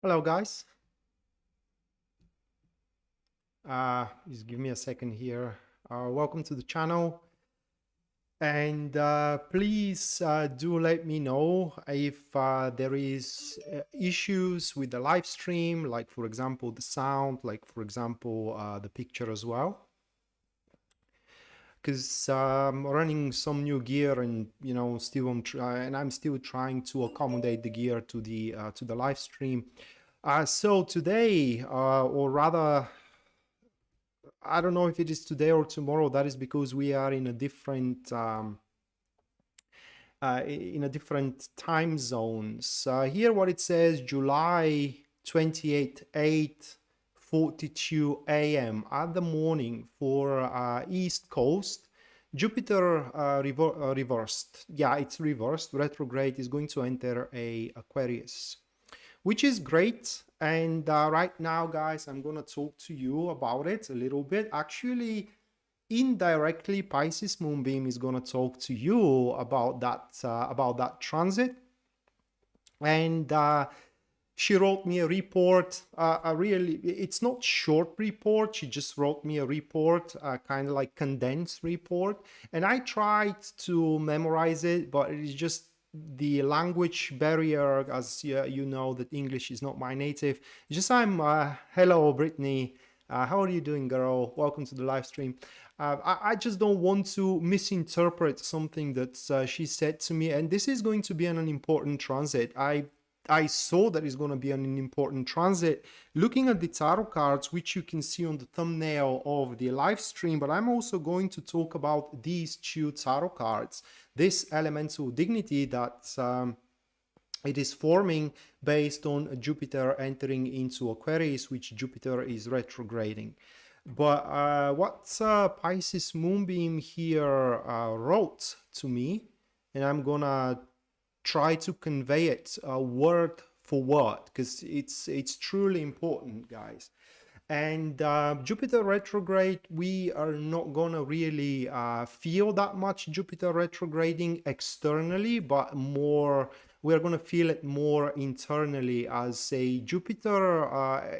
Hello guys, just give me a second here. Welcome to the channel, and please do let me know if there is issues with the live stream, like for example the sound, like for example the picture as well, because I'm running some new gear and still I'm still trying to accommodate the gear to the live stream. So today, or rather, I don't know if it is today or tomorrow. That is because we are in a different time zones. Here, what it says: July 28th, 8:42 a.m. at the morning for East Coast. Jupiter reversed. Yeah, it's reversed. Retrograde is going to enter a Aquarius, which is great. And right now, guys, I'm going to talk to you about it a little bit. Actually, indirectly, Pisces Moonbeam is going to talk to you about that transit. And she wrote me a report, it's not short report. She just wrote me a report, kind of like condensed report. And I tried to memorize it, but it is just the language barrier, as you know that English is not my native. Just hello Brittany, how are you doing, girl? Welcome to the live stream. I just don't want to misinterpret something that she said to me, and this is going to be an important transit. I saw that it's going to be an important transit looking at the tarot cards, which you can see on the thumbnail of the live stream, but I'm also going to talk about these two tarot cards, this elemental dignity that it is forming based on Jupiter entering into Aquarius, which Jupiter is retrograding. But what Pisces Moonbeam here wrote to me, and I'm gonna try to convey it word for word, because it's truly important, guys. And Jupiter retrograde, we are not gonna really feel that much Jupiter retrograding externally, but more we're gonna feel it more internally, as a Jupiter.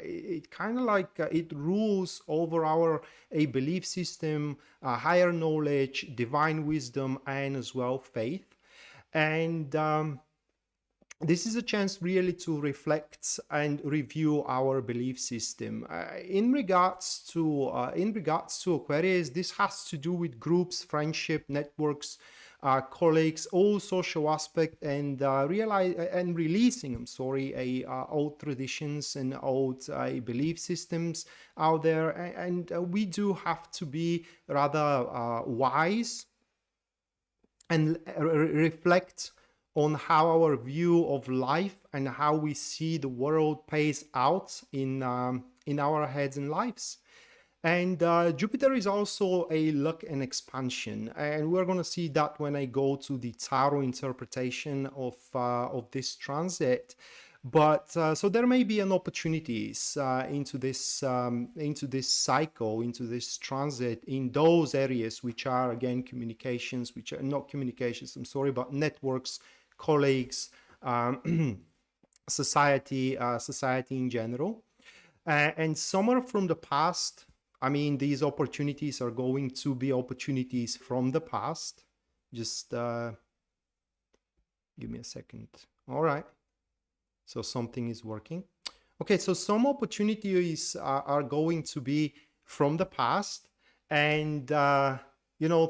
It kind of like it rules over our belief system, higher knowledge, divine wisdom, and as well faith. And this is a chance really to reflect and review our belief system. In regards to Aquarius, this has to do with groups, friendship, networks, colleagues, all social aspect, and releasing, old traditions and old belief systems out there. And we do have to be rather wise and reflect on how our view of life and how we see the world plays out in our heads and lives. And Jupiter is also a luck and expansion, and we're going to see that when I go to the tarot interpretation of this transit. But so there may be an opportunities into this cycle, into this transit, in those areas which are, again, communications, which are not communications, I'm sorry, but networks, colleagues, society in general. And somewhere from the past, I mean, these opportunities are going to be opportunities from the past. Just give me a second. All right. So something is working. Okay, so some opportunities are going to be from the past, and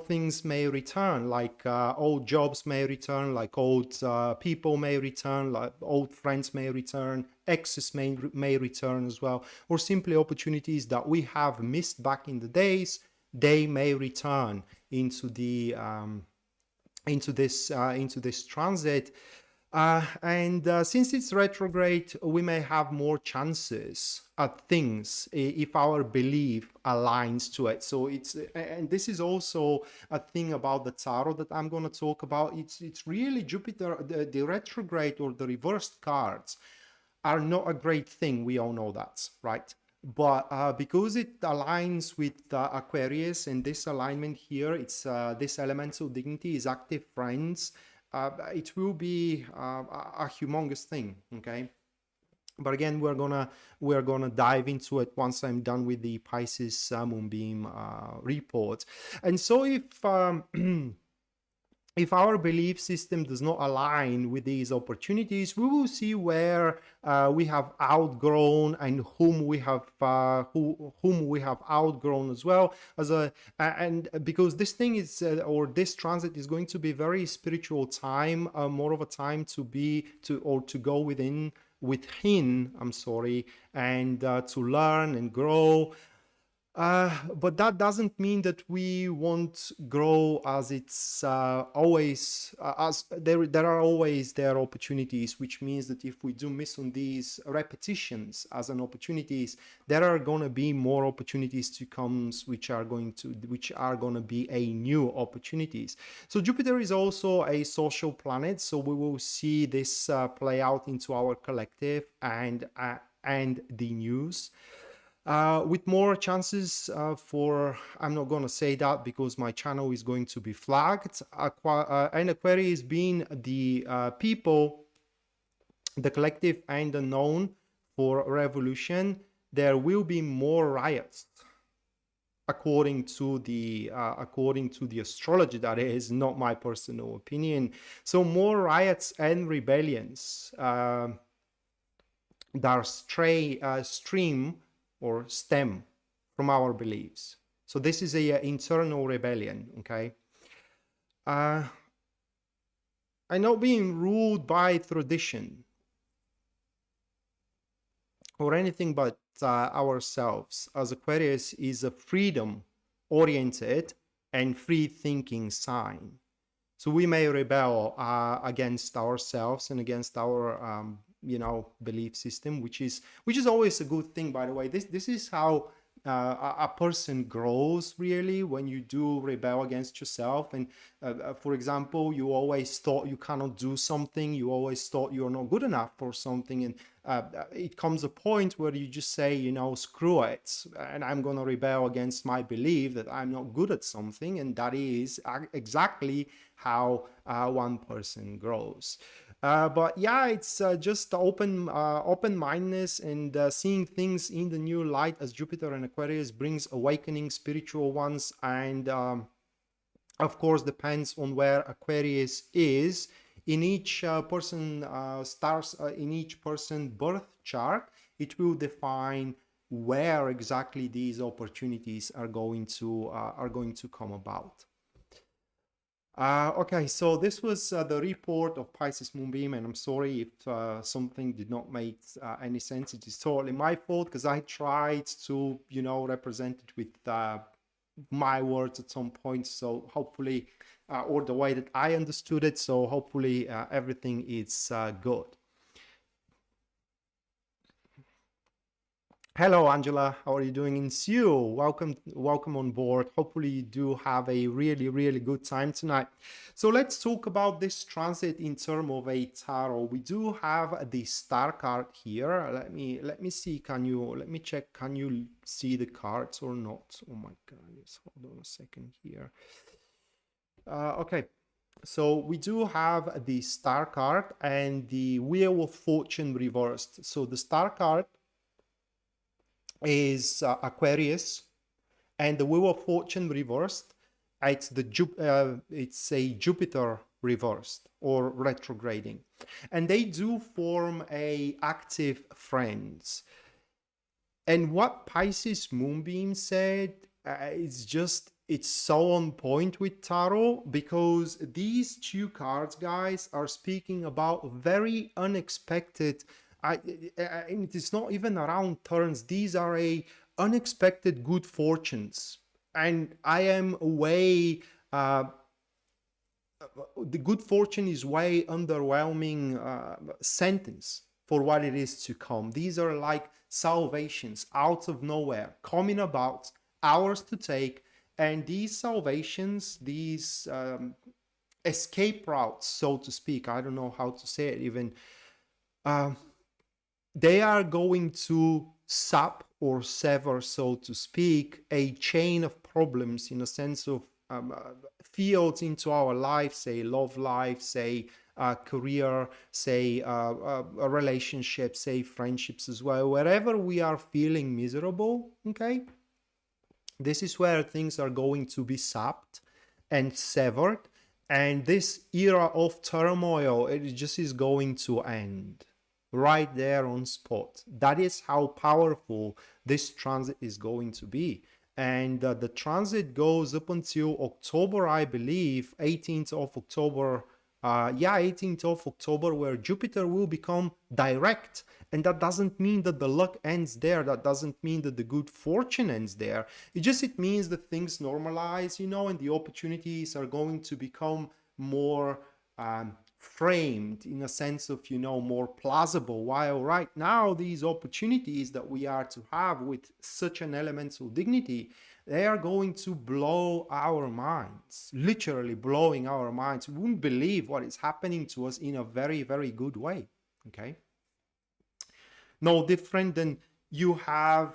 things may return, like old jobs may return, like old people may return, like old friends may return, exes may return as well, or simply opportunities that we have missed back in the days, they may return into the into this transit. And since it's retrograde, we may have more chances at things if our belief aligns to it. So and this is also a thing about the tarot that I'm going to talk about. It's really Jupiter, the retrograde or the reversed cards are not a great thing. We all know that, right? But because it aligns with Aquarius, and this alignment here, it's this elemental dignity is active friends. It will be a humongous thing, okay? But again, we're gonna dive into it once I'm done with the Pisces moonbeam report. And so if our belief system does not align with these opportunities, we will see where we have outgrown and whom we have outgrown as well. And because this thing is or this transit is going to be very spiritual time, more of a time to go within, and to learn and grow. But that doesn't mean that we won't grow, as it's always as there are always opportunities, which means that if we do miss on these repetitions as an opportunities, there are going to be more opportunities to come, which are going to be a new opportunities. So Jupiter is also a social planet, so we will see this play out into our collective and the news. With more chances for, I'm not going to say that because my channel is going to be flagged, and Aquarius being the people, the collective and the known for revolution, there will be more riots according to the astrology. That is not my personal opinion. So more riots and rebellions that stream or stem from our beliefs. So this is a internal rebellion, okay? And not being ruled by tradition or anything but ourselves, as Aquarius is a freedom-oriented and free-thinking sign. So we may rebel against ourselves and against our belief system, which is always a good thing, by the way. This is how a person grows, really, when you do rebel against yourself. And for example, you always thought you cannot do something, you always thought you're not good enough for something, and it comes a point where you just say, screw it, and I'm gonna rebel against my belief that I'm not good at something. And that is exactly how one person grows. But yeah, it's just open-mindedness and seeing things in the new light, as Jupiter and Aquarius brings awakening spiritual ones. And of course, depends on where Aquarius is in each person in each person birth chart. It will define where exactly these opportunities are going to come about. Okay, so this was the report of Pisces Moonbeam, and I'm sorry if something did not make any sense. It is totally my fault, because I tried to, represent it with my words at some point. So hopefully, or the way that I understood it. So hopefully everything is good. Hello, Angela. How are you doing? In Seoul, welcome on board. Hopefully you do have a really good time tonight. So let's talk about this transit in terms of a tarot. We do have the star card here. Let me see. Let me check. Can you see the cards or not? Oh my goodness. Hold on a second here. Okay. So we do have the star card and the Wheel of Fortune reversed. So the star card is Aquarius, and the Wheel of Fortune reversed, it's a Jupiter reversed or retrograding, and they do form a active friends. And what Pisces Moonbeam said, it's so on point with tarot, because these two cards, guys, are speaking about very unexpected, and it is not even around turns. These are unexpected good fortunes, and I am way the good fortune is way underwhelming sentence for what it is to come. These are like salvations out of nowhere, coming about, ours to take. And these salvations, these escape routes, so to speak, I don't know how to say it even, they are going to sap or sever, so to speak, a chain of problems, in a sense of fields into our life, say love life, say career, say a relationship, say friendships as well. Wherever we are feeling miserable, okay, this is where things are going to be sapped and severed, and this era of turmoil, it just is going to end right there on spot. That is how powerful this transit is going to be. And the transit goes up until October, I believe, 18th of October. 18th of October, where Jupiter will become direct. And that doesn't mean that the luck ends there. That doesn't mean that the good fortune ends there. It means that things normalize, you know, and the opportunities are going to become more framed in a sense of, you know, more plausible. While right now, these opportunities that we are to have with such an elemental dignity, they are going to blow our minds, literally blowing our minds. We wouldn't believe what is happening to us in a very, very good way. Okay. No different than you have,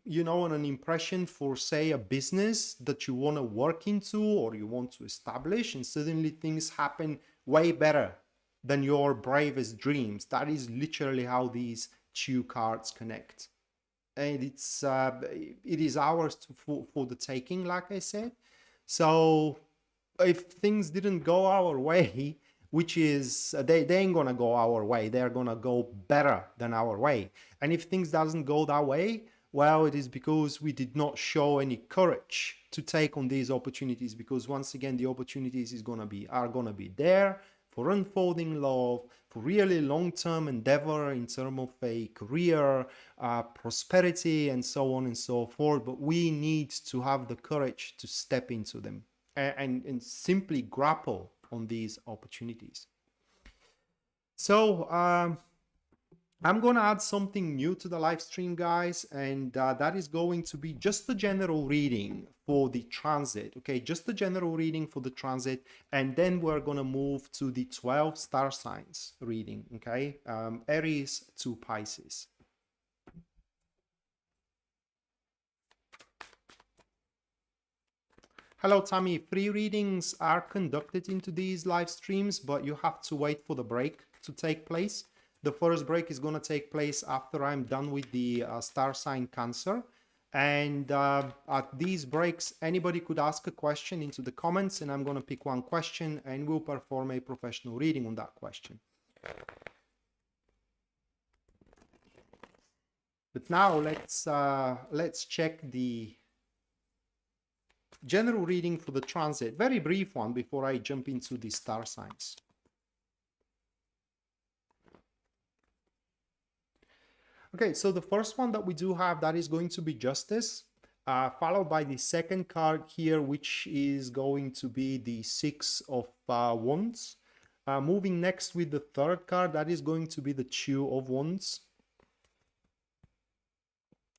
you know, an impression for, say, a business that you want to work into or you want to establish, and suddenly things happen way better than your bravest dreams. That is literally how these two cards connect. And it is ours for the taking, like I said. So if things didn't go our way, which is they ain't gonna go our way, they're gonna go better than our way. And if things doesn't go that way, well, it is because we did not show any courage to take on these opportunities, because once again, the opportunities are gonna be there for unfolding love, for really long-term endeavor in terms of a career, prosperity, and so on and so forth. But we need to have the courage to step into them and simply grapple on these opportunities. So I'm going to add something new to the live stream, guys, and that is going to be just a general reading for the transit. Okay, just a general reading for the transit, and then we're going to move to the 12 star signs reading. Okay, Aries to Pisces. Hello, Tammy. Free readings are conducted into these live streams, but you have to wait for the break to take place. The first break is going to take place after I'm done with the star sign Cancer. And at these breaks, anybody could ask a question into the comments, and I'm going to pick one question and we'll perform a professional reading on that question. But now let's check the general reading for the transit. Very brief one before I jump into the star signs. Okay, so the first one that we do have, that is going to be Justice, followed by the second card here, which is going to be the Six of Wands. Moving next with the third card, that is going to be the Two of Wands.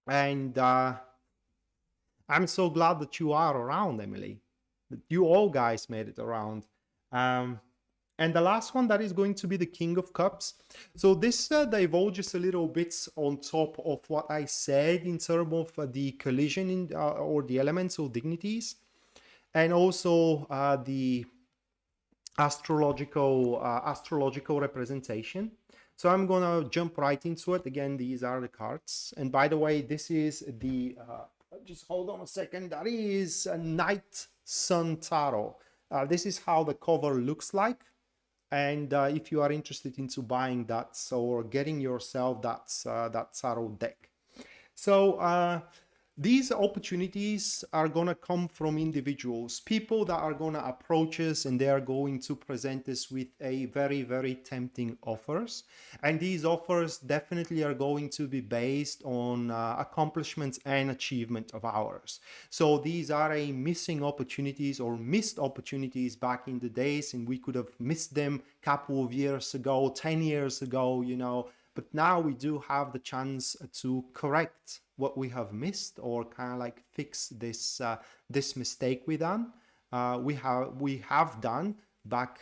And I'm so glad that you are around, Emily. That you all guys made it around. And the last one, that is going to be the King of Cups. So this divulges a little bit on top of what I said in terms of the collision in, or the elemental dignities, and also the astrological representation. So I'm gonna jump right into it. Again, these are the cards. And by the way, this is the just hold on a second. That is a Night Sun Tarot. This is how the cover looks like. And if you are interested into buying that or getting yourself that tarot deck. So these opportunities are going to come from individuals, people that are going to approach us, and they are going to present us with a very, very tempting offers. And these offers definitely are going to be based on accomplishments and achievement of ours. So these are a missing opportunities or missed opportunities back in the days, and we could have missed them a couple of years ago, 10 years ago, you know. But now we do have the chance to correct what we have missed, or kind of like fix this this mistake we have done back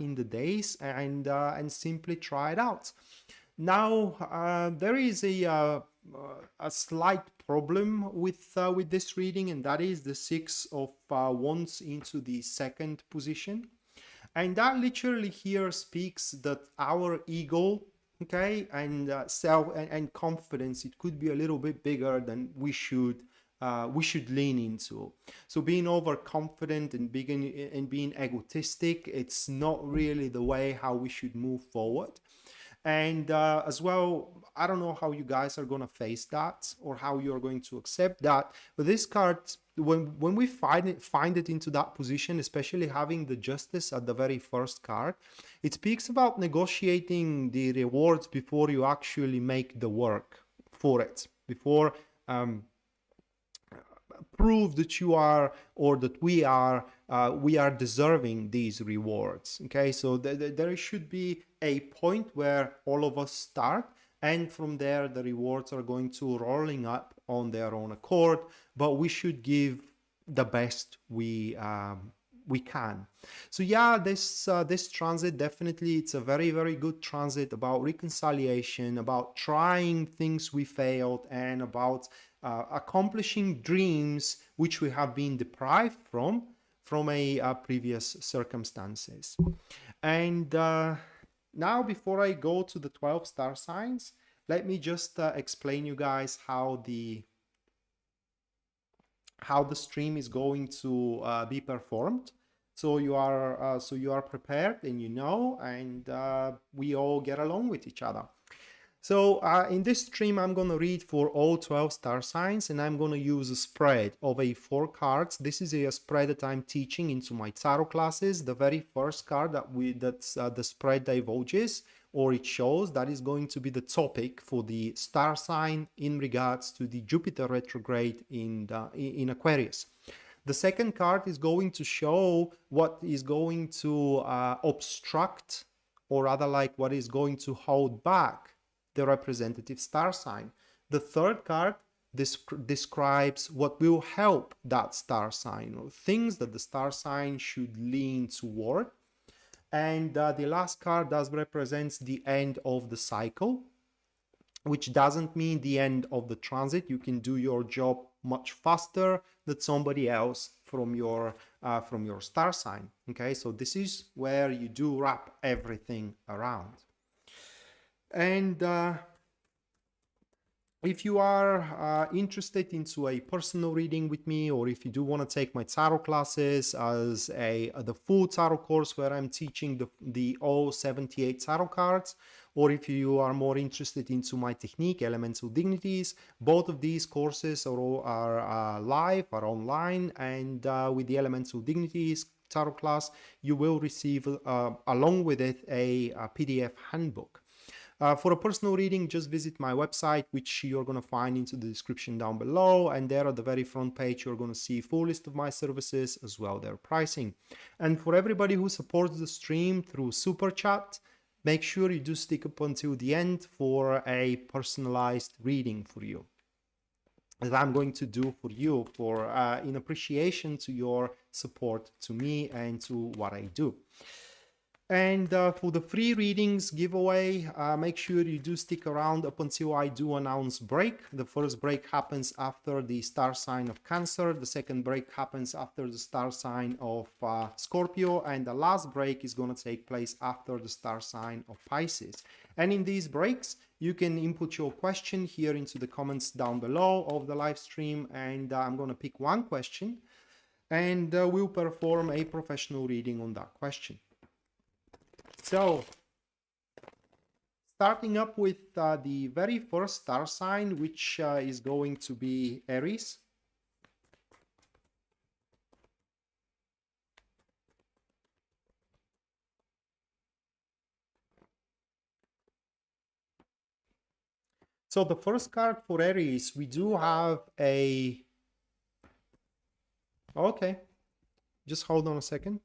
in the days, and simply try it out. Now there is a slight problem with this reading, and that is the Six of Wands into the second position. And that literally here speaks that our ego, okay, and self and confidence, it could be a little bit bigger than we should lean into. So being overconfident and being egotistic, it's not really the way how we should move forward. And as well, I don't know how you guys are going to face that or how you're going to accept that. But this card, when we find it into that position, especially having the Justice at the very first card, it speaks about negotiating the rewards before you actually make the work for it, before prove that you are, or that we are deserving these rewards. Okay, so there should be a point where all of us start, and from there the rewards are going to rolling up on their own accord, but we should give the best we can. So yeah, this transit, definitely it's a very, very good transit about reconciliation, about trying things we failed, and about accomplishing dreams which we have been deprived from a previous circumstances. And now, before I go to the 12 star signs, let me just explain you guys how the stream is going to be performed. So you are prepared, and you know, and we all get along with each other. So in this stream, I'm going to read for all 12 star signs, and I'm going to use a spread of 4 cards. This is a spread that I'm teaching into my tarot classes. The very first card that's the spread divulges, or it shows, that is going to be the topic for the star sign in regards to the Jupiter retrograde in Aquarius. The second card is going to show what is going to obstruct, or rather like what is going to hold back the representative star sign. The third card describes what will help that star sign, or things that the star sign should lean toward. And the last card represents the end of the cycle, which doesn't mean the end of the transit. You can do your job much faster than somebody else from your star sign. Okay, so this is where you do wrap everything around. And if you are interested into a personal reading with me, or if you do want to take my tarot classes as the full tarot course where I'm teaching the all 78 tarot cards, or if you are more interested into my technique, Elemental Dignities, both of these courses are live, are online, and with the Elemental Dignities tarot class, you will receive along with it a PDF handbook. For a personal reading, just visit my website, which you're going to find into the description down below, and there at the very front page you're going to see a full list of my services as well their pricing. And for everybody who supports the stream through Super Chat, make sure you do stick up until the end for a personalized reading for you that I'm going to do for you in appreciation to your support to me and to what I do. And for the free readings giveaway, make sure you do stick around up until I do announce break. The first break happens after the star sign of Cancer. The second break happens after the star sign of Scorpio. And the last break is going to take place after the star sign of Pisces. And in these breaks, you can input your question here into the comments down below of the live stream. And I'm going to pick one question, and we'll perform a professional reading on that question. So, starting up with the very first star sign, which is going to be Aries. So the first card for Aries, we do have a... Okay, just hold on a second.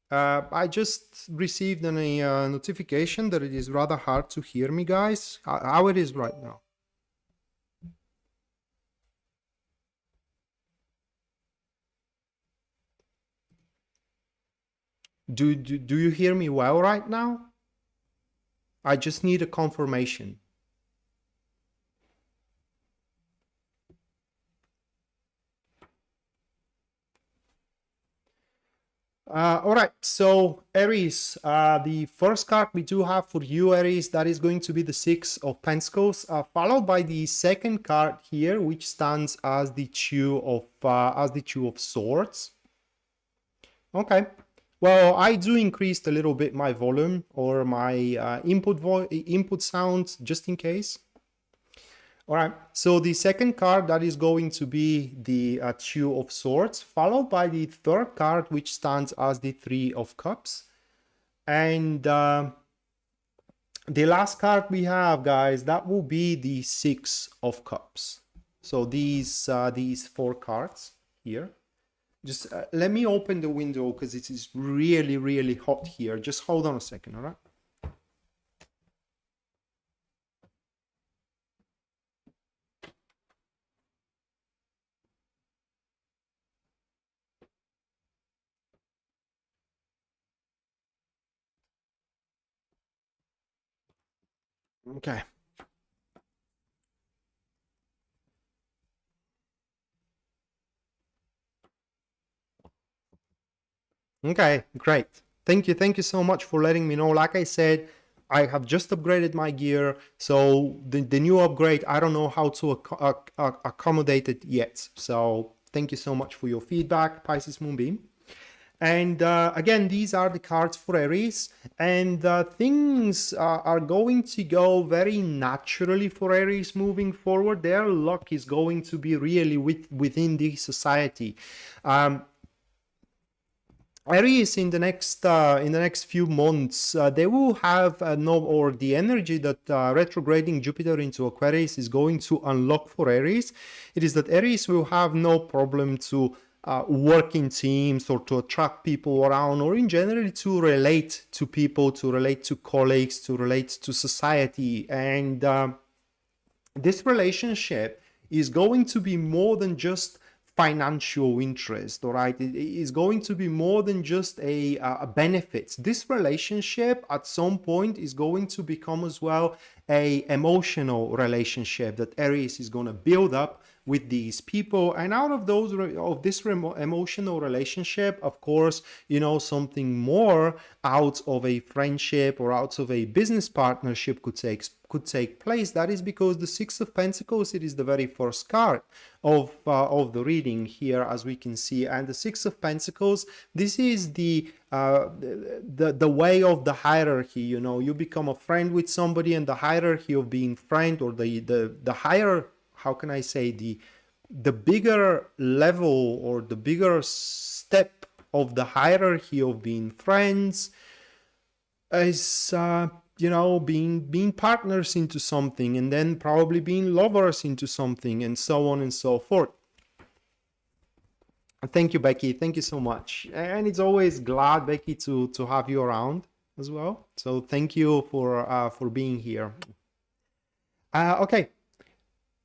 I just received a notification that it is rather hard to hear me, guys. How it is right now? Do you hear me well right now? I just need a confirmation. All right, so Aries, the first card we do have for you, Aries, that is going to be the Six of Pentacles, followed by the second card here, which stands as the Two of Swords. Okay, well, I do increase a little bit my volume or my input sounds just in case. All right, so the second card, that is going to be the Two of Swords, followed by the third card, which stands as the Three of Cups. And the last card we have, guys, that will be the Six of Cups. So these four cards here. Just let me open the window because it is really, really hot here. Just hold on a second, all right? Okay. Okay, great. Thank you so much for letting me know. Like I said, I have just upgraded my gear, so the new upgrade, I don't know how to accommodate it yet. So thank you so much for your feedback, Pisces Moonbeam. And again, these are the cards for Aries, and things are going to go very naturally for Aries moving forward. Their luck is going to be really within the society. Aries in the next few months, they will have the energy that retrograding Jupiter into Aquarius is going to unlock for Aries. It is that Aries will have no problem to work in teams or to attract people around, or in general to relate to people, to relate to colleagues, to relate to society. And this relationship is going to be more than just financial interest, all right? It is going to be more than just a benefit. This relationship at some point is going to become as well a emotional relationship that Aries is going to build up with these people, and out of this emotional relationship, of course, you know, something more out of a friendship or out of a business partnership could take place. That is because the Six of Pentacles, it is the very first card of the reading here, as we can see, and the Six of Pentacles, this is the way of the hierarchy. You know, you become a friend with somebody, and the hierarchy of being friend, or the higher, how can I say, the bigger level or the bigger step of the hierarchy of being friends is you know, being partners into something, and then probably being lovers into something, and so on and so forth. Thank you, Becky. Thank you so much. And it's always glad, Becky, to have you around as well. So thank you for being here. Okay.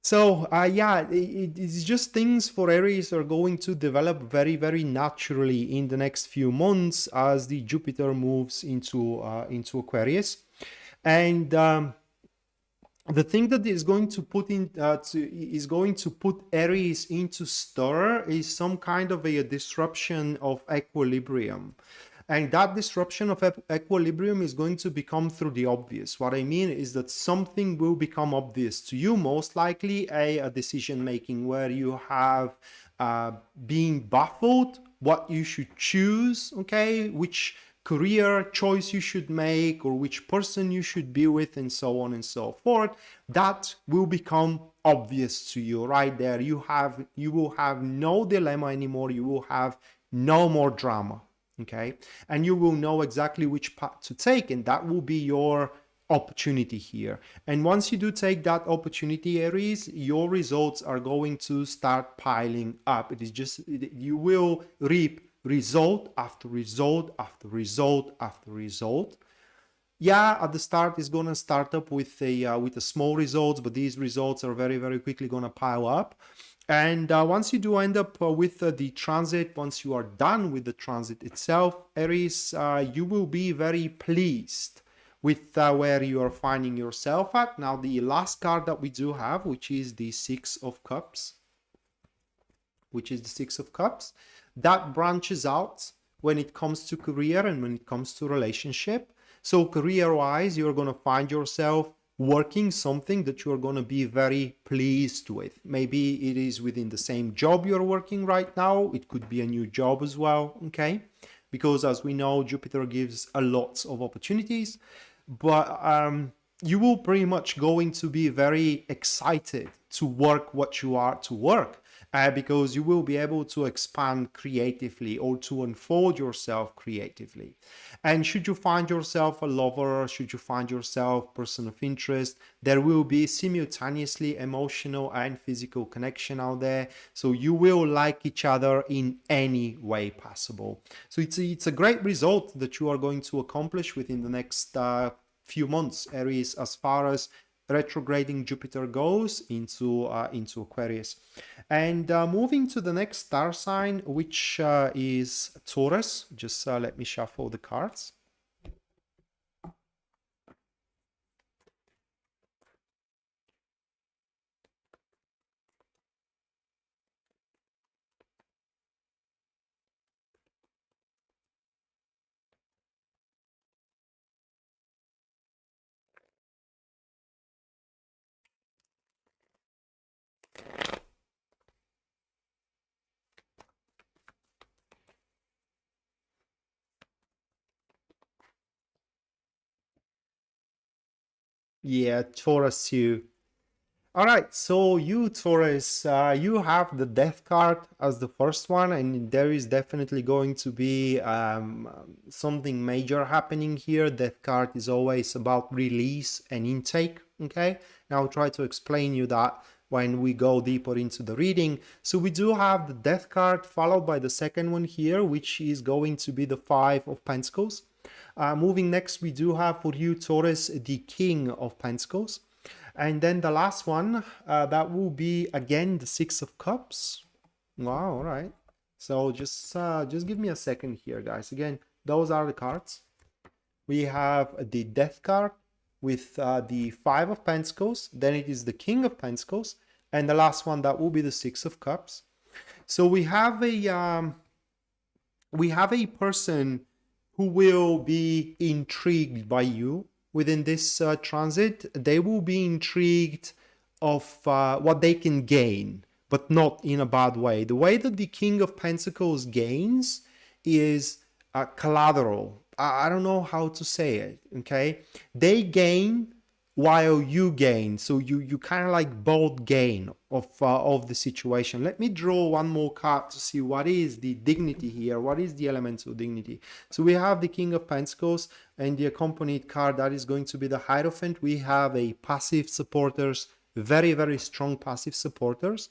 So yeah, it's just things for Aries are going to develop very, very naturally in the next few months as the Jupiter moves into Aquarius. And the thing that is going to put Aries into stir is some kind of a disruption of equilibrium. And that disruption of equilibrium is going to become through the obvious. What I mean is that something will become obvious to you, most likely a decision making where you have being baffled what you should choose, okay, which career choice you should make, or which person you should be with, and so on and so forth. That will become obvious to you right there. You will have no dilemma anymore. You will have no more drama. Okay, and you will know exactly which path to take, and that will be your opportunity here. And once you do take that opportunity, Aries, your results are going to start piling up. It is just, you will reap result after result after result after result. Yeah, at the start it's going to start up with a small results, but these results are very, very quickly going to pile up. And once you do end up with the transit, once you are done with the transit itself, Aries, you will be very pleased with where you are finding yourself at. Now, the last card that we do have, which is the Six of Cups, that branches out when it comes to career and when it comes to relationship. So career-wise, you're going to find yourself working something that you're going to be very pleased with. Maybe it is within the same job you're working right now. It could be a new job as well, okay? Because as we know, Jupiter gives a lot of opportunities, but you will pretty much going to be very excited to work what you are to work. Because you will be able to expand creatively or to unfold yourself creatively. And should you find yourself a lover, should you find yourself person of interest, there will be simultaneously emotional and physical connection out there. So you will like each other in any way possible. So it's a great result that you are going to accomplish within the next few months, Aries, as far as retrograding Jupiter goes into Aquarius. And moving to the next star sign, which is Taurus. Just let me shuffle the cards. Yeah, Taurus, you. All right, so you, Taurus, you have the Death card as the first one, and there is definitely going to be something major happening here. Death card is always about release and intake, okay? Now I'll try to explain you that when we go deeper into the reading. So we do have the Death card followed by the second one here, which is going to be the Five of Pentacles. Moving next, we do have for you, Taurus, the King of Pentacles. And then the last one, that will be, again, the Six of Cups. Wow, all right. So just give me a second here, guys. Again, those are the cards. We have the Death card with the Five of Pentacles. Then it is the King of Pentacles. And the last one, that will be the Six of Cups. So we have a person who will be intrigued by you within this transit. They will be intrigued of what they can gain, but not in a bad way. The way that the King of Pentacles gains is collateral. I don't know how to say it, okay? They gain while you gain. So you kind of like both gain of the situation. Let me draw one more card to see what is the dignity here. What is the elemental dignity? So we have the King of Pentacles and the accompanied card that is going to be the Hierophant. We have a passive supporters, very, very strong passive supporters.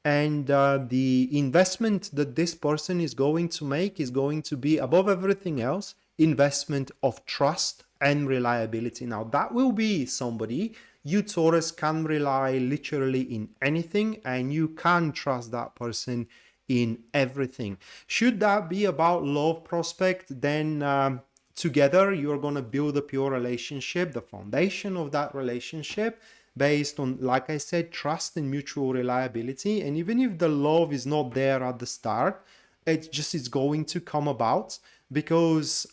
And the investment that this person is going to make is going to be, above everything else, investment of trust and reliability. Now that will be somebody you, Taurus, can rely literally in anything, and you can trust that person in everything. Should that be about love prospect, then together you're going to build up your relationship, the foundation of that relationship based on, like I said, trust and mutual reliability. And even if the love is not there at the start, it's going to come about because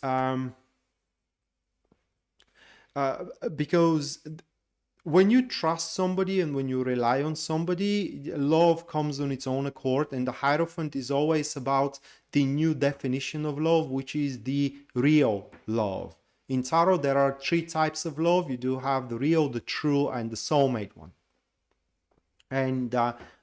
when you trust somebody and when you rely on somebody, love comes on its own accord. And the Hierophant is always about the new definition of love, which is the real love. In Tarot, there are 3 types of love. You do have the real, the true, and the soulmate one. And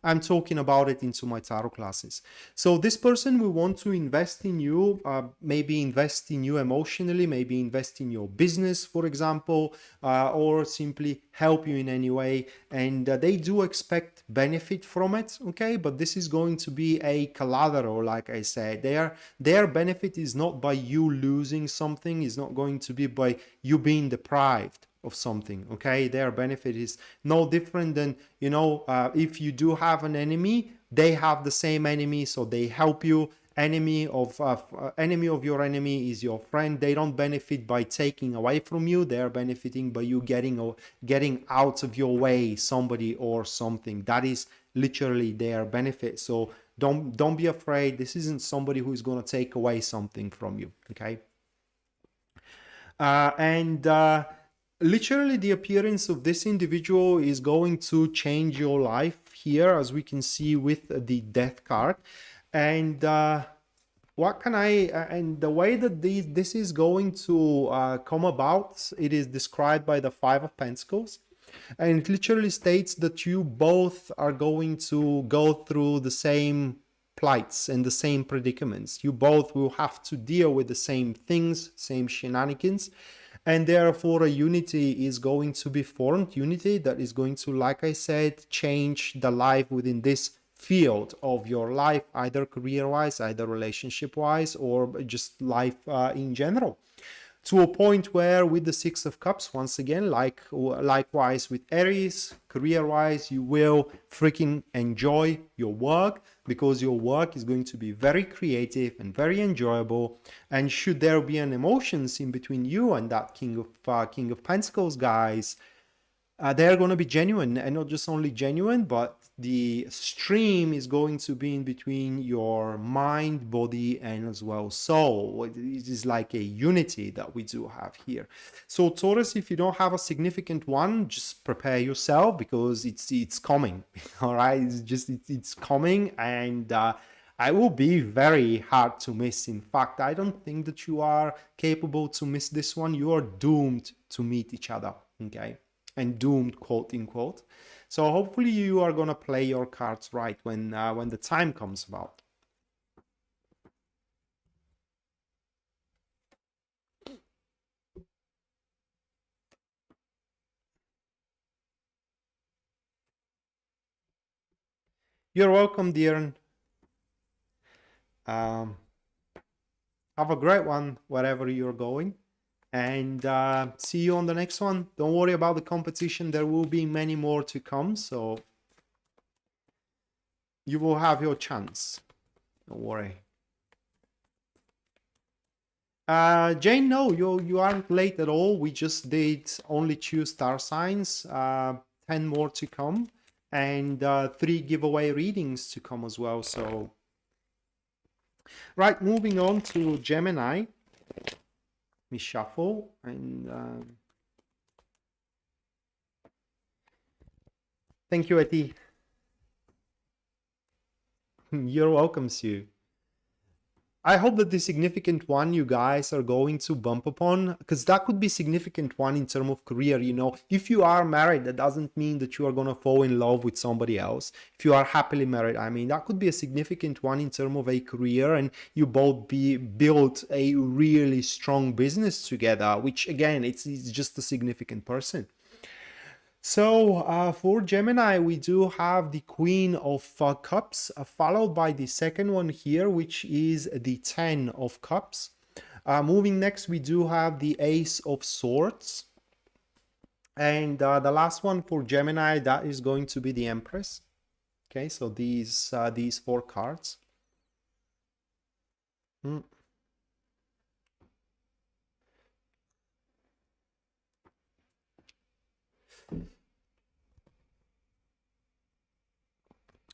I'm talking about it into my tarot classes. So this person will want to invest in you, maybe invest in you emotionally, maybe invest in your business, for example, or simply help you in any way. And they do expect benefit from it, okay? But this is going to be a collateral, like I said. Their benefit is not by you losing something, it's not going to be by you being deprived of something, okay? Their benefit is no different than, if you do have an enemy, they have the same enemy, so they help you. Enemy of your enemy is your friend. They don't benefit by taking away from you. They are benefiting by you getting out of your way somebody or something. That is literally their benefit. So Don't be afraid. This isn't somebody who's going to take away something from you, okay? And literally the appearance of this individual is going to change your life here, as we can see with the Death card. And what can and the way that this is going to come about, it is described by the Five of Pentacles. And it literally states that you both are going to go through the same plights and the same predicaments. You both will have to deal with the same things, same shenanigans. And therefore a unity is going to be formed. Unity that is going to, like I said, change the life within this field of your life, either career-wise, either relationship-wise, or just life in general. To a point where with the Six of Cups, once again, likewise with Aries, career-wise, you will freaking enjoy your work, because your work is going to be very creative and very enjoyable. And should there be an emotions in between you and that King of Pentacles, guys, they're going to be genuine, and not just only genuine, but the stream is going to be in between your mind, body, and as well soul. It is like a unity that we do have here. So Taurus, if you don't have a significant one, just prepare yourself, because it's coming. All right, it's coming, and I will be very hard to miss. In fact, I don't think that you are capable to miss this one. You are doomed to meet each other, okay? And doomed, quote unquote. So hopefully you are gonna play your cards right when the time comes about. You're welcome, dear. Have a great one wherever you're going. And see you on the next one. Don't worry about the competition. There will be many more to come, so you will have your chance. Don't worry. Jane, no, you aren't late at all. We just did only 2 star signs, 10 more to come, and 3 giveaway readings to come as well. So, right, moving on to Gemini. Me shuffle, and thank you, Eti. You're welcome, Sue. I hope that the significant one you guys are going to bump upon, because that could be significant one in terms of career. You know, if you are married, that doesn't mean that you are going to fall in love with somebody else. If you are happily married, I mean, that could be a significant one in terms of a career, and you both build a really strong business together, which again, it's just a significant person. So for Gemini, we do have the Queen of Cups, followed by the second one here, which is the 10 of Cups. Moving next, we do have the Ace of Swords. And the last one for Gemini, that is going to be the Empress. Okay, so these 4 cards.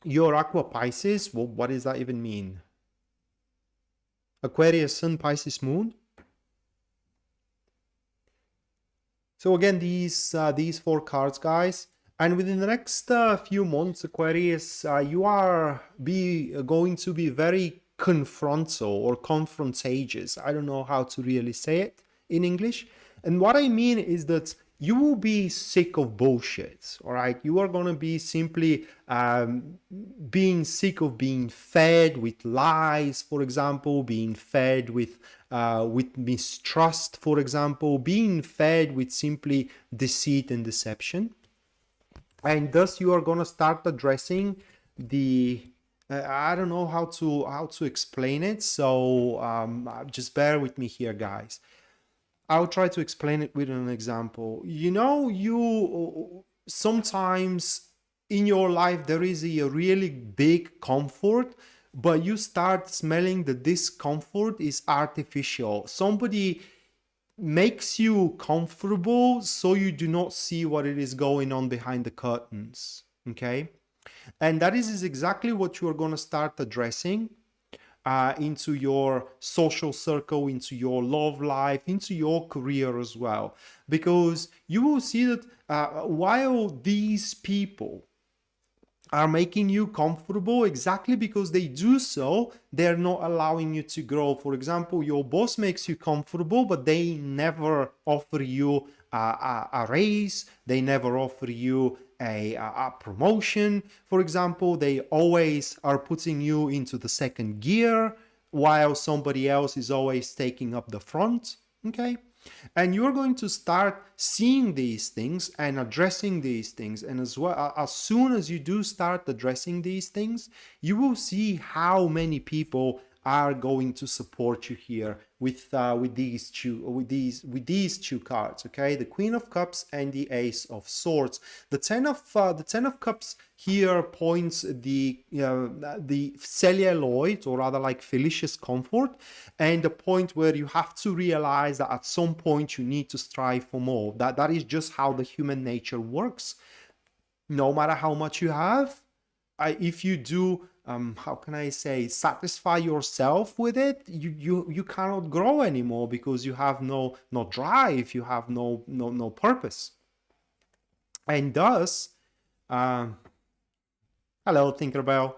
Your Aqua Pisces, well, what does that even mean? Aquarius Sun, Pisces Moon. So again, these 4 cards, guys. And within the next few months, Aquarius, you are going to be very confrontal or confrontagious. I don't know how to really say it in English. And what I mean is that you will be sick of bullshit, all right? You are going to be simply being sick of being fed with lies, for example, being fed with mistrust, for example, being fed with simply deceit and deception. And thus you are going to start addressing the I don't know how to explain it, so just bear with me here, guys. I'll try to explain it with an example. You know, you sometimes in your life there is a really big comfort, but you start smelling that this comfort is artificial. Somebody makes you comfortable so you do not see what it is going on behind the curtains, okay? And that is exactly what you're going to start addressing into your social circle, into your love life, into your career as well. Because you will see that while these people are making you comfortable, exactly because they do so, they're not allowing you to grow. For example, your boss makes you comfortable, but they never offer you a raise, they never offer you a promotion. For example, they always are putting you into the second gear while somebody else is always taking up the front. Okay, and you're going to start seeing these things and addressing these things. And as well, as soon as you do start addressing these things, you will see how many people are going to support you here with these two cards. Okay, the Queen of Cups and the Ace of Swords. The Ten of Cups here points the celluloid, or rather like fallacious comfort, and the point where you have to realize that at some point you need to strive for more. That is just how the human nature works. No matter how much you have, if you do how can I say, satisfy yourself with it, you cannot grow anymore, because you have no drive, you have no purpose. And thus hello Tinkerbell.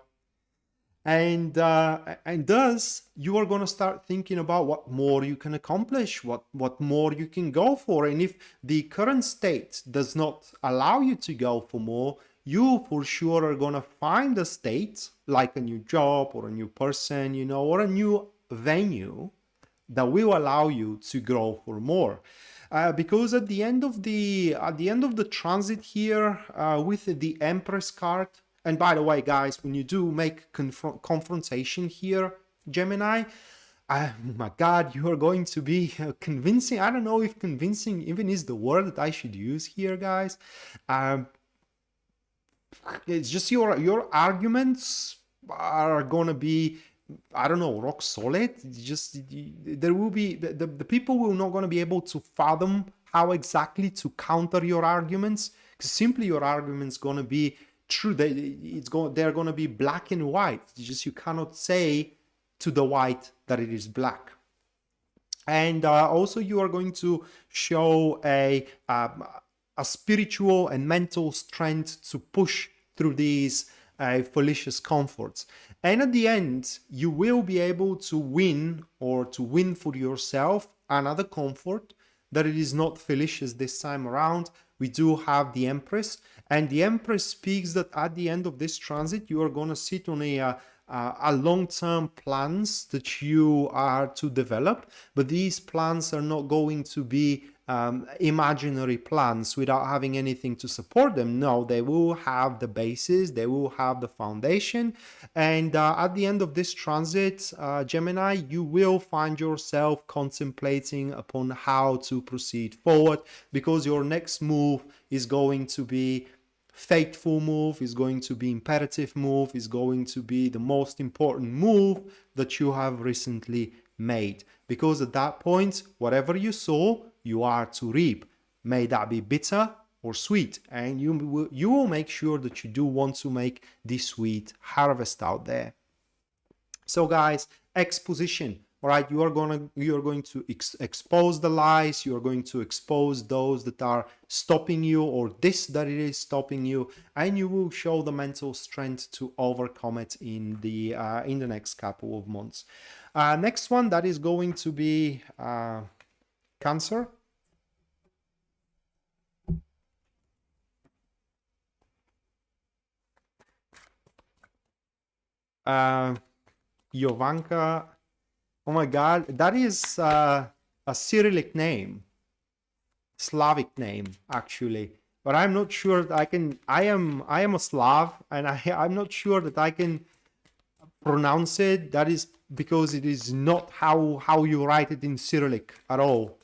And thus you are going to start thinking about what more you can accomplish, what more you can go for. And if the current state does not allow you to go for more, you for sure are going to find a state like a new job or a new person, you know, or a new venue that will allow you to grow for more. Because at the end of the transit here with the Empress card, and by the way, guys, when you do make confrontation here, Gemini, oh my God, you are going to be convincing. I don't know if convincing even is the word that I should use here, guys. It's just your arguments are gonna be, I don't know, rock solid. Just there will be the people will not gonna be able to fathom how exactly to counter your arguments, because simply your arguments gonna be true. They're gonna be black and white. It's just you cannot say to the white that it is black. And also you are going to show a spiritual and mental strength to push through these fallacious comforts. And at the end, you will be able to win, or to win for yourself, another comfort that it is not fallacious this time around. We do have the Empress, and the Empress speaks that at the end of this transit, you are going to sit on a long-term plans that you are to develop, but these plans are not going to be imaginary plans without having anything to support them. No, they will have the basis, they will have the foundation, and at the end of this transit, Gemini, you will find yourself contemplating upon how to proceed forward, because your next move is going to be fateful move, is going to be imperative move, is going to be the most important move that you have recently made. Because at that point, whatever you sow, you are to reap. May that be bitter or sweet. And you will make sure that you do want to make the sweet harvest out there. So guys, exposition. All right, you are going to expose the lies. You are going to expose those that are stopping you, or this that it is stopping you, and you will show the mental strength to overcome it in the next couple of months. Next one, that is going to be Cancer. Jovanka. Oh my God, that is a Cyrillic name, Slavic name actually. But I'm not sure that I can. I am a Slav, and I'm not sure that I can pronounce it. That is because it is not how you write it in Cyrillic at all.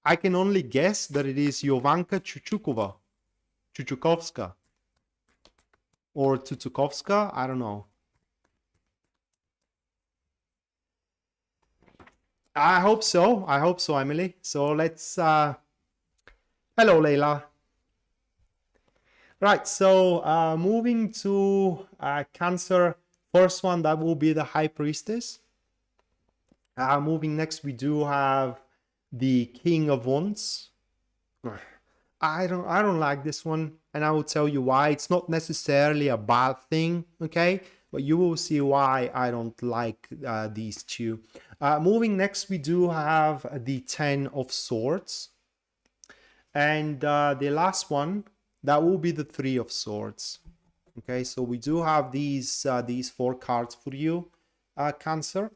I can only guess that it is Jovanka Chuchukovska, or Tutukovska. I don't know. I hope so. I hope so, Emily. So let's. Hello, Leila. Right, so moving to Cancer, first one, that will be the High Priestess. Moving next, we do have the King of Wands. I don't like this one, and I will tell you why. It's not necessarily a bad thing, okay? But you will see why I don't like these two. Moving next, we do have the Ten of Swords. And the last one, that will be the Three of Swords. Okay, so we do have these 4 cards for you, Cancer.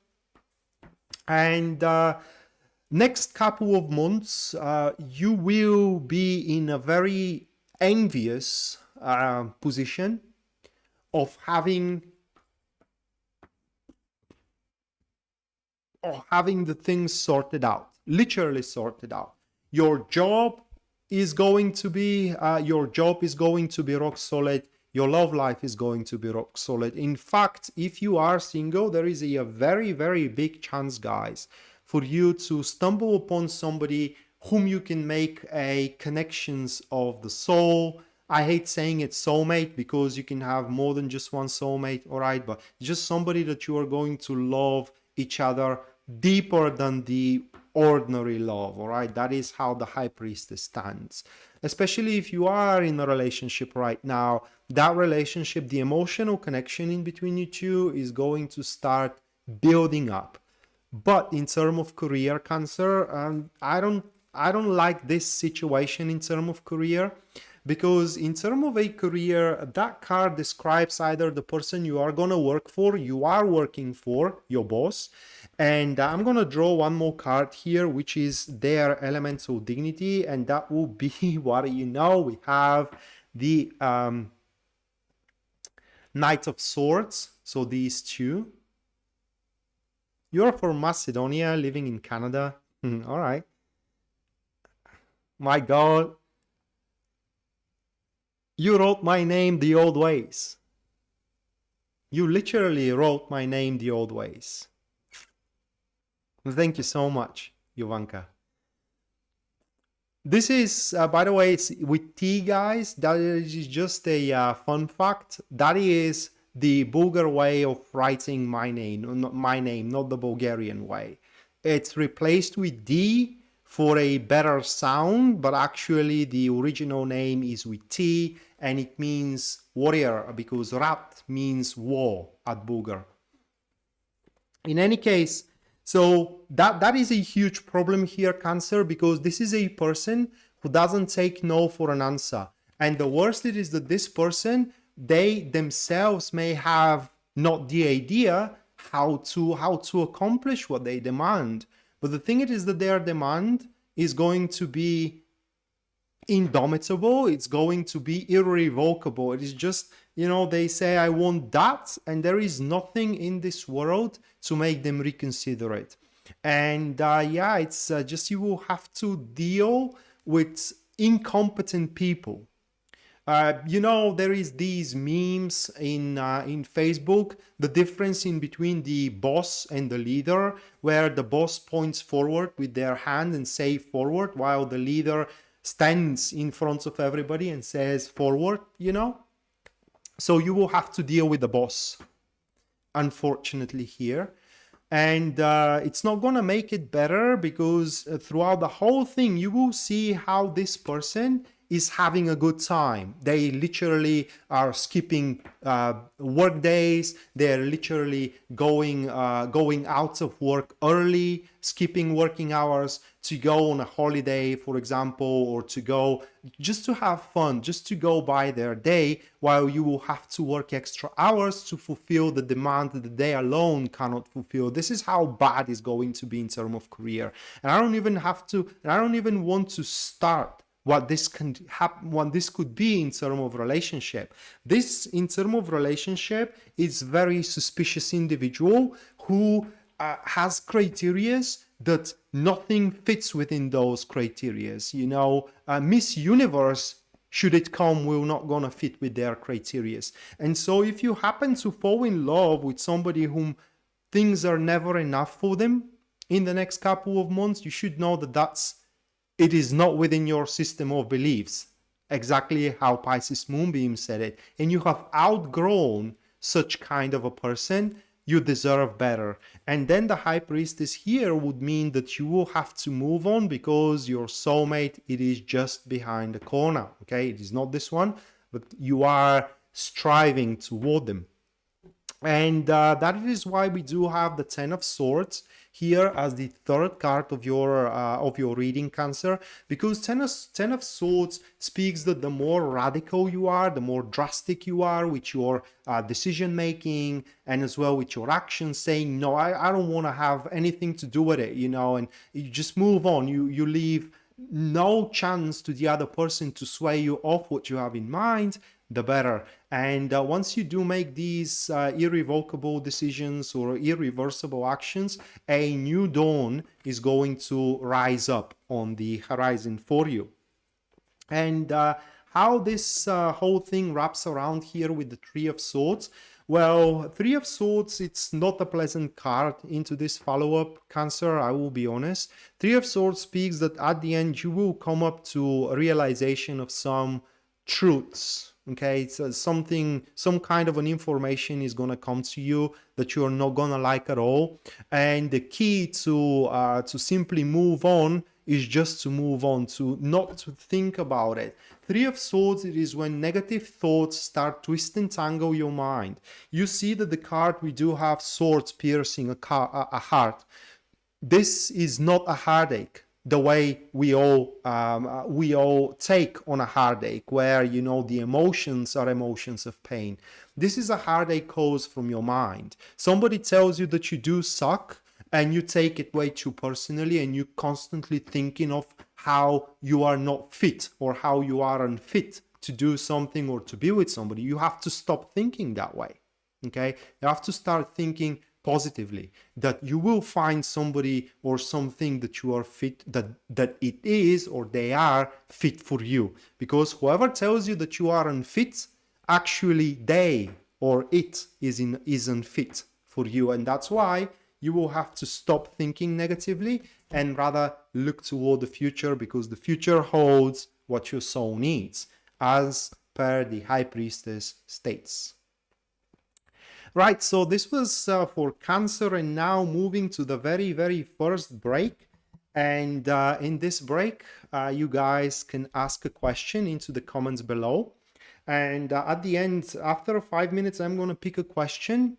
And next couple of months, you will be in a very envious position of having the things sorted out, literally sorted out. Your job is going to be rock solid. Your love life is going to be rock solid. In fact, if you are single, there is a very, very big chance, guys, for you to stumble upon somebody whom you can make a connections of the soul. I hate saying it's soulmate because you can have more than just one soulmate, all right? But just somebody that you are going to love each other deeper than the ordinary love, all right? That is how the High Priestess stands. Especially if you are in a relationship right now, that relationship, the emotional connection in between you two is going to start building up. But in terms of career, Cancer, I don't like this situation in terms of career, because in terms of a career, that card describes either the person you are going to work for, you are working for, your boss. And I'm going to draw one more card here, which is their elemental dignity. And that will be, what you know, we have the Knight of Swords. So these two. You're from Macedonia, living in Canada. All right. My God. You wrote my name the old ways. You literally wrote my name the old ways. Thank you so much, Jovanka. This is, by the way, it's with T, guys. That is just a fun fact. That is the Bulgar way of writing my name, not the Bulgarian way. It's replaced with D for a better sound, but actually the original name is with T, and it means warrior, because Rat means war at Bulgar. In any case, so that is a huge problem here, Cancer, because this is a person who doesn't take no for an answer. And the worst it is that this person, they themselves may have not the idea how to accomplish what they demand. But the thing is that their demand is going to be indomitable, it's going to be irrevocable. It is just, you know, they say, I want that, and there is nothing in this world to make them reconsider it. And yeah, it's just, you will have to deal with incompetent people. You know, there is these memes in Facebook, the difference in between the boss and the leader, where the boss points forward with their hand and say forward, while the leader stands in front of everybody and says forward, you know? So you will have to deal with the boss, unfortunately, here. And it's not going to make it better, because throughout the whole thing, you will see how this person is having a good time. They literally are skipping work days. They're literally going out of work early, skipping working hours to go on a holiday, for example, or to go just to have fun, just to go by their day, while you will have to work extra hours to fulfill the demand that they alone cannot fulfill. This is how bad it's going to be in terms of career. And I don't even want to start what this can happen, what this could be in terms of relationship. This, in terms of relationship, is very suspicious individual who has criterias that nothing fits within those criterias. You know, Miss Universe, should it come, will not gonna fit with their criterias. And so if you happen to fall in love with somebody whom things are never enough for them in the next couple of months, you should know that it is not within your system of beliefs. exactly how Pisces Moonbeam said it, and you have outgrown such kind of a person, you deserve better. And then the High Priestess here would mean that you will have to move on because your soulmate, it is just behind the corner. Okay, it is not this one, but you are striving toward them. And that is why we do have the Ten of Swords here as the third card of your reading, Cancer, because Ten of Swords speaks that the more radical you are, the more drastic you are with your decision making, and as well with your actions, saying no, I don't want to have anything to do with it, you know, and you just move on. You leave no chance to the other person to sway you off what you have in mind, the better. And once you do make these irrevocable decisions or irreversible actions, a new dawn is going to rise up on the horizon for you. And how this whole thing wraps around here with the Three of Swords. Well, Three of Swords, it's not a pleasant card into this follow-up, Cancer, I will be honest. Three of Swords speaks that at the end you will come up to a realization of some truths. Okay, so some kind of an information is gonna come to you that you're not gonna like at all, and the key to simply move on is just to move on, to not to think about it. Three of Swords, it is when negative thoughts start twist and tangle your mind. You see that the card, we do have swords piercing a heart. This is not a heartache the way we all take on a heartache, where, you know, the emotions are emotions of pain. This is a heartache caused from your mind. Somebody tells you that you do suck, and you take it way too personally, and you constantly thinking of how you are not fit or how you are unfit to do something or to be with somebody. You have to stop thinking that way. Okay, you have to start thinking positively, that you will find somebody or something that you are fit, that it is or they are fit for you. Because whoever tells you that you are unfit, actually they or it is unfit for you. And that's why you will have to stop thinking negatively and rather look toward the future, because the future holds what your soul needs, as per the High Priestess states. Right, so this was for Cancer, and now moving to the very, very first break. And in this break, you guys can ask a question into the comments below. And at the end, after 5 minutes, I'm going to pick a question,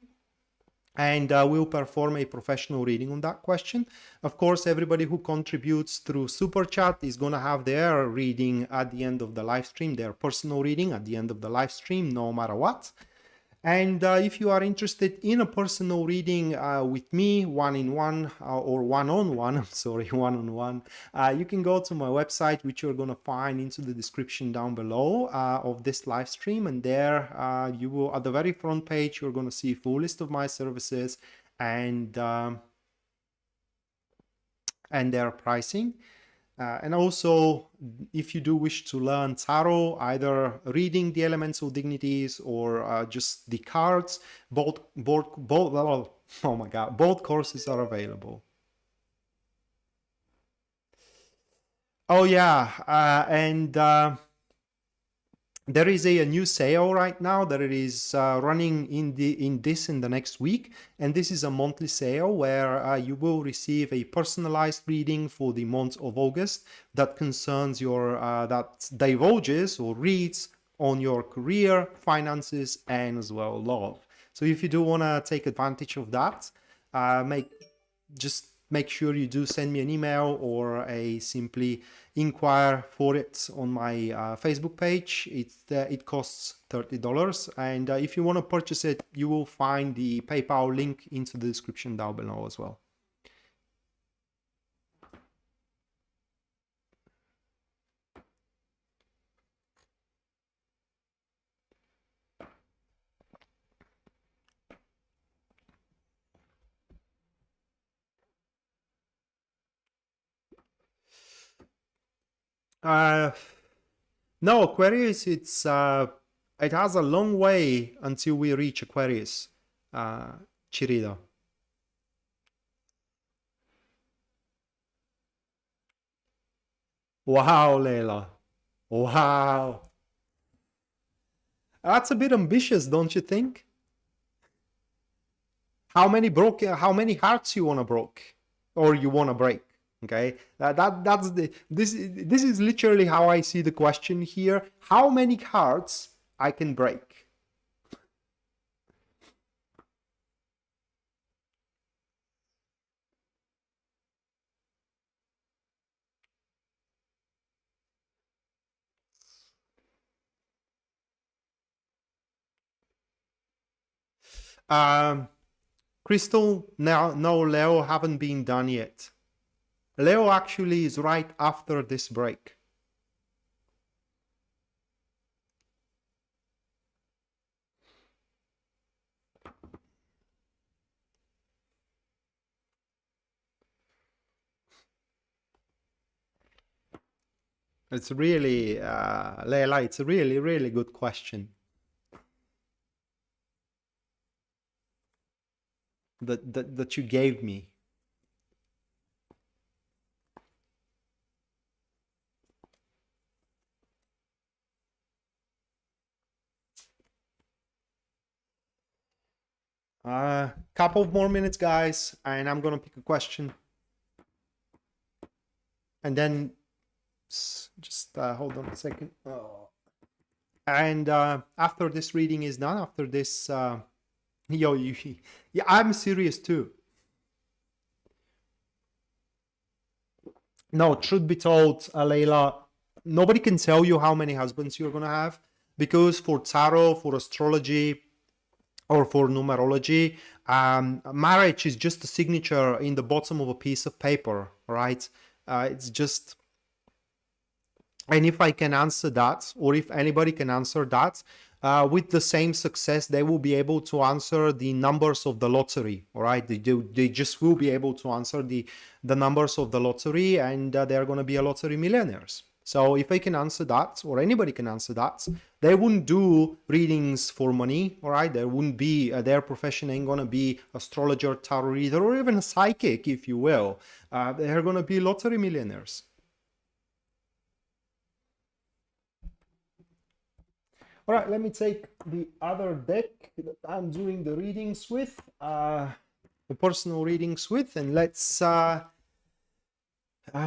and we'll perform a professional reading on that question. Of course, everybody who contributes through Super Chat is going to have their reading at the end of the live stream, their personal reading at the end of the live stream, no matter what. And if you are interested in a personal reading with me, one-on-one, you can go to my website, which you're going to find into the description down below of this live stream. And there you will, at the very front page, you're going to see a full list of my services and their pricing. And also, if you do wish to learn tarot, either reading the elemental dignities or just the cards, both courses are available. Oh yeah, and there is a new sale right now that it is running in the next week, and this is a monthly sale where you will receive a personalized reading for the month of August that concerns your that divulges or reads on your career, finances, and as well love. So if you do want to take advantage of that, make sure you do send me an email or a simply inquire for it on my Facebook page. It costs $30, and if you want to purchase it, you will find the PayPal link into the description down below as well. No, Aquarius, it has a long way until we reach Aquarius, Chirida. Wow, Leila. Wow. That's a bit ambitious, don't you think? How many hearts you want to break or you want to break? Okay, this is literally how I see the question here. How many hearts I can break? Crystal, no, Leo haven't been done yet. Leo actually is right after this break. It's really, Leila, it's a really, really good question that you gave me. Couple of more minutes, guys, and I'm gonna pick a question. And then just hold on a second. Oh. And after this reading is done, after this, yeah, I'm serious too. No, truth be told, Leila, nobody can tell you how many husbands you're gonna have, because for tarot, for astrology, or for numerology, marriage is just a signature in the bottom of a piece of paper, right? It's just, and if I can answer that, or if anybody can answer that, with the same success, they will be able to answer the numbers of the lottery, all right? They just will be able to answer the numbers of the lottery, and they're going to be a lottery millionaires. So if I can answer that, or anybody can answer that, they wouldn't do readings for money, all right? There wouldn't be, their profession ain't going to be astrologer, tarot reader, or even a psychic, if you will. They're going to be lottery millionaires. All right, let me take the other deck that I'm doing the readings with, the personal readings with, and let's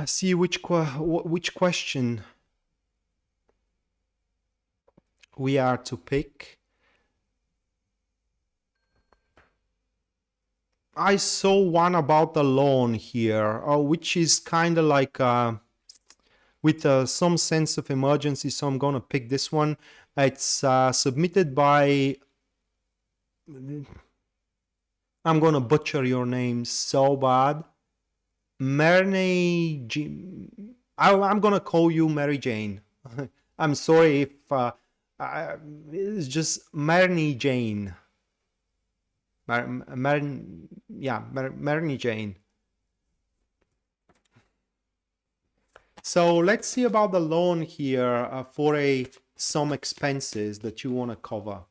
see which question we are to pick. I saw one about the loan here, which is kind of like with some sense of emergency, so I'm going to pick this one. It's submitted by, I'm going to butcher your name so bad. I'm going to call you Mary Jane. I'm sorry if it's just Marnie Jane. Marnie Jane. So let's see about the loan here for some expenses that you want to cover.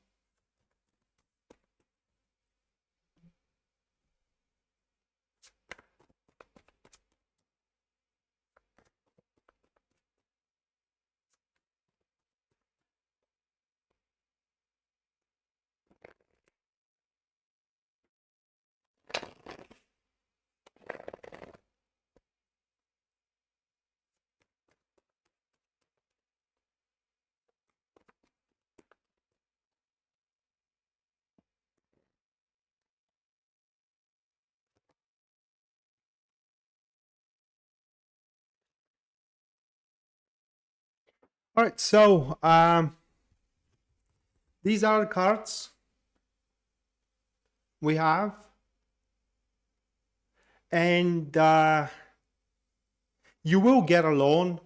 All right, so these are the cards we have, and you will get a loan,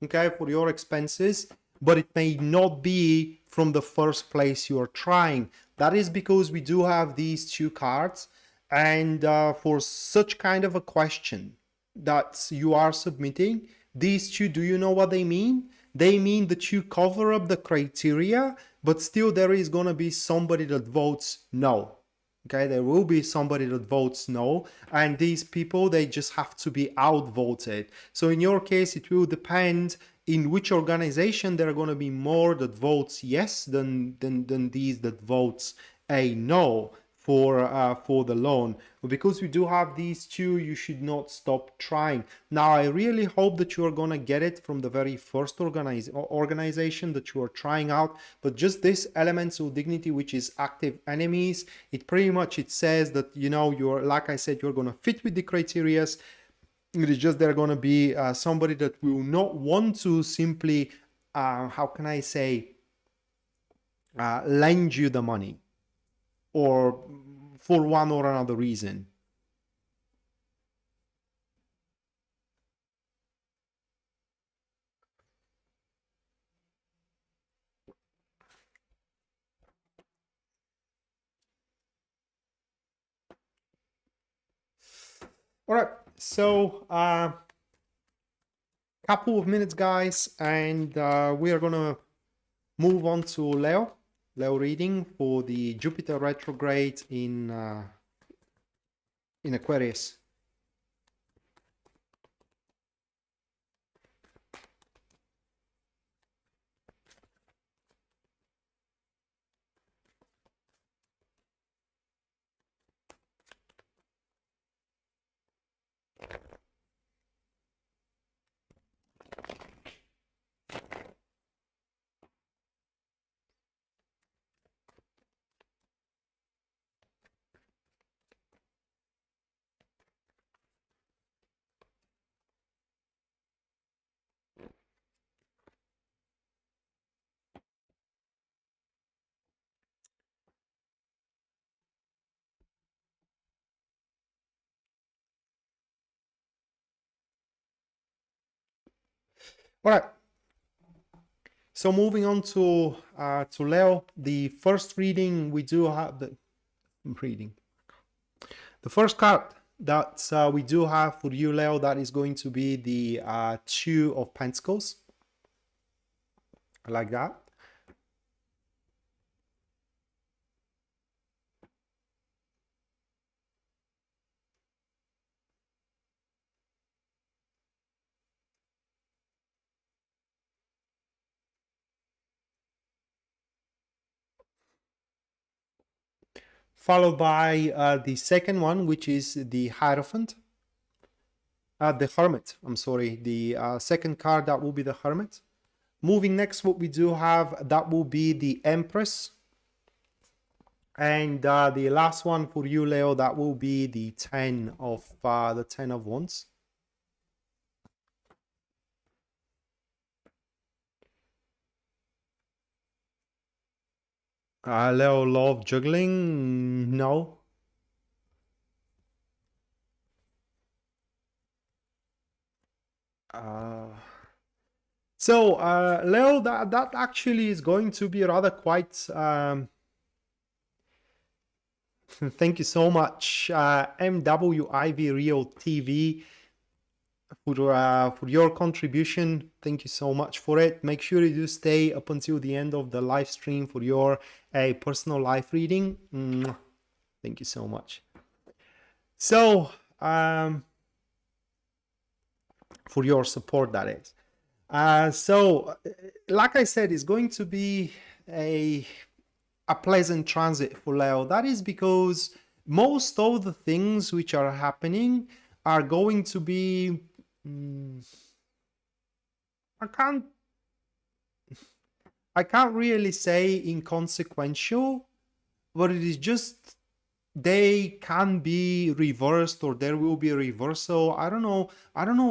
okay, for your expenses, but it may not be from the first place you are trying. That is because we do have these two cards, and for such kind of a question that you are submitting, these two, do you know what they mean? They mean that you cover up the criteria, but still there is going to be somebody that votes no. Okay, there will be somebody that votes no, and these people, they just have to be outvoted. So in your case, it will depend in which organization there are going to be more that votes yes than these that votes a no for the loan. But because you do have these two, you should not stop trying. Now, I really hope that you are going to get it from the very first organization that you are trying out. But just this elements of dignity, which is active enemies, it pretty much, it says that, you know, you're, like I said, you're going to fit with the criteria. It is just they're going to be somebody that will not want to simply, how can I say, lend you the money, or for one or another reason. All right, so couple of minutes, guys, and we are gonna move on to Leo reading for the Jupiter retrograde in Aquarius. All right. So moving on to Leo, the first reading we do have the first card that we do have for you, Leo, that is going to be the Two of Pentacles, like that. Followed by the second one, which is the Hierophant. The Hermit, I'm sorry. The second card, that will be the Hermit. Moving next, what we do have, that will be the Empress. And the last one for you, Leo, that will be the Ten of Wands. Leo, love juggling? No. So Leo, that actually is going to be rather quite thank you so much, MWIV Real TV, for your contribution. Thank you so much for it. Make sure you do stay up until the end of the live stream for your personal live reading. Thank you so much. So for your support, that is. So like I said, it's going to be a pleasant transit for Leo. That is because most of the things which are happening are going to be I can't really say inconsequential, but it is just they can be reversed, or there will be a reversal. I don't know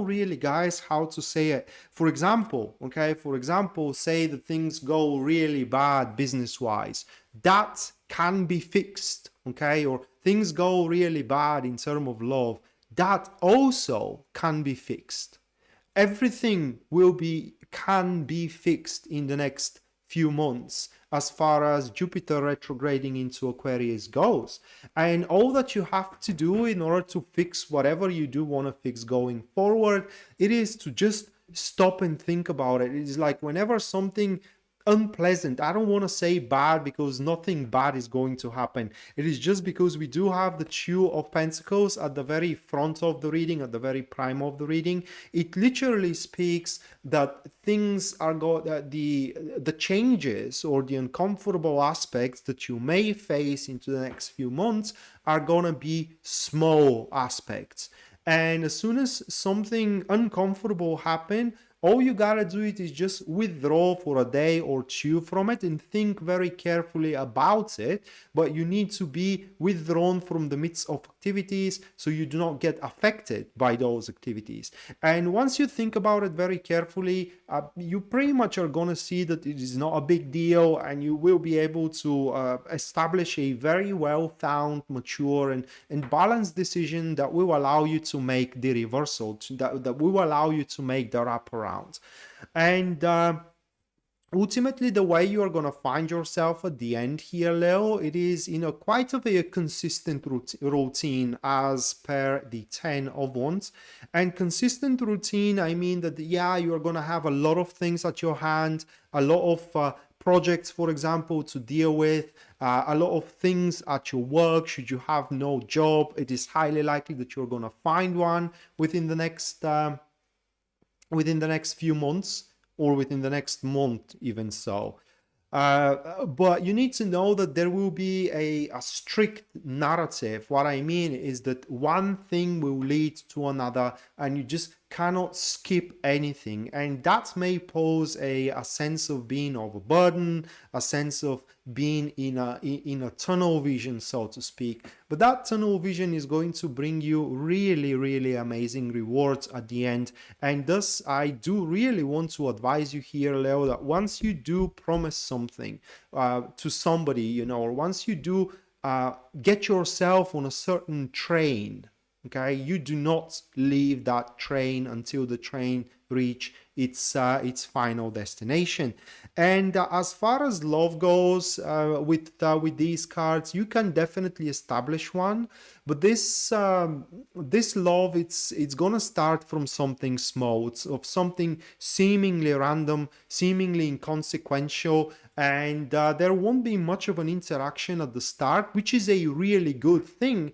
really, guys, how to say it. For example, say that things go really bad business wise, that can be fixed, okay? Or things go really bad in terms of love, that also can be fixed. Everything can be fixed in the next few months as far as Jupiter retrograding into Aquarius goes. And all that you have to do in order to fix whatever you do want to fix going forward, it is to just stop and think about it. It is like whenever something unpleasant. I don't want to say bad because nothing bad is going to happen. It is just because we do have the Two of Pentacles at the very front of the reading, at the very prime of the reading. It literally speaks that things are the changes or the uncomfortable aspects that you may face into the next few months are gonna be small aspects. And as soon as something uncomfortable happens, all you gotta do is just withdraw for a day or two from it and think very carefully about it. But you need to be withdrawn from the midst of activities so you do not get affected by those activities. And once you think about it very carefully, you pretty much are gonna see that it is not a big deal, and you will be able to establish a very well-found, mature, and balanced decision that will allow you to make the reversal, that will allow you to make the wraparound. And ultimately, the way you are going to find yourself at the end here, Leo, it is in a quite of a consistent routine as per the 10 of Wands. And consistent routine, I mean that, yeah, you are going to have a lot of things at your hand, a lot of projects, for example, to deal with, a lot of things at your work. Should you have no job, it is highly likely that you're going to find one within the next few months, or within the next month even so. But you need to know that there will be a strict narrative. What I mean is that one thing will lead to another, and you just cannot skip anything. And that may pose a sense of being overburdened, a sense of being in a tunnel vision, so to speak. But that tunnel vision is going to bring you really, really amazing rewards at the end. And thus, I do really want to advise you here, Leo, that once you do promise something to somebody, or once you do get yourself on a certain train, okay, you do not leave that train until the train reach its final destination. And as far as love goes, with these cards, you can definitely establish one. But this love, it's gonna start from something small. It's of something seemingly random, seemingly inconsequential, and there won't be much of an interaction at the start, which is a really good thing.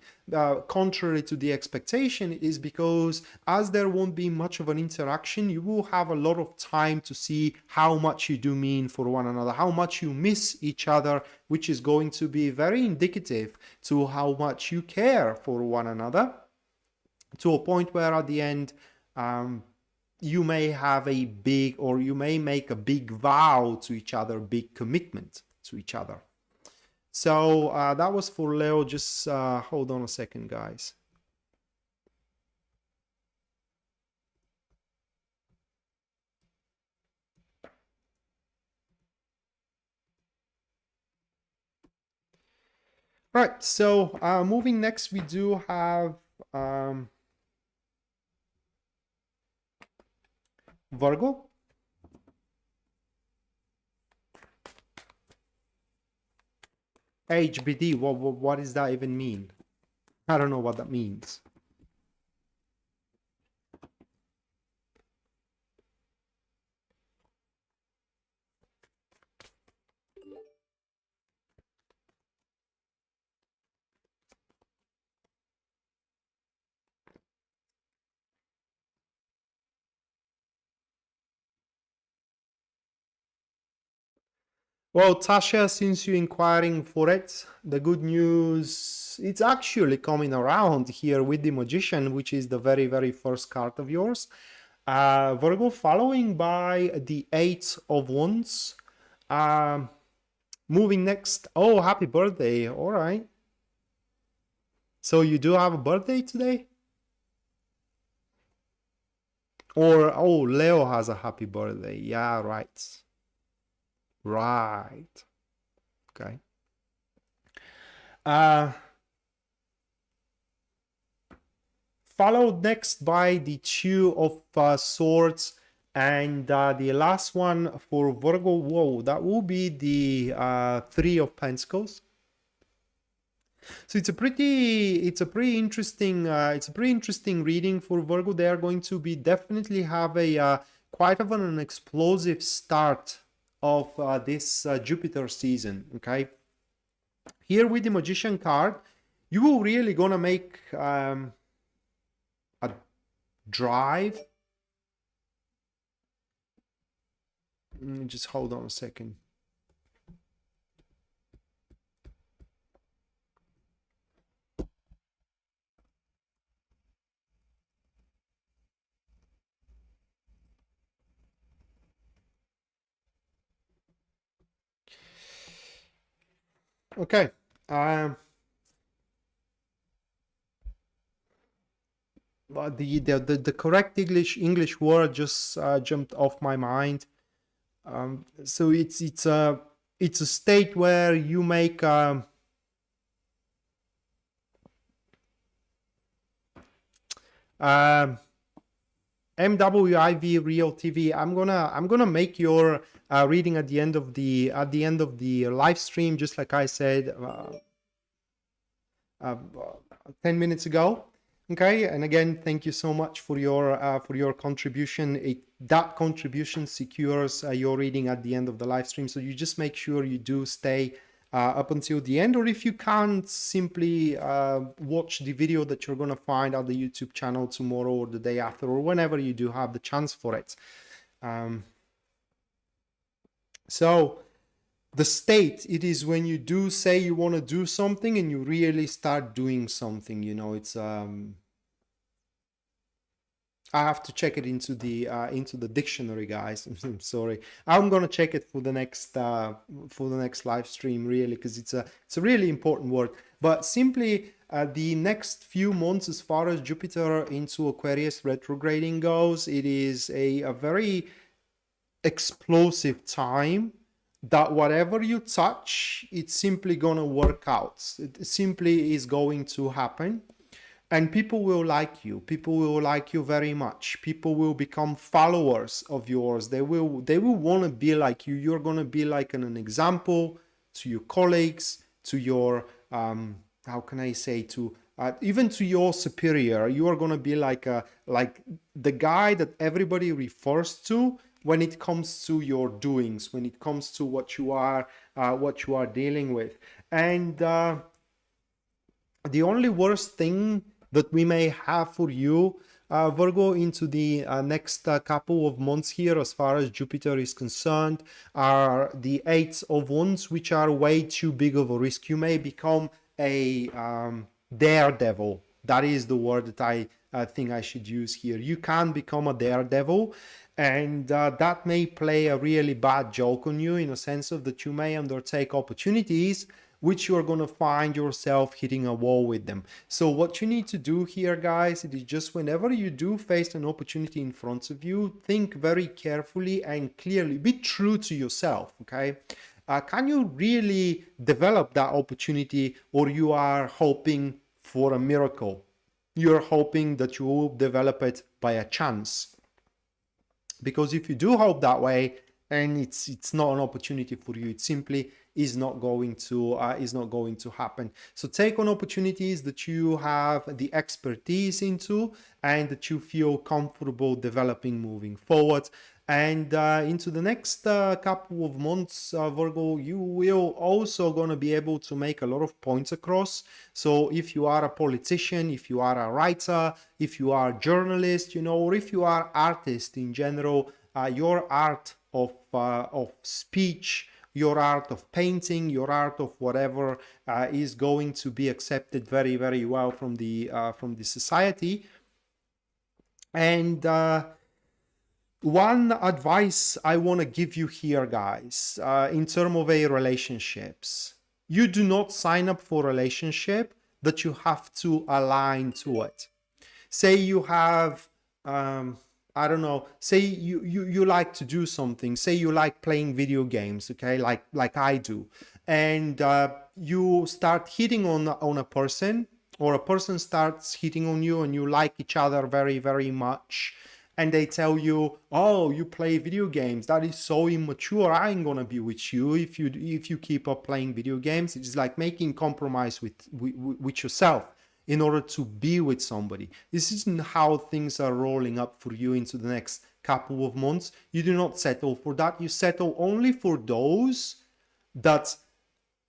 Contrary to the expectation, is because as there won't be much of an interaction, you will have a lot of time to see how much you do mean for one another, how much you miss each other, which is going to be very indicative to how much you care for one another, to a point where at the end you may have a big, or you may make a big vow to each other, big commitment to each other. So that was for Leo. Just hold on a second, guys. Right, so moving next, we do have Virgo. HBD, what does that even mean? I don't know what that means. Well, Tasha, since you're inquiring for it, the good news, it's actually coming around here with the Magician, which is the very, very first card of yours. Virgo, following by the 8 of Wands. Moving next. Oh, happy birthday. All right. So you do have a birthday today? Or, oh, Leo has a happy birthday. Yeah, right. Right. Okay. Followed next by the Two of Swords, and the last one for Virgo. Whoa, that will be the Three of Pentacles. So it's a pretty interesting reading for Virgo. They are going to be definitely have a quite of an explosive start of this Jupiter season. Okay, here with the Magician card, you will really gonna make a drive. Just hold on a second. Okay. But the correct English word just jumped off my mind. So it's a state where you make MWIV Real TV. I'm gonna make your reading at the end of the live stream, just like I said 10 minutes ago. Okay, and again, thank you so much for your contribution. That contribution secures your reading at the end of the live stream. So you just make sure you do stay up until the end, or if you can't, simply watch the video that you're going to find on the YouTube channel tomorrow or the day after, or whenever you do have the chance for it. So the state, it is when you do say you want to do something and you really start doing something, you know. It's I have to check it into the dictionary, guys. I'm sorry. I'm gonna check it for the next live stream, really, because it's a really important word. But simply the next few months, as far as Jupiter into Aquarius retrograding goes, it is a very explosive time. That whatever you touch, it's simply gonna work out. It simply is going to happen. And people will like you. People will like you very much. People will become followers of yours. They will want to be like you. You're going to be like an example to your colleagues, to your, how can I say, to even to your superior. You are going to be like the guy that everybody refers to when it comes to your doings, when it comes to what you are dealing with. And the only worst thing that we may have for you, Virgo, into the next couple of months here, as far as Jupiter is concerned, are the 8 of Wands, which are way too big of a risk. You may become a daredevil. That is the word that I think I should use here. You can become a daredevil, and that may play a really bad joke on you, in a sense of that you may undertake opportunities which you're going to find yourself hitting a wall with them. So what you need to do here, guys, it is just whenever you do face an opportunity in front of you, think very carefully and clearly. Be true to yourself, okay? Can you really develop that opportunity, or you are hoping for a miracle? You're hoping that you will develop it by a chance. Because if you do hope that way, and it's not an opportunity for you, it simply is not going to happen. So take on opportunities that you have the expertise into and that you feel comfortable developing moving forward. And into the next couple of months, Virgo, you will also going to be able to make a lot of points across. So if you are a politician, if you are a writer, if you are a journalist, you know, or if you are artist in general, your art of speech, your art of painting, your art of whatever is going to be accepted very, very well from the society. And one advice I want to give you here, guys, in terms of relationships, you do not sign up for a relationship that you have to align to it. Say you have I don't know, say you like to do something, say you like playing video games, okay, like I do, and you start hitting on a person, or a person starts hitting on you, and you like each other very, very much, and they tell you, oh, you play video games, that is so immature, I ain't gonna be with you if you keep up playing video games. It's like making compromise with yourself in order to be with somebody. This isn't how things are rolling up for you into the next couple of months, you do not settle for that. You settle only for those that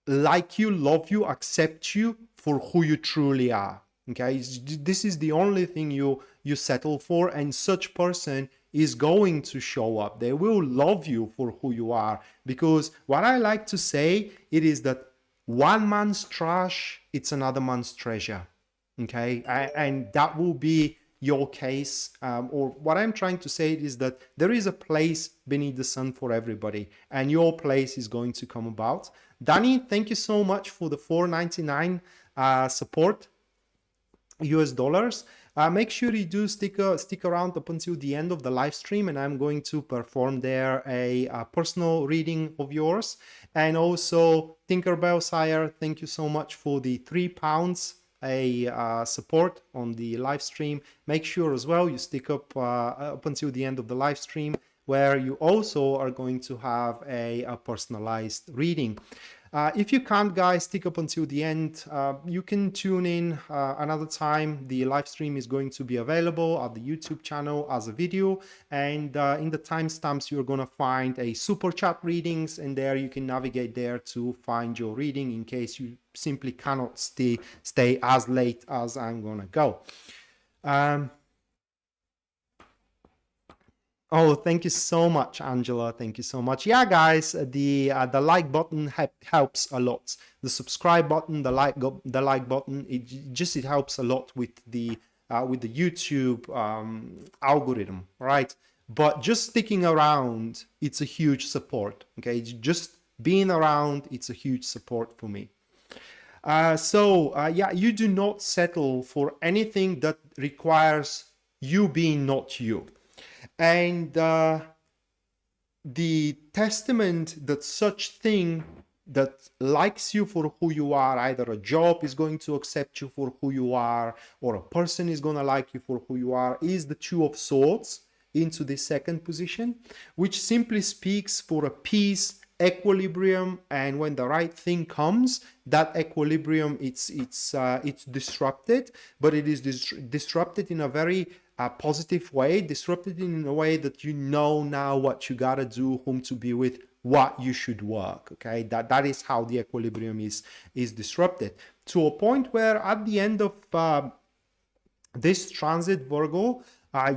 like you, love you, accept you for who you truly are. Okay, this is the only thing you settle for, and such person is going to show up. They will love you for who you are, because what I like to say, it is that one man's trash, it's another man's treasure. Okay, and that will be your case, or what I'm trying to say is that there is a place beneath the sun for everybody, and your place is going to come about. Danny, thank you so much for the $4.99 support, US dollars. Make sure you do stick around up until the end of the live stream, and I'm going to perform there a personal reading of yours. And also, Tinkerbell Sire, thank you so much for the £3 support on the live stream. Make sure as well you stick up until the end of the live stream, where you also are going to have a personalized reading. If you can't, guys, stick up until the end. You can tune in another time. The live stream is going to be available at the YouTube channel as a video, and in the timestamps you're going to find a super chat readings, and there you can navigate there to find your reading in case you simply cannot stay as late as I'm gonna go. Oh, thank you so much, Angela. Thank you so much. Yeah, guys, the like button helps a lot. The subscribe button, the like button, it helps a lot with the YouTube algorithm, right? But just sticking around, it's a huge support. Okay, just being around, it's a huge support for me. Yeah, you do not settle for anything that requires you being not you. And the testament that such thing that likes you for who you are, either a job is going to accept you for who you are, or a person is going to like you for who you are, is the Two of Swords into the second position, which simply speaks for a peace, equilibrium, and when the right thing comes, that equilibrium, it's disrupted, but it is disrupted in a very positive way, disrupted in a way that you know now what you gotta do, whom to be with, what you should work. Okay, that is how the equilibrium is disrupted, to a point where at the end of this transit, Virgo,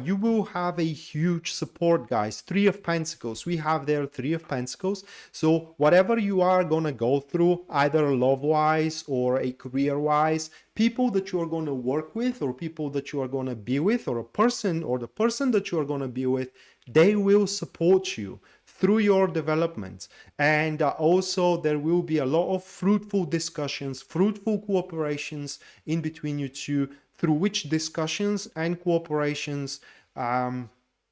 you will have a huge support, guys. Three of Pentacles. We have there Three of Pentacles. So whatever you are gonna go through, either love-wise or a career-wise, people that you are gonna work with, or people that you are gonna be with, or a person, or the person that you are gonna be with, they will support you through your development. And also there will be a lot of fruitful discussions, fruitful cooperations in between you two, through which discussions and cooperations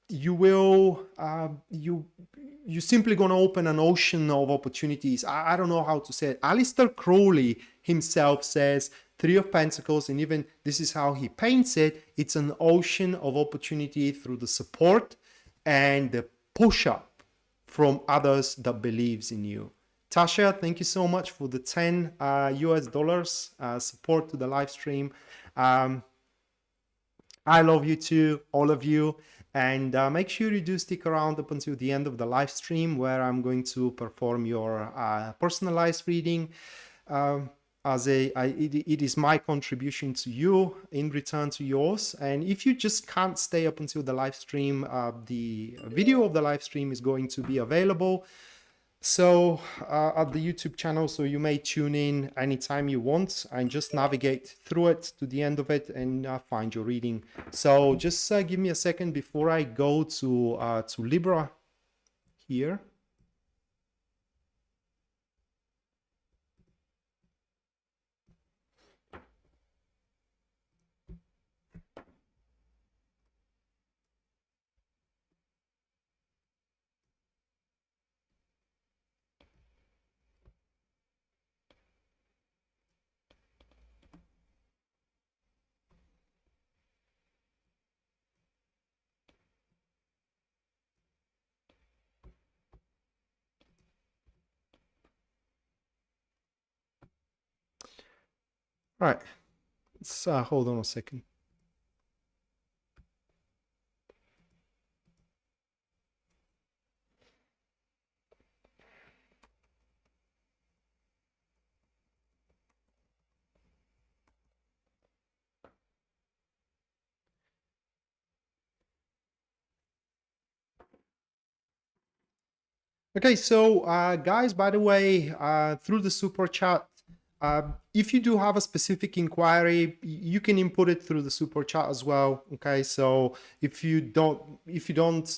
you simply gonna open an ocean of opportunities. I don't know how to say it. Aleister Crowley himself says Three of Pentacles, and even this is how he paints it, it's an ocean of opportunity through the support and the push-up from others that believes in you. Tasha, thank you so much for the 10 US dollars support to the live stream. I love you too, all of you, and make sure you do stick around up until the end of the live stream, where I'm going to perform your personalized reading. It is my contribution to you in return to yours. And if you just can't stay up until the live stream, the video of the live stream is going to be available at the YouTube channel, so you may tune in anytime you want and just navigate through it to the end of it and find your reading. So just give me a second before I go to Libra here. All right, let's hold on a second. Okay, so guys, by the way, through the super chat, if you do have a specific inquiry, you can input it through the super chat as well. Okay, so if you don't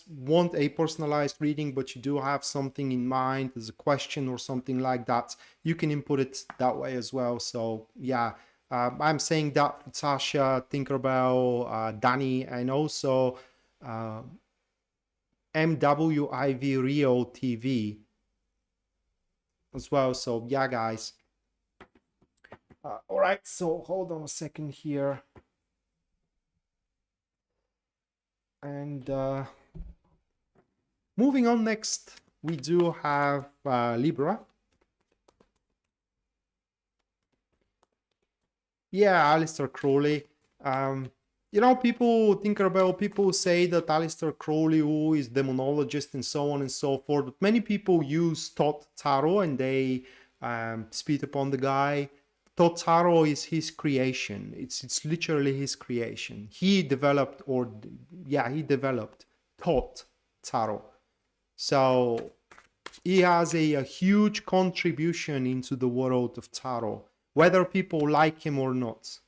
want a personalized reading, but you do have something in mind, there's a question or something like that, you can input it that way as well. So yeah, I'm saying that for Tasha, Tinkerbell, Danny, and also MWIV Rio TV as well. So yeah, guys. All right, so hold on a second here. And moving on, next, we do have Libra. Yeah, Aleister Crowley. You know, people say that Aleister Crowley, who is demonologist and so on and so forth, but many people use Thoth Tarot and they spit upon the guy. Thoth Tarot is his creation. It's literally his creation. He developed Thoth Tarot. So he has a huge contribution into the world of tarot, whether people like him or not.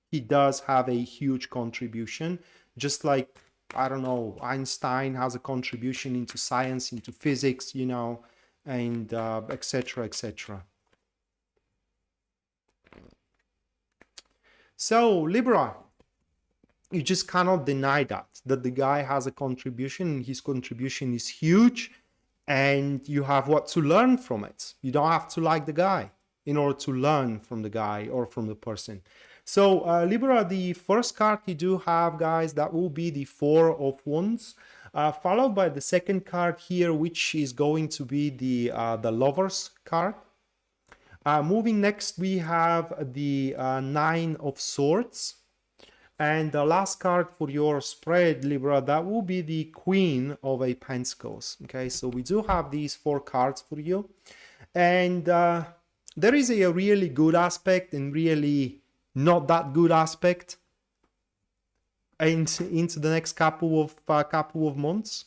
He does have a huge contribution, just like, I don't know, Einstein has a contribution into science, into physics, you know, and etc., etc. So Libra, you just cannot deny that the guy has a contribution, and his contribution is huge, and you have what to learn from it. You don't have to like the guy in order to learn from the guy or from the person. So Libra, the first card you do have, guys, that will be the Four of Wands, followed by the second card here, which is going to be the Lovers card. Moving next, we have the Nine of Swords. And the last card for your spread, Libra, that will be the Queen of Pentacles. Okay, so we do have these four cards for you. And there is a really good aspect and really not that good aspect into the next couple of months.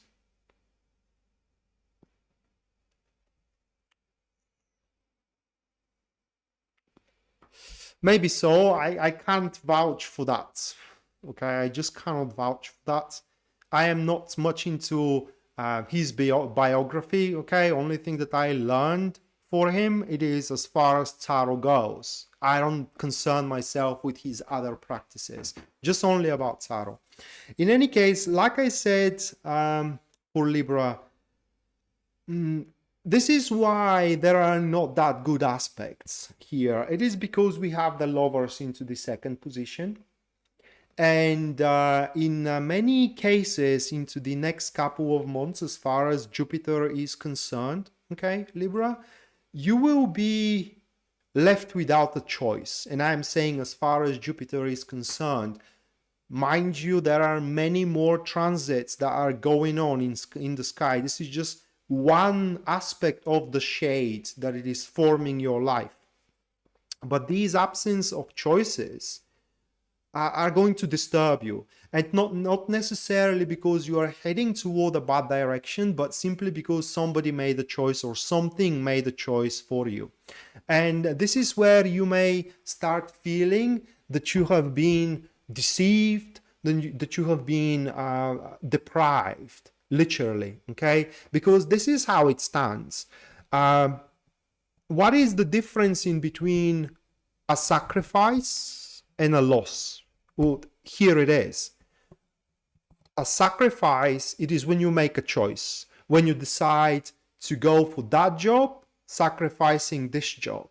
Maybe so. I can't vouch for that. Okay, I just cannot vouch for that. I am not much into his biography. Okay, only thing that I learned for him, it is as far as tarot goes. I don't concern myself with his other practices, just only about tarot. In any case, like I said, for Libra, this is why there are not that good aspects here. It is because we have the Lovers into the second position. And in many cases, into the next couple of months, as far as Jupiter is concerned, okay, Libra, you will be left without a choice. And I'm saying as far as Jupiter is concerned, mind you, there are many more transits that are going on in the sky. This is just one aspect of the shade that it is forming your life. But these absence of choices are going to disturb you, and not necessarily because you are heading toward a bad direction, but simply because somebody made a choice or something made a choice for you. And this is where you may start feeling that you have been deceived, that you have been deprived, literally, okay? Because this is how it stands. What is the difference in between a sacrifice and a loss? Well, here it is. A sacrifice, it is when you make a choice, when you decide to go for that job, sacrificing this job.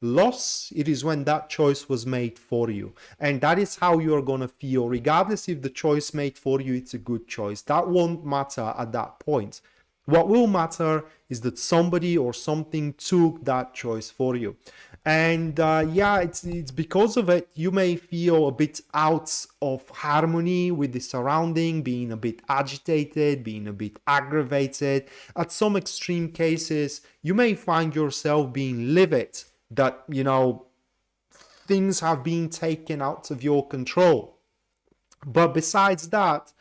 Loss, it is when that choice was made for you. And that is how you're going to feel, regardless if the choice made for you, it's a good choice. That won't matter at that point. What will matter is that somebody or something took that choice for you. And yeah, it's because of it, you may feel a bit out of harmony with the surrounding, being a bit agitated, being a bit aggravated. At some extreme cases, you may find yourself being livid that, you know, things have been taken out of your control. But besides that,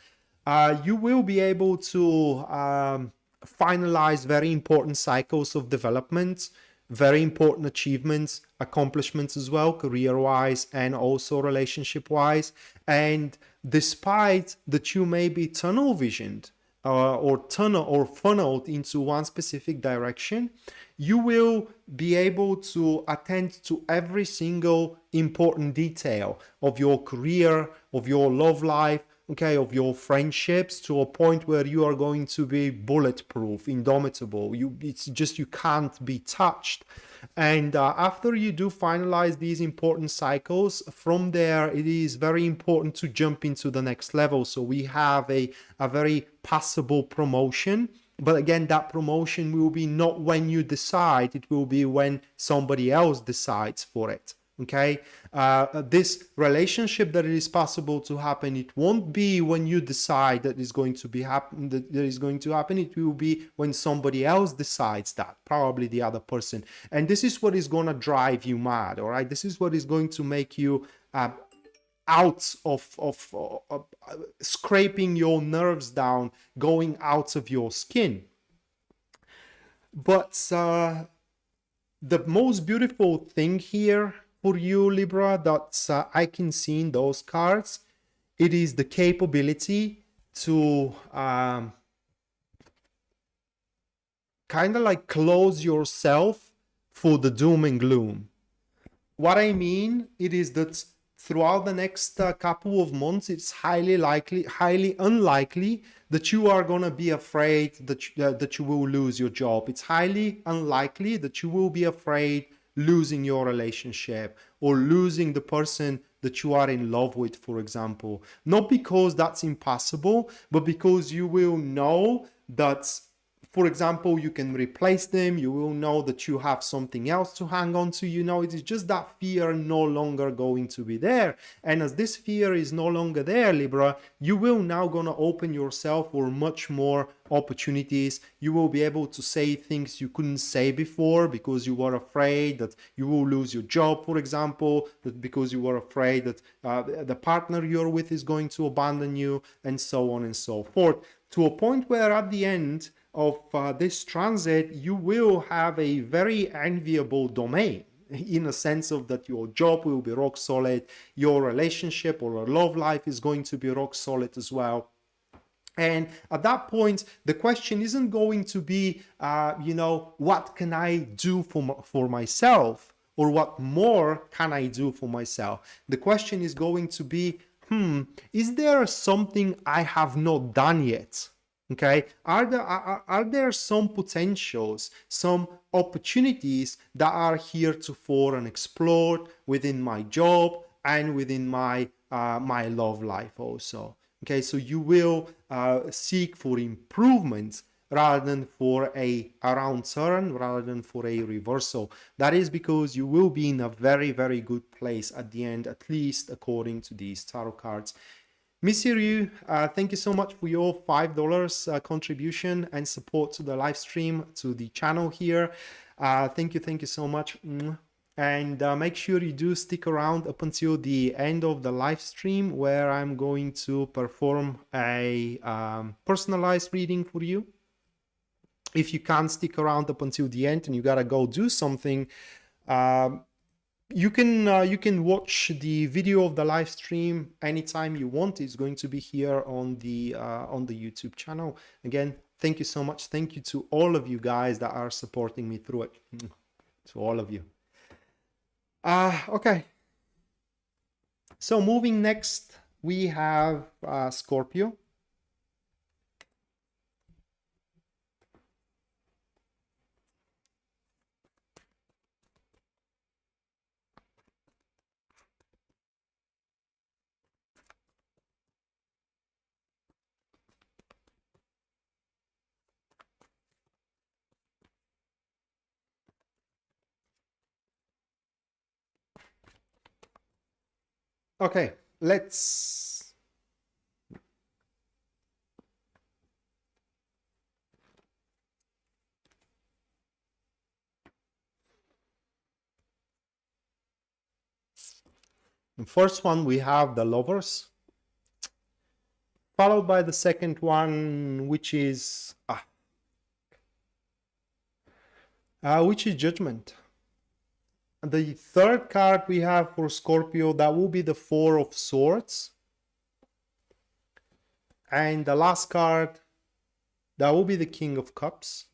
you will be able to finalize very important cycles of development, very important achievements, accomplishments as well, career-wise and also relationship-wise. And despite that you may be tunnel visioned or funneled into one specific direction, you will be able to attend to every single important detail of your career, of your love life, okay, of your friendships, to a point where you are going to be bulletproof, indomitable. It's just you can't be touched. And after you do finalize these important cycles, from there it is very important to jump into the next level. So we have a very passable promotion. But again, that promotion will be not when you decide, it will be when somebody else decides for it. Okay, this relationship that it is possible to happen, it won't be when you decide that is going to be happen, that is going to happen. It will be when somebody else decides that, probably the other person. And this is what is going to drive you mad. All right, this is what is going to make you out of scraping your nerves down, going out of your skin. But the most beautiful thing here for you, Libra, that I can see in those cards, it is the capability to kind of like close yourself for the doom and gloom. What I mean, it is that throughout the next couple of months, it's highly unlikely that you are going to be afraid that you will lose your job. It's highly unlikely that you will be afraid losing your relationship or losing the person that you are in love with, for example. Not because that's impossible, but because you will know that, for example, you can replace them. You will know that you have something else to hang on to. You know, it is just that fear no longer going to be there. And as this fear is no longer there, Libra, you will now gonna open yourself for much more opportunities. You will be able to say things you couldn't say before because you were afraid that you will lose your job, for example, that because you were afraid that the partner you're with is going to abandon you, and so on and so forth, to a point where at the end of this transit, you will have a very enviable domain, in a sense of that your job will be rock solid, your relationship or love life is going to be rock solid as well. And at that point, the question isn't going to be, you know, what can I do for myself, or what more can I do for myself? The question is going to be, is there something I have not done yet? Okay, are there some potentials, some opportunities that are heretofore unexplored within my job and within my my love life also? Okay, so you will seek for improvements rather than for a round turn, rather than for a reversal. That is because you will be in a very, very good place at the end, at least according to these tarot cards. Miss Ryu, thank you so much for your $5 contribution and support to the live stream, to the channel here. Thank you so much. And make sure you do stick around up until the end of the live stream, where I'm going to perform a personalized reading for you. If you can't stick around up until the end and you gotta go do something, you can watch the video of the live stream anytime you want. It's going to be here on the YouTube channel. Again, thank you so much. Thank you to all of you guys that are supporting me through it. To all of you. Okay. So moving next, we have Scorpio. Okay, let's the first one, we have the Lovers, followed by the second one, which is which is Judgment. The third card we have for Scorpio, that will be the Four of Swords. And the last card, that will be the King of Cups.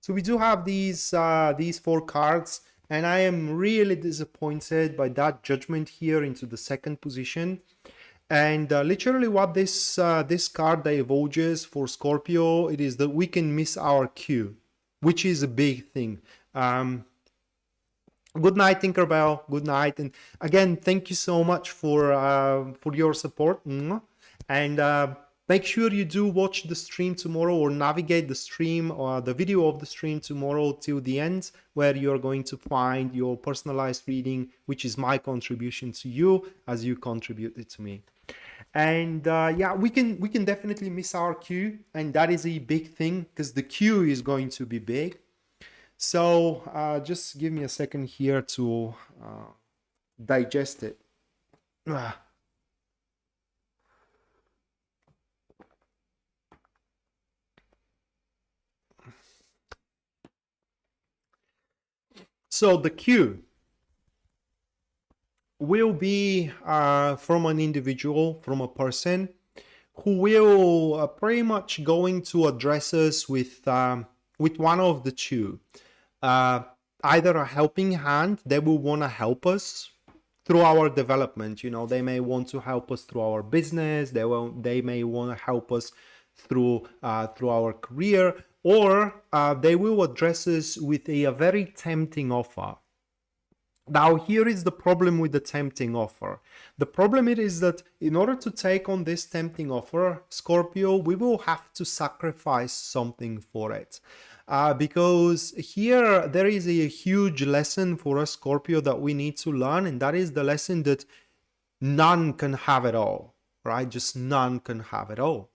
So we do have these four cards, and I am really disappointed by that Judgment here into the second position. And literally what this card divulges for Scorpio, it is that we can miss our cue, which is a big thing. Good night, Tinkerbell. Good night. And again, thank you so much for your support. And make sure you do watch the stream tomorrow, or navigate the stream or the video of the stream tomorrow till the end, where you're going to find your personalized reading, which is my contribution to you as you contributed to me. And yeah, we can definitely miss our cue, and that is a big thing because the cue is going to be big. So just give me a second here to digest it. So the cue will be from an individual, from a person who will pretty much going to address us with one of the two. Either a helping hand, they will want to help us through our development. You know, they may want to help us through our business, they may want to help us through our career, or they will address us with a very tempting offer. Now, here is the problem with the tempting offer. The problem is that in order to take on this tempting offer, Scorpio, we will have to sacrifice something for it. Because here there is a huge lesson for us, Scorpio, that we need to learn, and that is the lesson that none can have it all, right? Just none can have it all.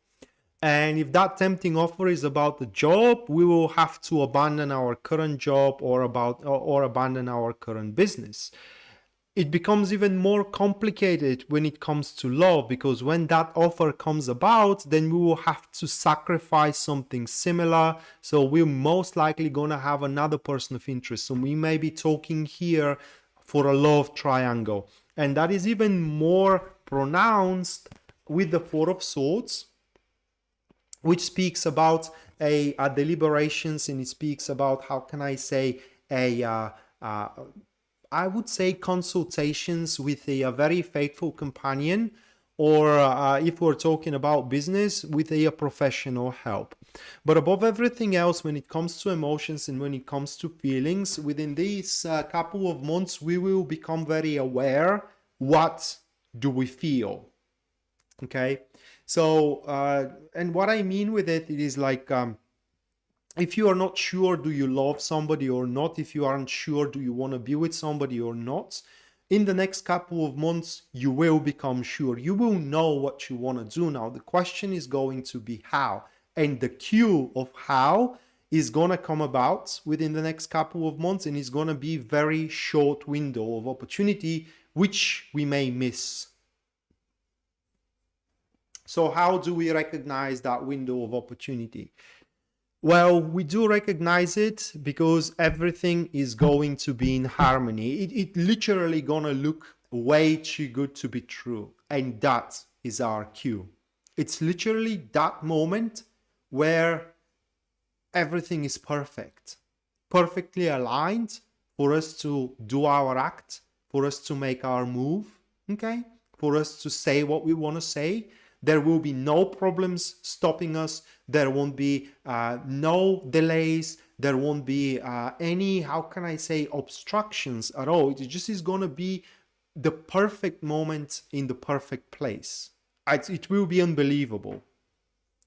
And if that tempting offer is about the job, we will have to abandon our current job or abandon our current business. It becomes even more complicated when it comes to love, because when that offer comes about, then we will have to sacrifice something similar. So we're most likely going to have another person of interest. So we may be talking here for a love triangle. And that is even more pronounced with the Four of Swords, which speaks about a deliberations, and it speaks about, how can I say, I would say consultations with a very faithful companion, or if we're talking about business, with a professional help. But above everything else, when it comes to emotions and when it comes to feelings, within these couple of months, we will become very aware, what do we feel? Okay, so and what I mean with it is like, if you are not sure, do you love somebody or not? If you aren't sure, do you want to be with somebody or not? In the next couple of months, you will become sure. You will know what you want to do now. The question is going to be how. And the cue of how is going to come about within the next couple of months, and it's going to be very short window of opportunity, which we may miss. So how do we recognize that window of opportunity? Well, we do recognize it because everything is going to be in harmony. It literally gonna look way too good to be true. And that is our cue. It's literally that moment where everything is perfect, perfectly aligned for us to do our act, for us to make our move, okay? For us to say what we want to say. There will be no problems stopping us. There won't be no delays. There won't be any, how can I say, obstructions at all. It just is going to be the perfect moment in the perfect place. It will be unbelievable.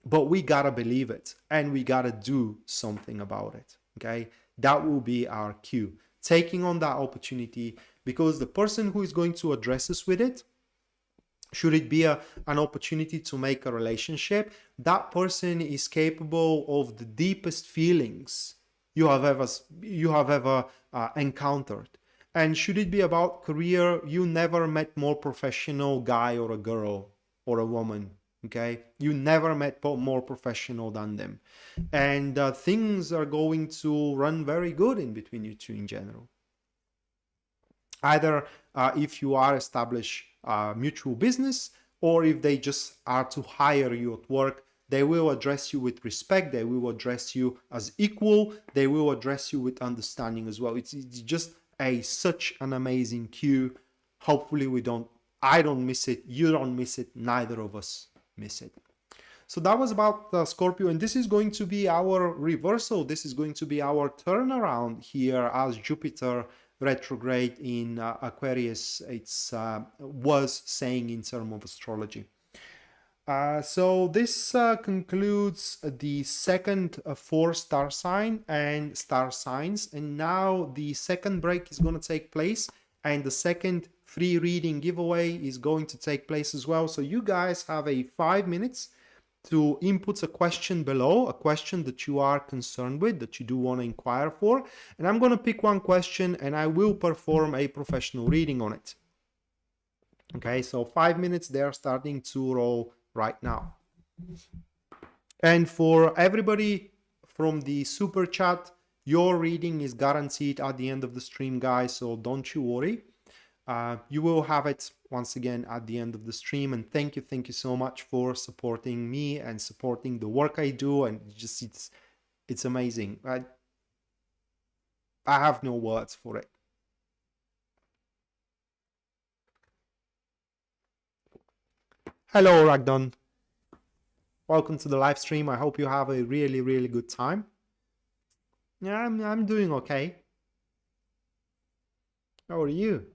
But we got to believe it, and we got to do something about it. Okay? That will be our cue. Taking on that opportunity, because the person who is going to address us with it, should it be an opportunity to make a relationship, that person is capable of the deepest feelings you have ever encountered. And should it be about career, you never met more professional guy or a girl or a woman Okay, you never met more professional than them, and things are going to run very good in between you two in general. Either if you are established mutual business, or if they just are to hire you at work, they will address you with respect, they will address you as equal, they will address you with understanding as well. It's just such an amazing cue. Hopefully I don't miss it, you don't miss it, neither of us miss it. So that was about Scorpio, and this is going to be our reversal. This is going to be our turnaround here as Jupiter retrograde in Aquarius was saying in terms of astrology. So this concludes the second 4 star sign and star signs, and now the second break is going to take place, and the second free reading giveaway is going to take place as well. So you guys have 5 minutes to input a question below, a question that you are concerned with, that you do want to inquire for, and I'm going to pick one question and I will perform a professional reading on it. Okay, so 5 minutes, they're starting to roll right now. And for everybody from the super chat, your reading is guaranteed at the end of the stream, guys, so don't you worry. You will have it once again at the end of the stream, and thank you so much for supporting me and supporting the work I do, and just it's amazing. I have no words for it. Hello Ragdon, welcome to the live stream. I hope you have a really good time. Yeah, I'm doing okay. How are you?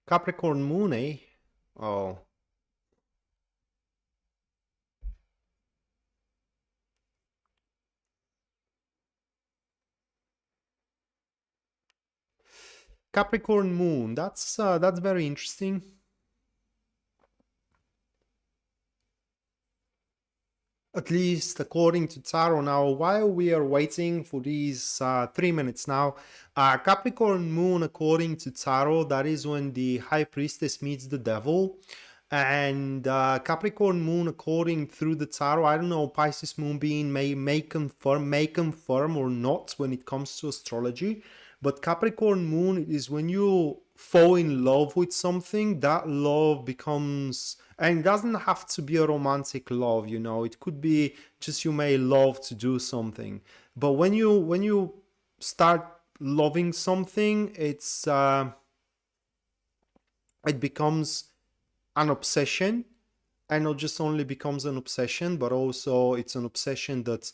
Capricorn moon, eh? Oh. Capricorn moon, that's very interesting. At least according to tarot. Now, while we are waiting for these 3 minutes now, Capricorn moon, according to tarot, that is when the high priestess meets the devil. And Capricorn moon, according through the tarot, I don't know, Pisces moon being may confirm or not when it comes to astrology, but Capricorn moon is when you fall in love with something, that love becomes, and it doesn't have to be a romantic love, you know, it could be just you may love to do something, but when you start loving something, it becomes an obsession, and not just only becomes an obsession, but also it's an obsession that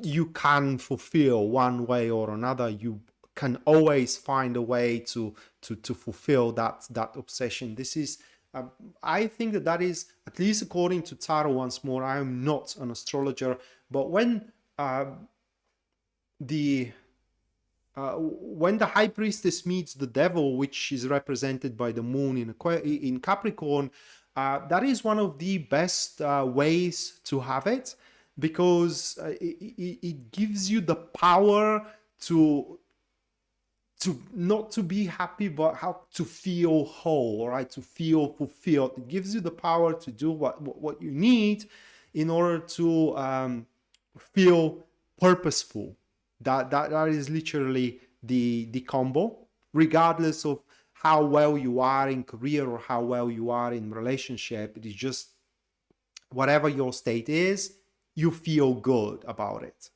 you can fulfill one way or another. You can always find a way to fulfill that obsession. This is I think that is, at least according to tarot, once more, I am not an astrologer, but when the high priestess meets the devil, which is represented by the moon in Capricorn, that is one of the best ways to have it, because it gives you the power to not to be happy, but how to feel whole, right? To feel fulfilled. It gives you the power to do what you need in order to feel purposeful. That is literally the combo, regardless of how well you are in career or how well you are in relationship. It is just whatever your state is, you feel good about it.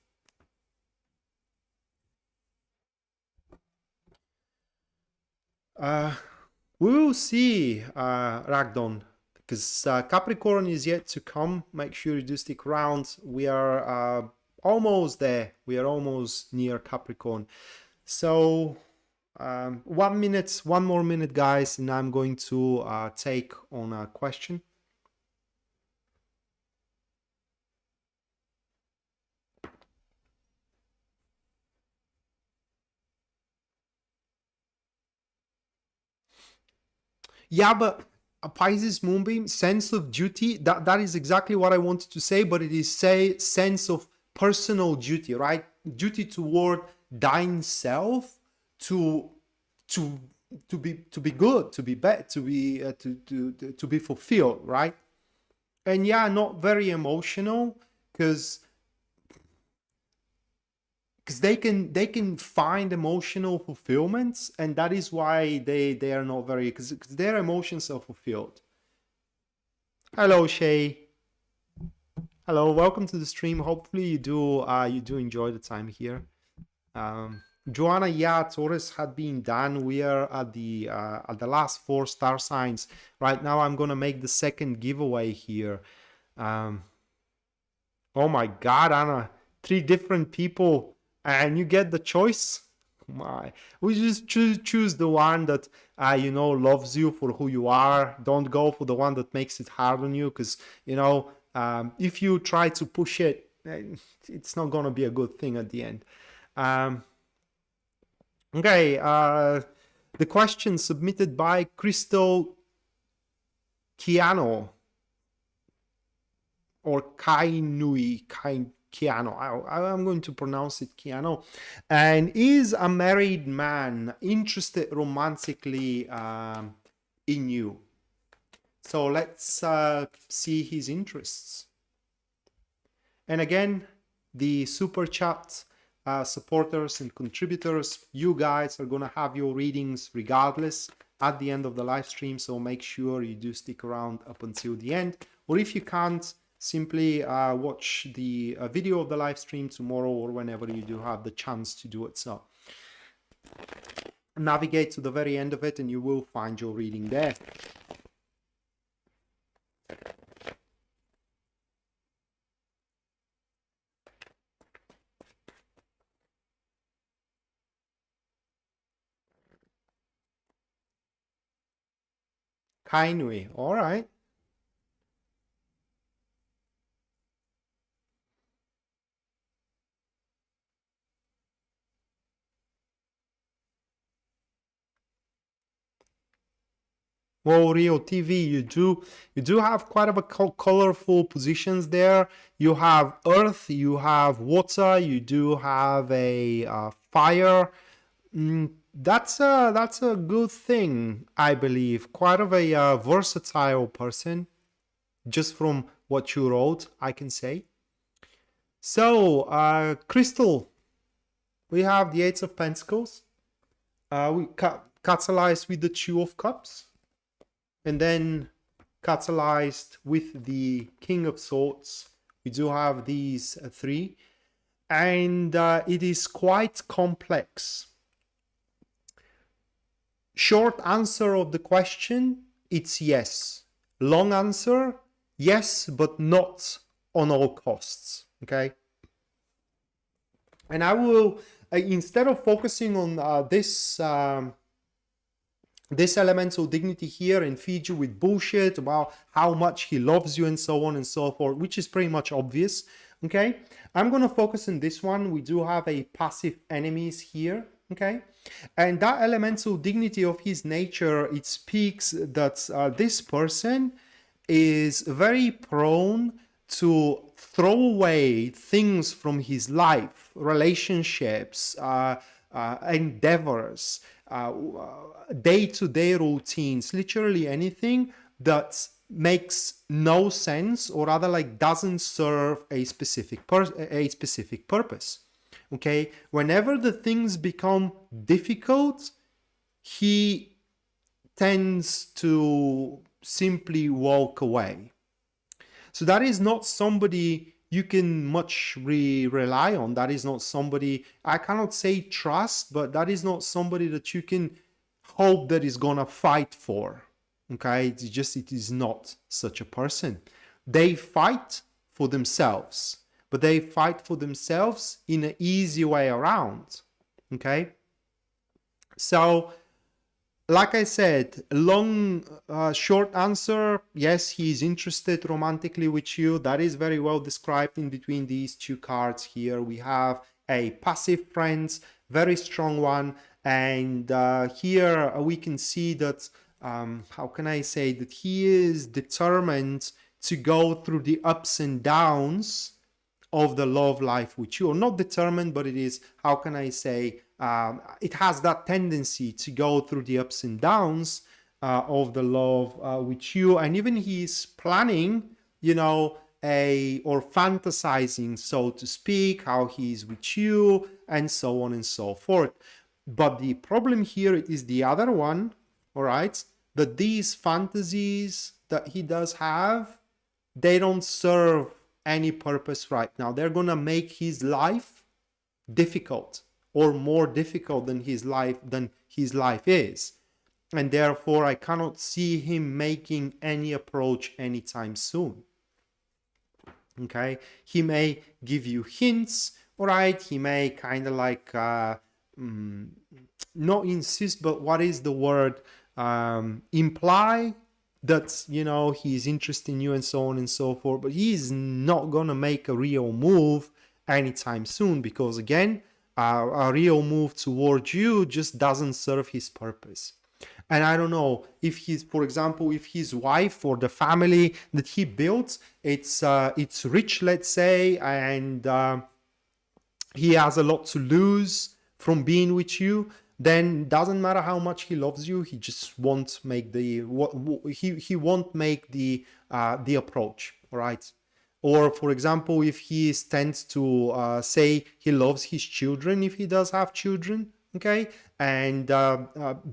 We will see, Ragdon, because Capricorn is yet to come. Make sure you do stick around. We are almost there. We are almost near Capricorn. So 1 minute, one more minute, guys, and I'm going to take on a question. Yeah, but a Pisces moonbeam, sense of duty, that is exactly what I wanted to say, but it is sense of personal duty, right? Duty toward thine self to be good, to be bad, to be fulfilled, right? And yeah, not very emotional, because they can find emotional fulfillments, and that is why they are not very, because their emotions are fulfilled. Hello, Shay. Hello, welcome to the stream. Hopefully you do enjoy the time here. Joanna, yeah, Taurus had been done. We are at the last 4 star signs right now. I'm gonna make the second giveaway here. Oh my God, Anna, 3 different people. And you get the choice. We just choose the one that loves you for who you are. Don't go for the one that makes it hard on you, because if you try to push it, it's not gonna be a good thing at the end. Okay, the question submitted by Crystal Kiano, or Kainui, Kiano. I'm going to pronounce it Kiano. And is a married man interested romantically in you? So let's see his interests. And again, the super chat supporters and contributors, you guys are gonna have your readings regardless at the end of the live stream, so make sure you do stick around up until the end. Or if you can't, simply watch the video of the live stream tomorrow or whenever you do have the chance to do it. So navigate to the very end of it and you will find your reading there. Kainui, all right. Well, Rio TV, you do have quite of a colorful positions there. You have earth, you have water, you do have a fire. That's a good thing, I believe. Quite of a versatile person, just from what you wrote, I can say. So, Crystal, we have the 8 of Pentacles. We catalyzed with the 2 of Cups. And then catalyzed with the King of Swords. We do have these 3. And it is quite complex. Short answer of the question, it's yes. Long answer, yes, but not on all costs. Okay? And I will, instead of focusing on this elemental dignity here and feed you with bullshit about how much he loves you and so on and so forth, which is pretty much obvious, okay? I'm going to focus on this one. We do have a passive enemies here, okay? And that elemental dignity of his nature, it speaks that this person is very prone to throw away things from his life, relationships, endeavors, day-to-day routines, literally anything that makes no sense, or rather like doesn't serve a specific purpose. Okay, whenever the things become difficult, he tends to simply walk away. So that is not somebody you can much rely on. That is not somebody, I cannot say trust, but that is not somebody that you can hope that is gonna fight for. Okay, it's just, it is not such a person. They fight for themselves, but they fight for themselves in an easy way around. Okay, so like I said, short answer, yes, he is interested romantically with you. That is very well described in between these two cards here. We have a passive friends, very strong one, and here we can see that, how can I say, that he is determined to go through the ups and downs of the love life with you. Or not determined, but it is, how can I say, it has that tendency to go through the ups and downs of the love with you. And even he's planning, you know, or fantasizing, so to speak, how he's with you and so on and so forth. But the problem here is the other one, all right, that these fantasies that he does have, they don't serve any purpose right now. They're gonna make his life difficult, or more difficult than his life is, and therefore I cannot see him making any approach anytime soon. Okay, he may give you hints, all right, he may kind of like not insist, but what is the word, imply that, you know, he's interested in you and so on and so forth, but he's not gonna make a real move anytime soon, because again, a real move towards you just doesn't serve his purpose. And I don't know if he's, for example, if his wife or the family that he built, it's rich, let's say, and he has a lot to lose from being with you, then doesn't matter how much he loves you, he just won't make the he won't make the approach, all right? Or for example, if he tends to say he loves his children, if he does have children, okay, and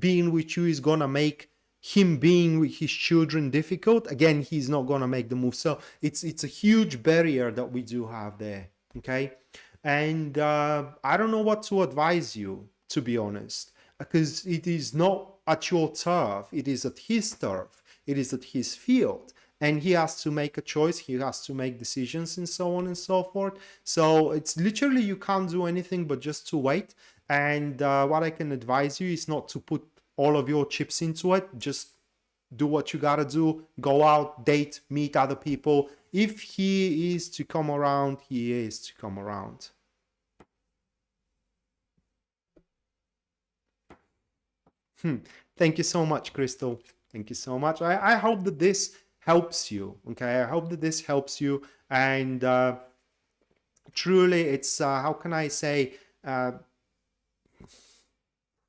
being with you is gonna make him being with his children difficult, again, he's not gonna make the move. So it's a huge barrier that we do have there, okay? And I don't know what to advise you, to be honest, because it is not at your turf, it is at his turf, it is at his field, and he has to make a choice, he has to make decisions and so on and so forth. So it's literally, you can't do anything but just to wait. And what I can advise you is not to put all of your chips into it. Just do what you gotta do, go out, date, meet other people. If he is to come around, he is to come around. Thank you so much, Crystal. Thank you so much. I hope that this helps you, okay? I hope that this helps you. And truly, it's, how can I say, I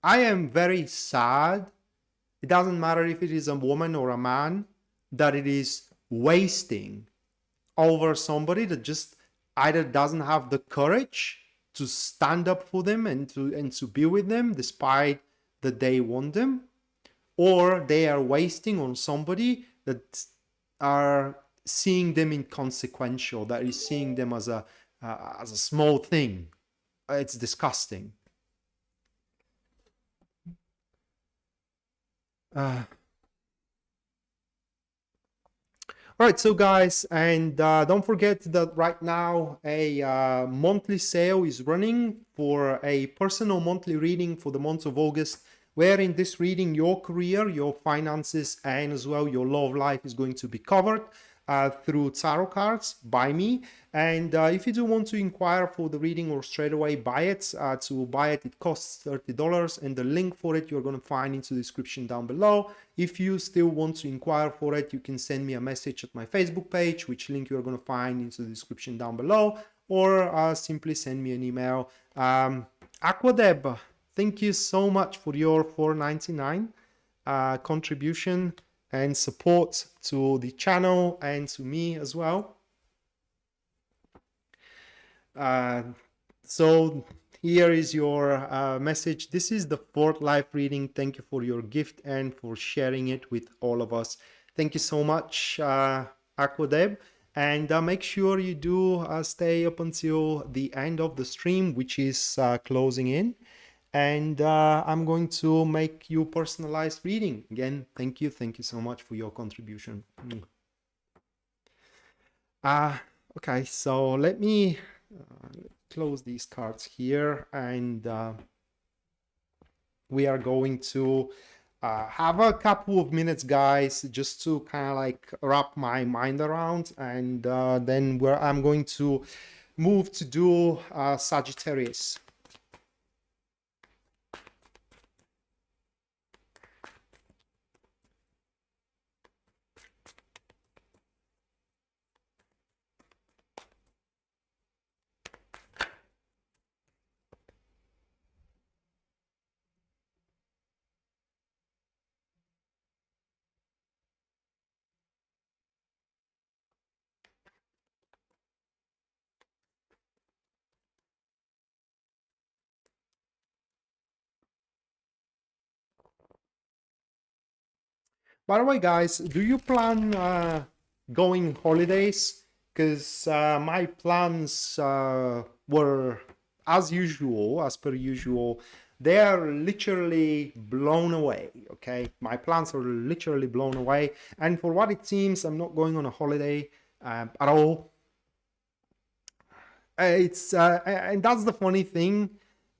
am very sad. It doesn't matter if it is a woman or a man, that it is wasting over somebody that just either doesn't have the courage to stand up for them and to be with them despite that they want them, or they are wasting on somebody that are seeing them inconsequential, that is seeing them as a small thing. It's disgusting. All right, so guys, and don't forget that right now a monthly sale is running for a personal monthly reading for the month of August, where in this reading your career, your finances, and as well your love life is going to be covered through tarot cards by me. And if you do want to inquire for the reading or straight away buy it, to buy it, it costs $30, and the link for it you're going to find into the description down below. If you still want to inquire for it, you can send me a message at my Facebook page, which link you're going to find into the description down below, or simply send me an email. Aquadeb, thank you so much for your $4.99 contribution and support to the channel and to me as well. So here is your message. This is the 4th live reading. Thank you for your gift and for sharing it with all of us. Thank you so much, Aquadeb. And make sure you do stay up until the end of the stream, which is closing in. And I'm going to make you personalized reading. Again, thank you so much for your contribution. Okay, so let me close these cards here, and we are going to have a couple of minutes, guys, just to kind of like wrap my mind around, and then I'm going to move to do Sagittarius. By the way, guys, do you plan going holidays? Because my plans were, as usual, as per usual, they are literally blown away. Okay, my plans are literally blown away, and for what it seems, I'm not going on a holiday at all. And that's the funny thing,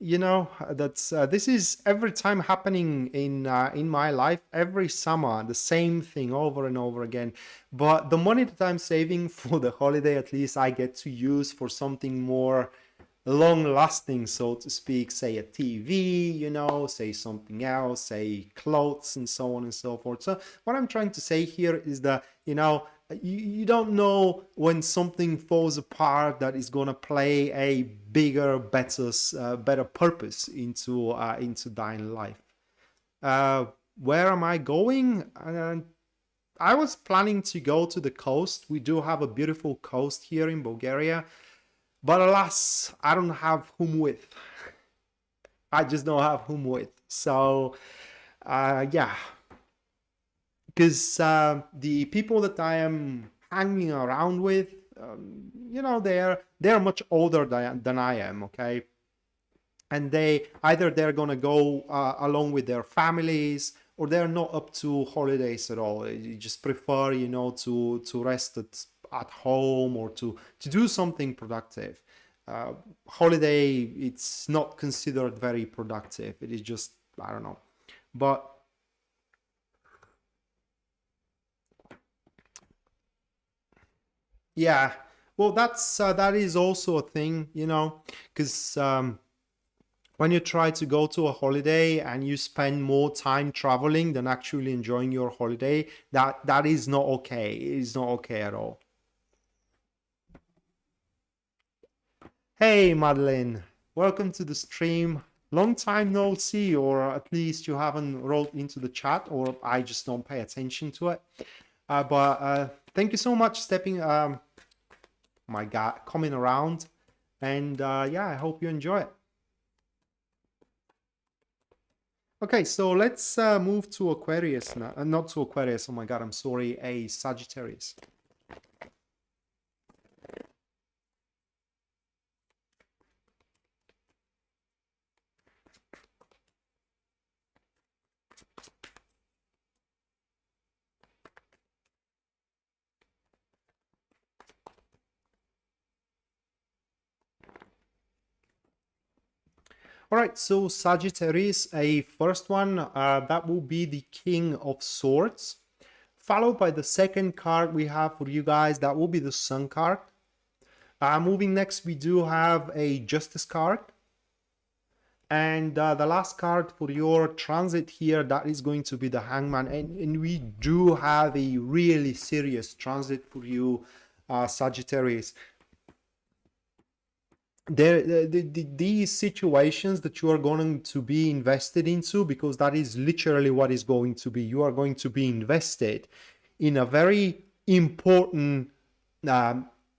you know, that's this is every time happening in my life, every summer, the same thing over and over again. But the money that I'm saving for the holiday, at least I get to use for something more long lasting, so to speak, say a TV, you know, say something else, say clothes, and so on and so forth. So what I'm trying to say here is that, you know, you don't know when something falls apart that is going to play a bigger, better purpose into dying life. Where am I going? I was planning to go to the coast. We do have a beautiful coast here in Bulgaria, but alas, I don't have whom with. I just don't have whom with. So, yeah, because the people that I am hanging around with, you know, they're much older than I am. Okay, and they're gonna go along with their families, or they're not up to holidays at all. You just prefer, you know, to rest at home, or to do something productive. Holiday, it's not considered very productive. It is just, I don't know, but yeah, well, that is also a thing, you know, because when you try to go to a holiday and you spend more time traveling than actually enjoying your holiday, that is not okay. It is not okay at all. Hey, Madeline, welcome to the stream. Long time no see, or at least you haven't wrote into the chat, or I just don't pay attention to it. But thank you so much stepping, my God, coming around. And yeah, I hope you enjoy it. Okay, so let's move to Aquarius now. Not to Aquarius, oh my God, I'm sorry, a Sagittarius. All right, so Sagittarius, a first one, that will be the King of Swords, followed by the second card we have for you guys, that will be the Sun card. Moving next, we do have a Justice card. And the last card for your transit here, that is going to be the Hangman. And we do have a really serious transit for you, Sagittarius. These situations that you are going to be invested into, because that is literally what is going to be, you are going to be invested in a very important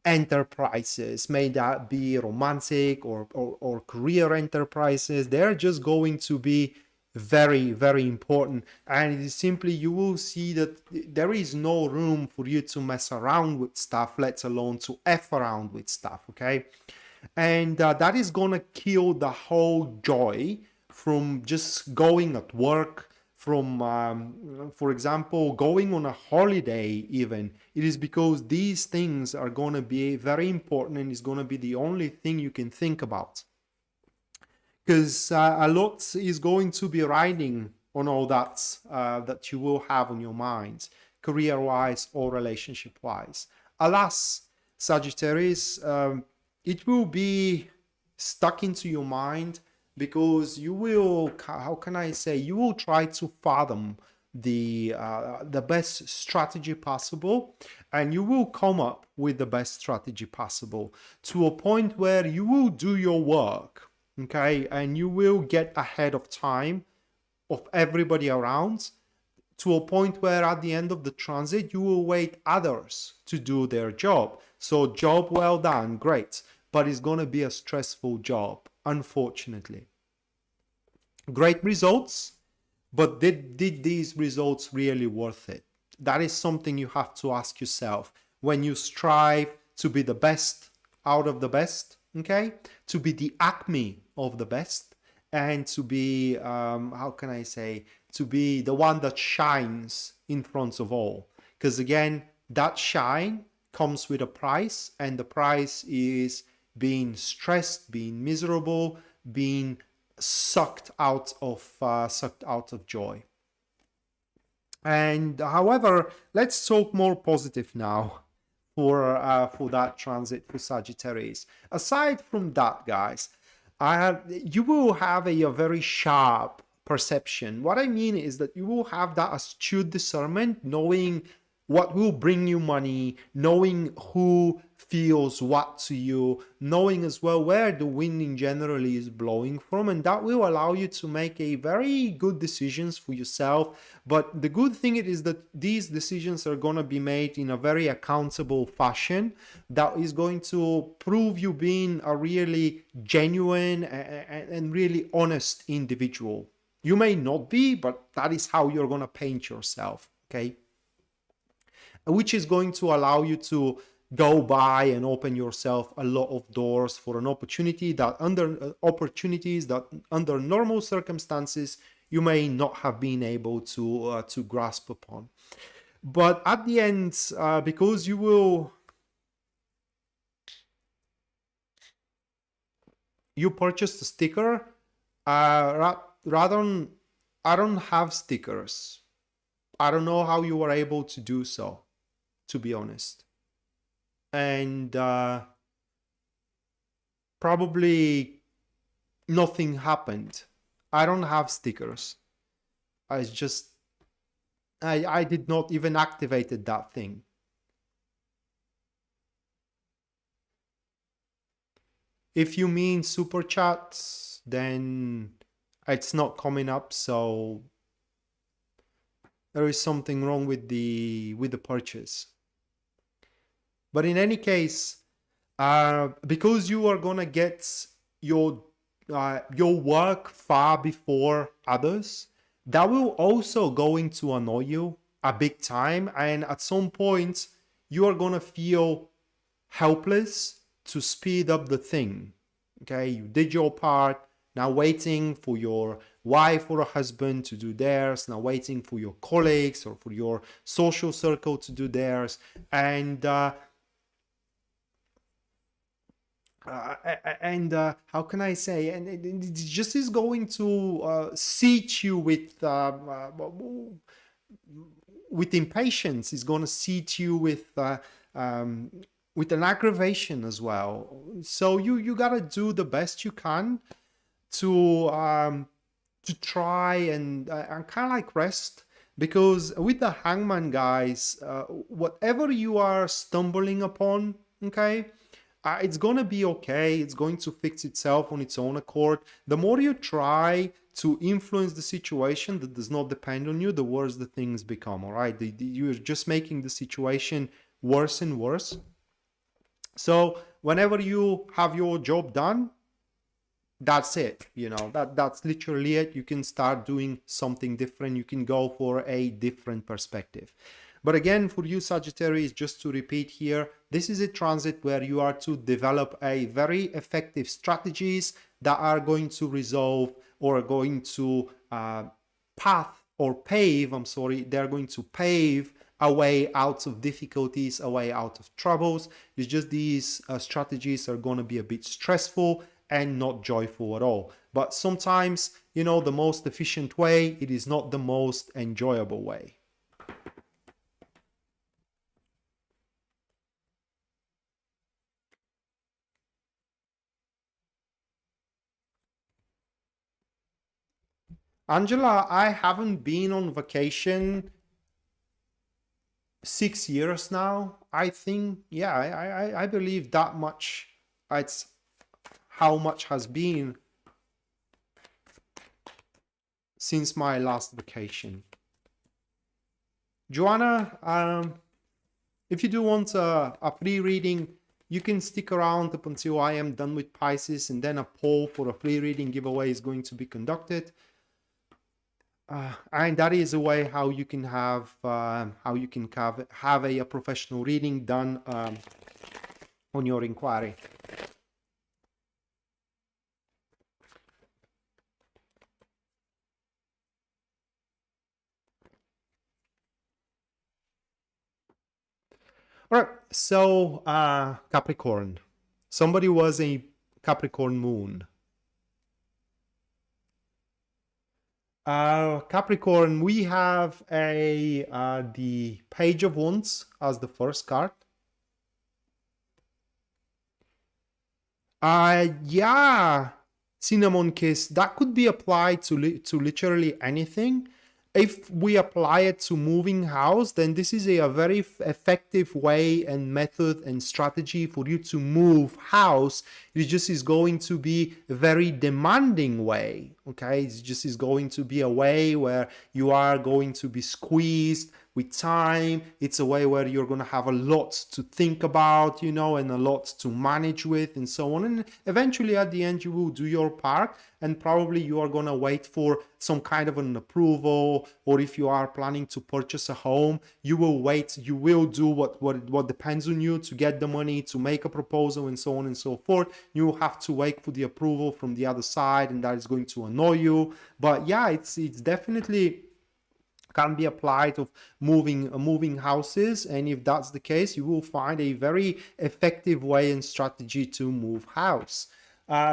enterprises, may that be romantic or career enterprises. They're just going to be very, very important, and it is simply, you will see that there is no room for you to mess around with stuff, let alone to F around with stuff. Okay, and that is gonna kill the whole joy from just going at work, from, for example, going on a holiday even. It is because these things are going to be very important, and it's going to be the only thing you can think about. Because a lot is going to be riding on all that that you will have on your mind, career-wise or relationship-wise. Alas, Sagittarius, it will be stuck into your mind, because you will, how can I say, you will try to fathom the best strategy possible, and you will come up with the best strategy possible to a point where you will do your work, okay, and you will get ahead of time of everybody around, to a point where at the end of the transit you will wait others to do their job. So job well done, great, but it's going to be a stressful job, unfortunately. Great results, but did these results really worth it? That is something you have to ask yourself when you strive to be the best out of the best, okay, to be the acme of the best, and to be how can I say, to be the one that shines in front of all. Because again, that shine comes with a price, and the price is being stressed, being miserable, being sucked out of joy. And however, let's talk more positive now for that transit for Sagittarius. Aside from that, guys, you will have a very sharp perception. What I mean is that you will have that astute discernment, knowing what will bring you money, knowing who feels what to you, knowing as well where the wind in generally is blowing from, and that will allow you to make a very good decisions for yourself. But the good thing is that these decisions are going to be made in a very accountable fashion that is going to prove you being a really genuine and really honest individual. You may not be, but that is how you're going to paint yourself, okay? Which is going to allow you to go by and open yourself a lot of doors for an opportunity that under normal circumstances you may not have been able to grasp upon. But at the end, because you purchased a sticker, rather, I don't have stickers. I don't know how you were able to do so, to be honest. And probably nothing happened. I don't have stickers. I did not even activated that thing. If you mean super chats, then it's not coming up, so there is something wrong with the purchase. But in any case, because you are gonna get your work far before others, that will also going to annoy you a big time, and at some point you are gonna feel helpless to speed up the thing. Okay, you did your part, now waiting for your wife or a husband to do theirs, now waiting for your colleagues or for your social circle to do theirs, and how can I say, and it just is going to seat you with impatience. It's going to seat you with an aggravation as well. So you gotta do the best you can to try and kind of like rest, because with the Hangman, guys, whatever you are stumbling upon, okay, it's gonna be okay. It's going to fix itself on its own accord. The more you try to influence the situation that does not depend on you, the worse the things become, all right? You're just making the situation worse and worse. So whenever you have your job done, that's it, you know, that's literally it. You can start doing something different. You can go for a different perspective. But again, for you Sagittarius, just to repeat here, this is a transit where you are to develop a very effective strategies that are going to resolve or are going to path they're going to pave a way out of difficulties, a way out of troubles. It's just these strategies are going to be a bit stressful and not joyful at all. But sometimes, you know, the most efficient way, it is not the most enjoyable way. Angela, I haven't been on vacation 6 years now, I think. Yeah, I believe that much. It's how much has been since my last vacation. Joanna, if you do want a free reading, you can stick around up until I am done with Pisces, and then a poll for a free reading giveaway is going to be conducted. And that is a way how you can have a professional reading done on your inquiry. All right, so Capricorn. Somebody was a Capricorn moon. Capricorn, we have the Page of Wands as the first card. Yeah, Cinnamon Kiss, that could be applied to literally anything. If we apply it to moving house, then this is a very effective way and method and strategy for you to move house. It just is going to be a very demanding way, okay? It just is going to be a way where you are going to be squeezed with time. It's a way where you're going to have a lot to think about, you know, and a lot to manage with and so on. And eventually at the end, you will do your part, and probably you are going to wait for some kind of an approval, or if you are planning to purchase a home, you will wait, you will do what depends on you to get the money, to make a proposal and so on and so forth. You will have to wait for the approval from the other side, and that is going to annoy you. But yeah, it's definitely can be applied of moving houses, and if that's the case, you will find a very effective way and strategy to move house.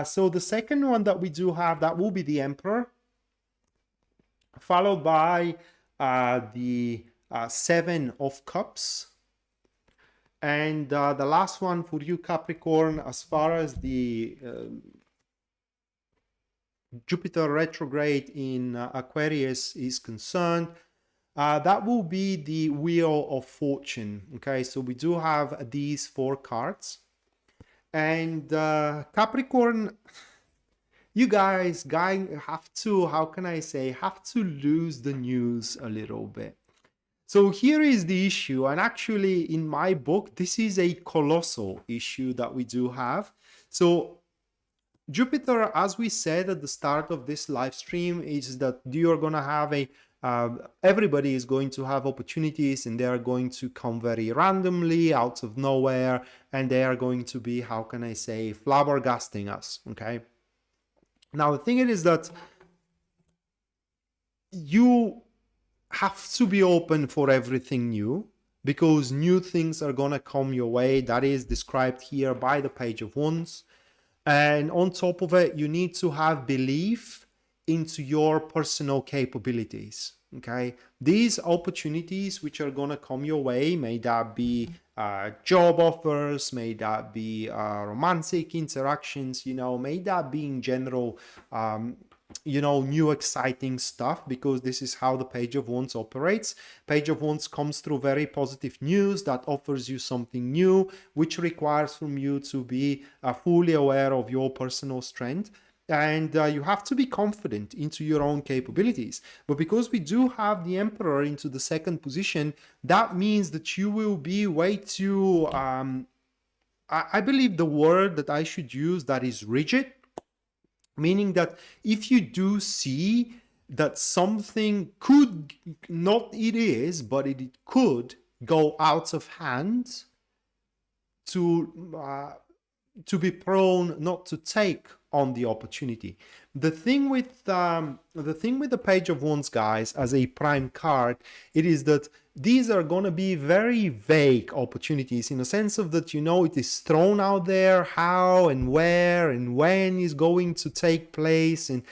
So the second one that we do have, that will be the Emperor, followed by the Seven of Cups, and the last one for you, Capricorn, as far as the Jupiter retrograde in Aquarius is concerned, that will be the Wheel of Fortune. Okay, so we do have these 4 cards, and Capricorn, you guys have to, how can I say, have to lose the news a little bit. So here is the issue, and actually in my book, this is a colossal issue that we do have. So Jupiter, as we said at the start of this live stream, is that you're going to have everybody is going to have opportunities, and they are going to come very randomly out of nowhere, and they are going to be, how can I say, flabbergasting us, okay? Now, the thing is that you have to be open for everything new, because new things are going to come your way. That is described here by the Page of Wands. And on top of it, you need to have belief into your personal capabilities, okay? These opportunities which are going to come your way, may that be job offers, may that be romantic interactions, you know, may that be in general, you know, new exciting stuff, because this is how the Page of Wands operates. Page of Wands comes through very positive news that offers you something new, which requires from you to be fully aware of your personal strength. And you have to be confident into your own capabilities. But because we do have the Emperor into the second position, that means that you will be way too, I believe the word that I should use, that is rigid. Meaning that if you do see that something could, not it is, but it could go out of hand, to be prone not to take on the opportunity. The thing with the Page of Wands, guys, as a prime card, it is that these are going to be very vague opportunities, in a sense of that, you know, it is thrown out there how and where and when is going to take place, and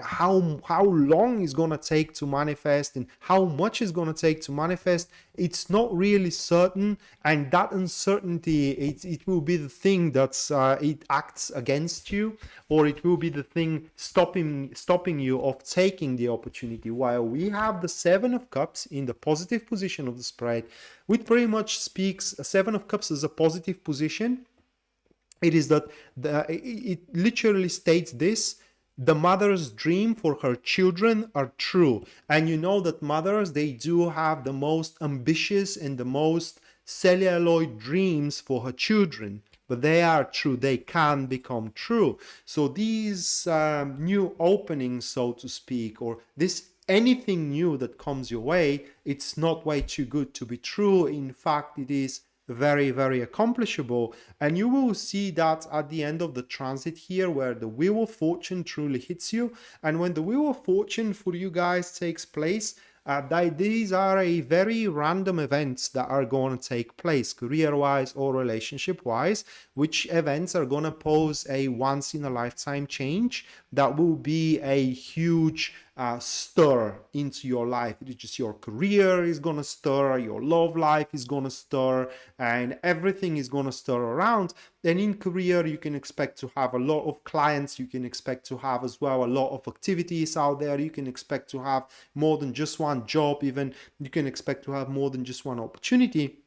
how long is going to take to manifest, and how much is going to take to manifest. It's not really certain, and that uncertainty, it will be the thing that's it acts against you, or it will be the thing stopping you of taking the opportunity. While we have the Seven of Cups in the positive position of the spread, which pretty much speaks Seven of Cups as a positive position. It is that it literally states this: the mother's dream for her children are true. And you know that mothers, they do have the most ambitious and the most celluloid dreams for her children, but they are true, they can become true. So these new openings, so to speak, or this anything new that comes your way, it's not way too good to be true. In fact, it is very, very accomplishable. And you will see that at the end of the transit here, where the Wheel of Fortune truly hits you. And when the Wheel of Fortune for you guys takes place, these are a very random events that are going to take place, career-wise or relationship-wise, which events are going to pose a once-in-a-lifetime change that will be a huge stir into your life. It's just your career is going to stir, your love life is going to stir, and everything is going to stir around. And in career, you can expect to have a lot of clients. You can expect to have as well a lot of activities out there. You can expect to have more than just one job. Even you can expect to have more than just one opportunity.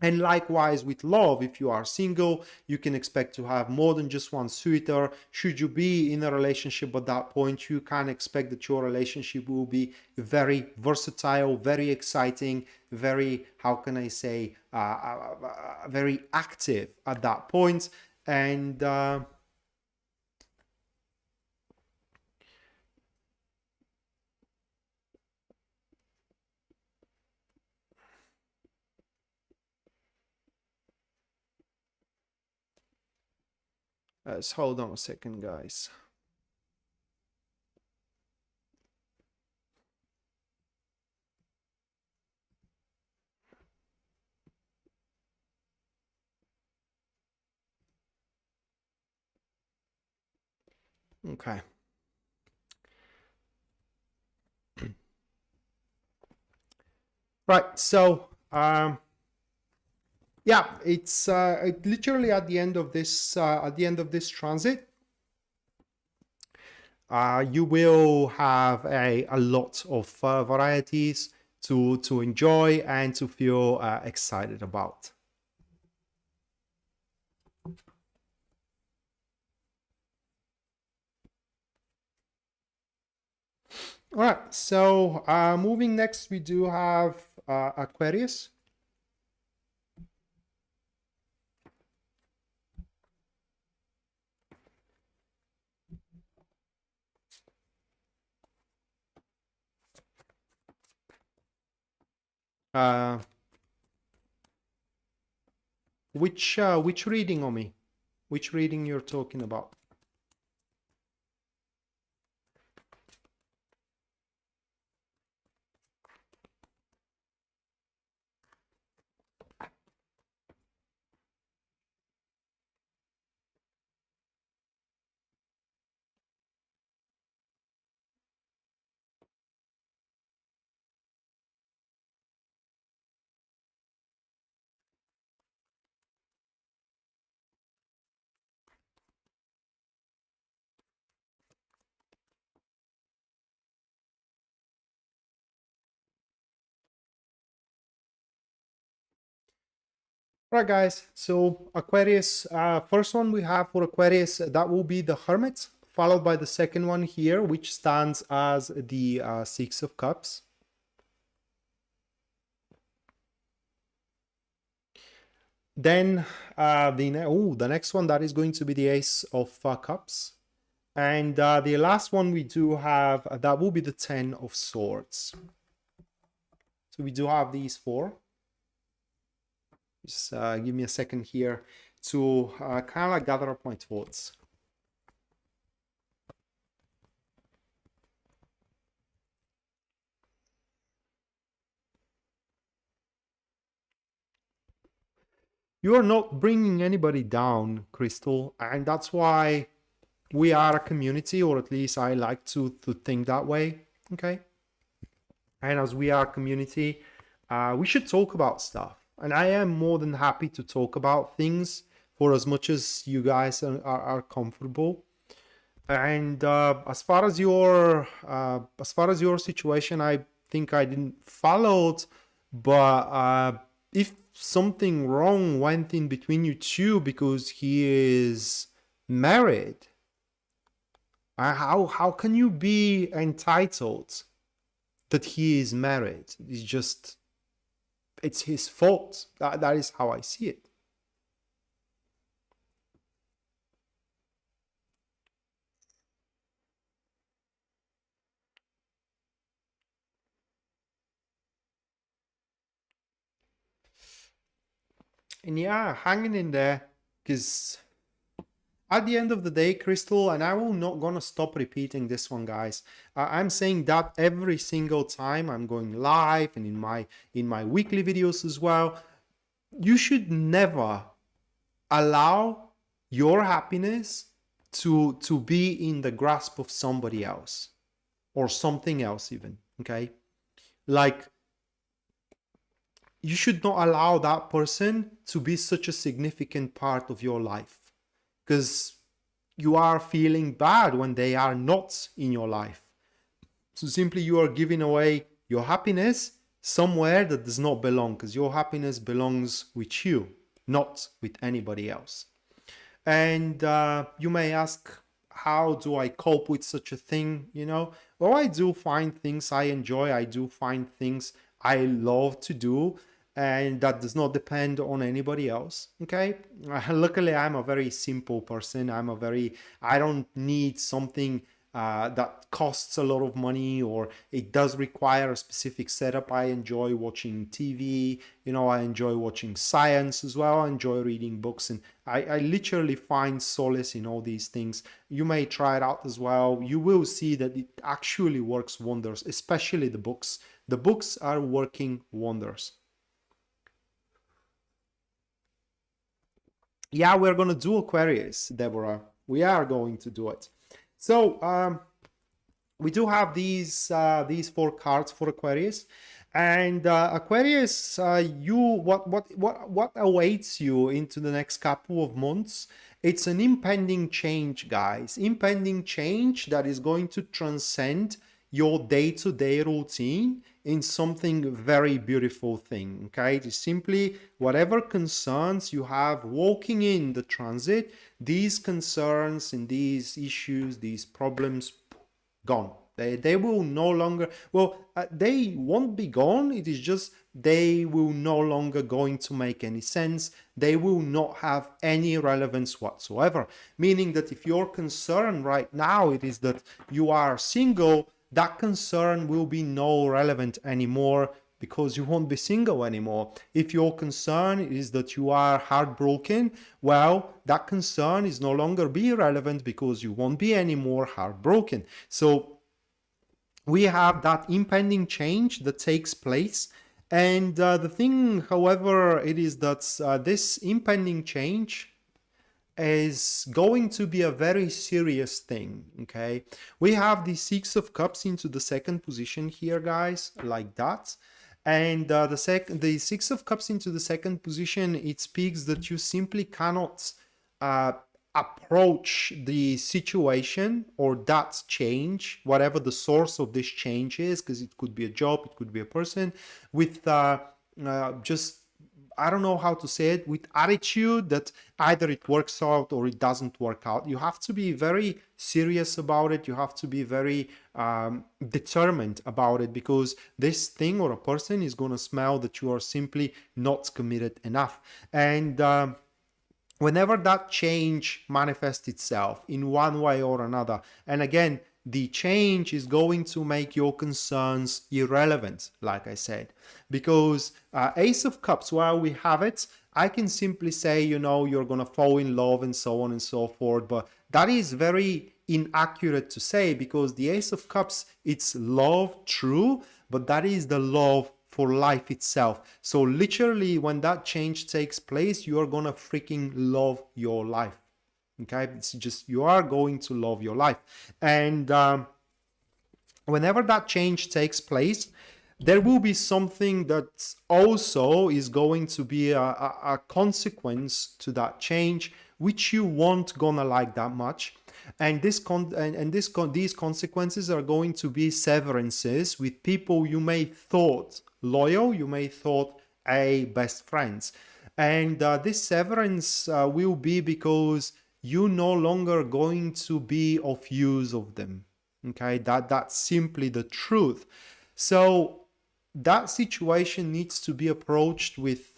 And likewise with love, if you are single, you can expect to have more than just one suitor. Should you be in a relationship at that point, you can expect that your relationship will be very versatile, very exciting, very, how can I say, very active at that point. And let's hold on a second, guys. Okay. Right. So, yeah, it's literally at the end of this transit, you will have a lot of varieties to enjoy and to feel excited about. All right, so moving next, we do have Aquarius. Which reading, Omi? Which reading you're talking about? Right, guys, so Aquarius, first one we have for Aquarius, that will be the Hermit, followed by the second one here, which stands as the Six of Cups. Then the next one, that is going to be the Ace of Cups. And the last one we do have, that will be the Ten of Swords. So we do have these four. Just give me a second here to kind of like gather up my thoughts. You are not bringing anybody down, Crystal, and that's why we are a community, or at least I like to think that way, okay? And as we are a community, we should talk about stuff. And I am more than happy to talk about things for as much as you guys are comfortable. And as far as your situation, I think I didn't follow it, but if something wrong went in between you two because he is married, how can you be entitled that he is married? It's his fault. That is how I see it. And yeah, hanging in there, because at the end of the day, Crystal, and I will not gonna stop repeating this one, guys. I'm saying that every single time I'm going live and in my weekly videos as well. You should never allow your happiness to be in the grasp of somebody else or something else even, okay? Like, you should not allow that person to be such a significant part of your life, because you are feeling bad when they are not in your life. So simply you are giving away your happiness somewhere that does not belong, because your happiness belongs with you, not with anybody else. And you may ask, how do I cope with such a thing? You know, well, I do find things I enjoy. I do find things I love to do, and that does not depend on anybody else. Okay, luckily I'm a very simple person. I don't need something that costs a lot of money, or it does require a specific setup. I enjoy watching TV, you know, I enjoy watching science as well. I enjoy reading books, and I literally find solace in all these things. You may try it out as well. You will see that it actually works wonders, especially the books. The books are working wonders. Yeah, we're going to do Aquarius, Deborah. We are going to do it. So we do have these 4 cards for Aquarius, and Aquarius, what awaits you into the next couple of months? It's an impending change, guys. Impending change that is going to transcend your day-to-day routine in something very beautiful thing. Okay, it is simply whatever concerns you have walking in the transit, these concerns and these issues, these problems, gone. They will no longer, well, they won't be gone. It is just they will no longer going to make any sense. They will not have any relevance whatsoever. Meaning that if your concern right now it is that you are single, that concern will be no relevant anymore, because you won't be single anymore. If your concern is that you are heartbroken, well, that concern is no longer be relevant, because you won't be anymore heartbroken. So we have that impending change that takes place. And the thing, however, it is that this impending change is going to be a very serious thing. Okay, we have the 6 of Cups into the 2nd position here, guys, like that. And the 6 of Cups into the 2nd position, it speaks that you simply cannot approach the situation or that change, whatever the source of this change is, because it could be a job, it could be a person, with just, I don't know how to say it, with attitude that either it works out or it doesn't work out. You have to be very serious about it. You have to be very determined about it, because this thing or a person is going to smell that you are simply not committed enough. And whenever that change manifests itself in one way or another, and again, the change is going to make your concerns irrelevant, like I said, because Ace of Cups, while we have it, I can simply say, you know, you're going to fall in love and so on and so forth, but that is very inaccurate to say, because the Ace of Cups, it's love, true, but that is the love for life itself. So literally, when that change takes place, you are gonna freaking love your life. Okay, it's just, you are going to love your life. And whenever that change takes place, there will be something that also is going to be a consequence to that change, which you won't gonna like that much. And these consequences are going to be severances with people you may thought loyal, you may thought best friends. And this severance will be because you're no longer going to be of use of them. Okay, that's simply the truth. So that situation needs to be approached with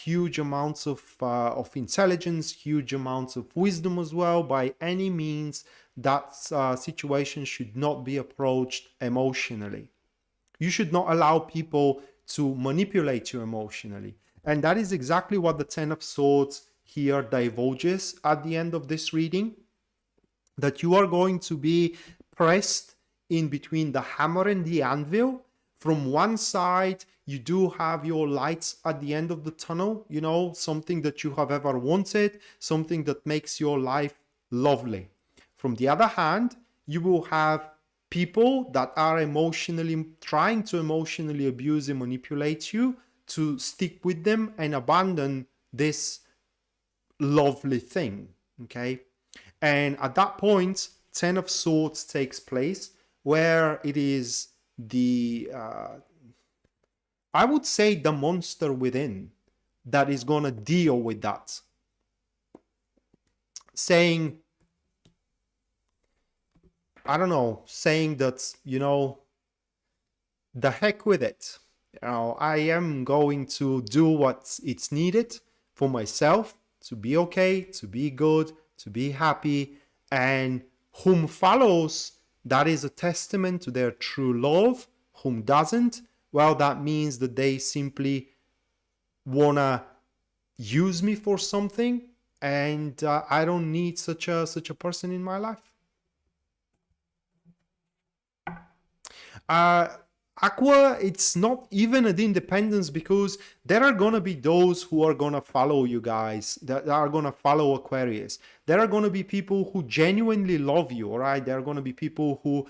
huge amounts of intelligence, huge amounts of wisdom as well. By any means, that situation should not be approached emotionally. You should not allow people to manipulate you emotionally. And that is exactly what the Ten of Swords here divulges at the end of this reading, that you are going to be pressed in between the hammer and the anvil. From one side, you do have your lights at the end of the tunnel, you know, something that you have ever wanted, something that makes your life lovely. From the other hand, you will have people that are trying to emotionally abuse and manipulate you to stick with them and abandon this lovely thing, okay? And at that point, Ten of Swords takes place, where it is I would say the monster within that is going to deal with that. Saying, I don't know, saying that, you know, the heck with it. You know, I am going to do what it's needed for myself to be okay, to be good, to be happy, and whom follows, that is a testament to their true love. Whom doesn't, well, that means that they simply wanna use me for something, and I don't need such a person in my life. Aqua, it's not even an independence, because there are gonna be those who are gonna follow you guys, that are gonna follow Aquarius. There are gonna be people who genuinely love you, all right? There are gonna be people who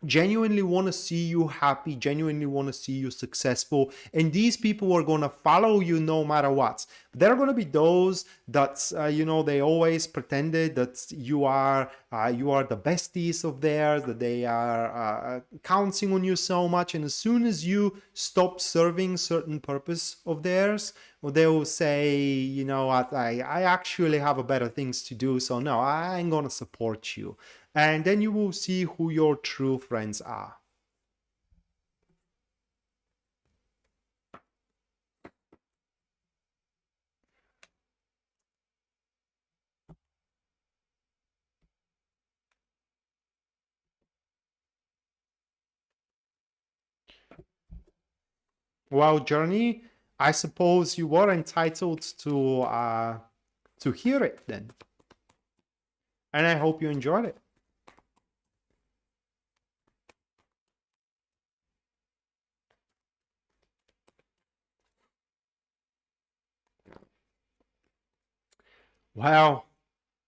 genuinely want to see you happy, genuinely want to see you successful, and these people are going to follow you no matter what. There are going to be those that you know, they always pretended that you are the besties of theirs, that they are counting on you so much, and as soon as you stop serving certain purpose of theirs, well, they will say, you know what, I actually have a better things to do, so no, I ain't gonna support you. And then you will see who your true friends are. Well, Journey, I suppose you were entitled to hear it then. And I hope you enjoyed it. Wow,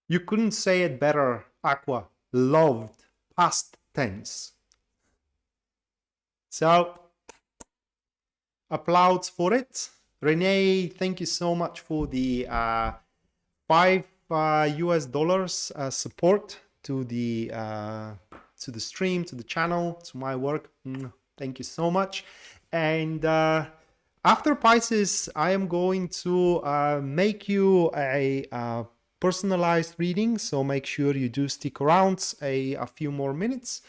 you couldn't say it better, Aqua. Loved, past tense. So, applause for it. Renee, thank you so much for the $5 US support to the stream, to the channel, to my work. Thank you so much. And after Pisces, I am going to make you a personalized reading, so make sure you do stick around a few more minutes.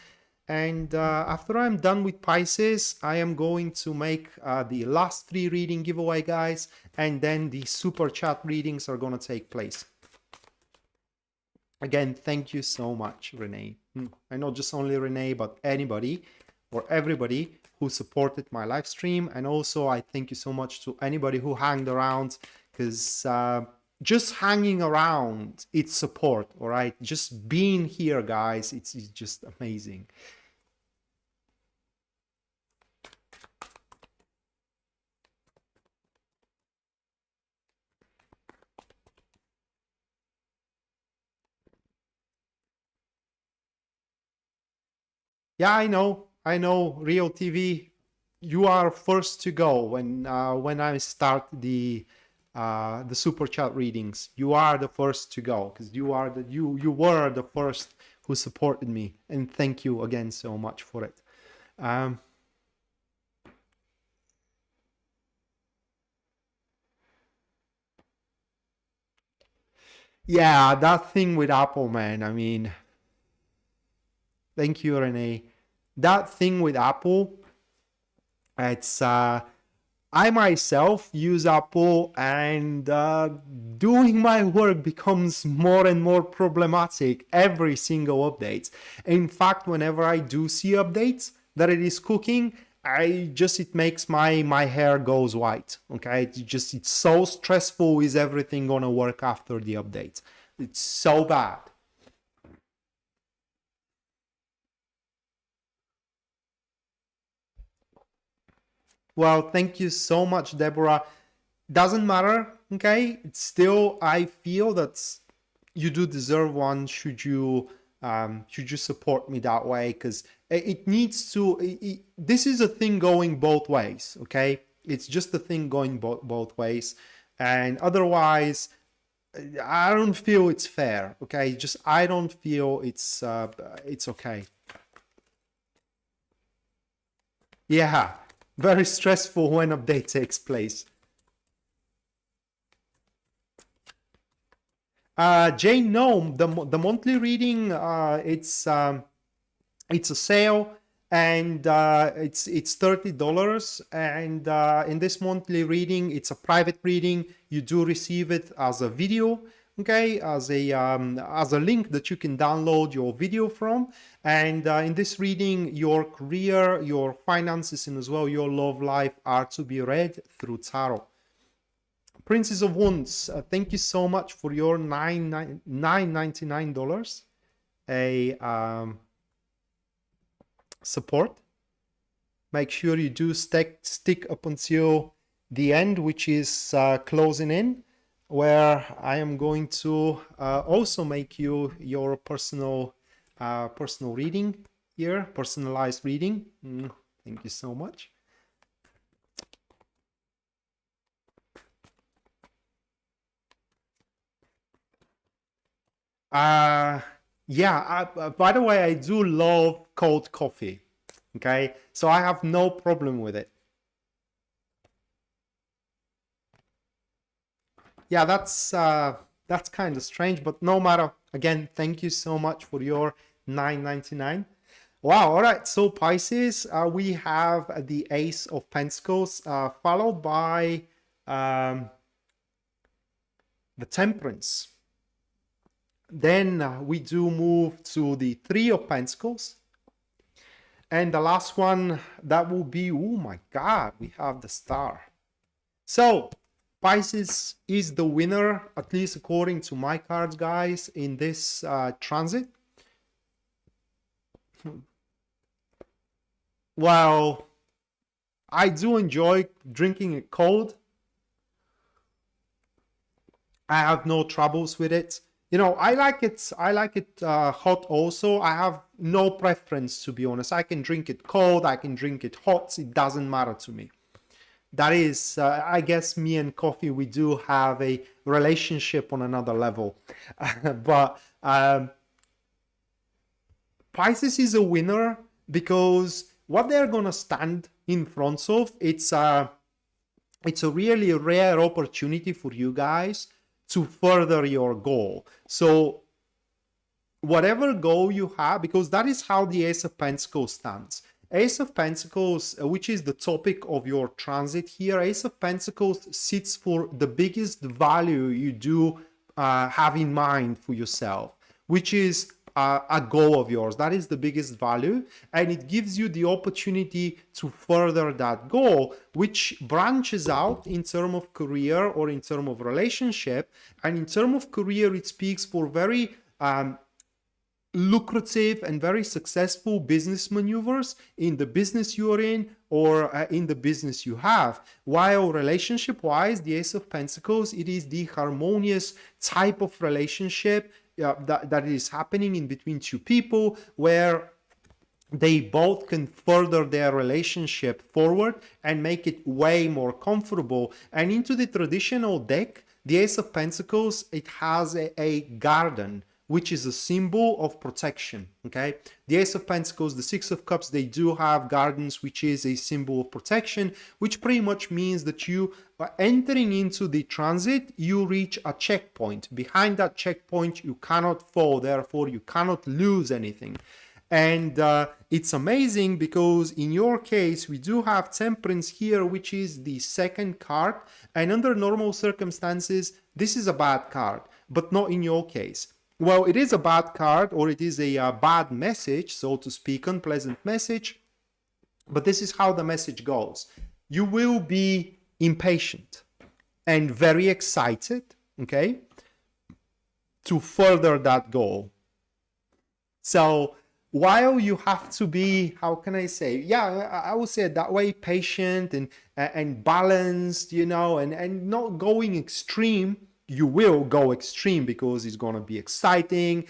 And after I'm done with Pisces, I am going to make the last 3 reading giveaway, guys, and then the super chat readings are going to take place. Again, thank you so much, Renee. I know just only Renee, but anybody or everybody who supported my live stream. And also I thank you so much to anybody who hanged around, because just hanging around, it's support, all right? Just being here, guys, it's just amazing. Yeah, I know, Real TV. You are first to go when I start the super chat readings. You are the first to go because you were the first who supported me, and thank you again so much for it. Yeah, that thing with Apple, man. I mean, thank you, Renee. That thing with Apple, it's I myself use Apple, and doing my work becomes more and more problematic every single update. In fact, whenever I do see updates that it is cooking, it makes my hair goes white. Okay, it's so stressful. Is everything gonna work after the update? It's so bad. Well, thank you so much, Deborah. Doesn't matter, okay? It's still, I feel that you do deserve one. Should you support me that way? Because it needs to. This is a thing going both ways, okay? It's just a thing going both ways, and otherwise, I don't feel it's fair, okay? Just I don't feel it's okay. Yeah, very stressful when update takes place. Jane, no, the monthly reading, it's a sale, and it's $30, and in this monthly reading, it's a private reading. You do receive it as a video, okay, as a link that you can download your video from. And in this reading, your career, your finances, and as well your love life are to be read through tarot. Princess of Wands, thank you so much for your $9.99 support. Make sure you do stick up until the end, which is closing in, where I am going to also make you your personal reading here, personalized reading. Thank you so much. Yeah, by the way, I do love cold coffee. Okay, so I have no problem with it. Yeah, that's kind of strange, but no matter. Again, thank you so much for your $9.99. Wow, all right, so Pisces, we have the Ace of Pentacles, followed by the Temperance. Then we do move to the Three of Pentacles. And the last one, that will be, oh my God, we have the Star. So Pisces is the winner, at least according to my cards, guys, in this transit. Well, I do enjoy drinking it cold. I have no troubles with it. You know, I like it hot also. I have no preference, to be honest. I can drink it cold, I can drink it hot. It doesn't matter to me. That is, I guess me and coffee, we do have a relationship on another level. But Pisces is a winner because what they're going to stand in front of, it's a really rare opportunity for you guys to further your goal. So whatever goal you have, because that is how the Ace of Pentacles stands. Ace of Pentacles, which is the topic of your transit here, Ace of Pentacles sits for the biggest value you do have in mind for yourself, which is a goal of yours. That is the biggest value, and it gives you the opportunity to further that goal, which branches out in terms of career or in terms of relationship. And in terms of career, it speaks for very lucrative and very successful business maneuvers in the business you're in or in the business you have. While relationship wise, the Ace of Pentacles, it is the harmonious type of relationship that is happening in between two people, where they both can further their relationship forward and make it way more comfortable. And into the traditional deck, the Ace of Pentacles, it has a garden, which is a symbol of protection, okay? The Ace of Pentacles, the Six of Cups, they do have gardens, which is a symbol of protection, which pretty much means that you are entering into the transit, you reach a checkpoint. Behind that checkpoint, you cannot fall, therefore you cannot lose anything. And it's amazing because in your case, we do have Temperance here, which is the second card. And under normal circumstances, this is a bad card, but not in your case. Well, it is a bad card, or it is a bad message, so to speak, unpleasant message. But this is how the message goes. You will be impatient and very excited, okay, to further that goal. So while you have to be, how can I say, yeah, I would say that way, patient and balanced, you know, and not going extreme. You will go extreme because it's going to be exciting.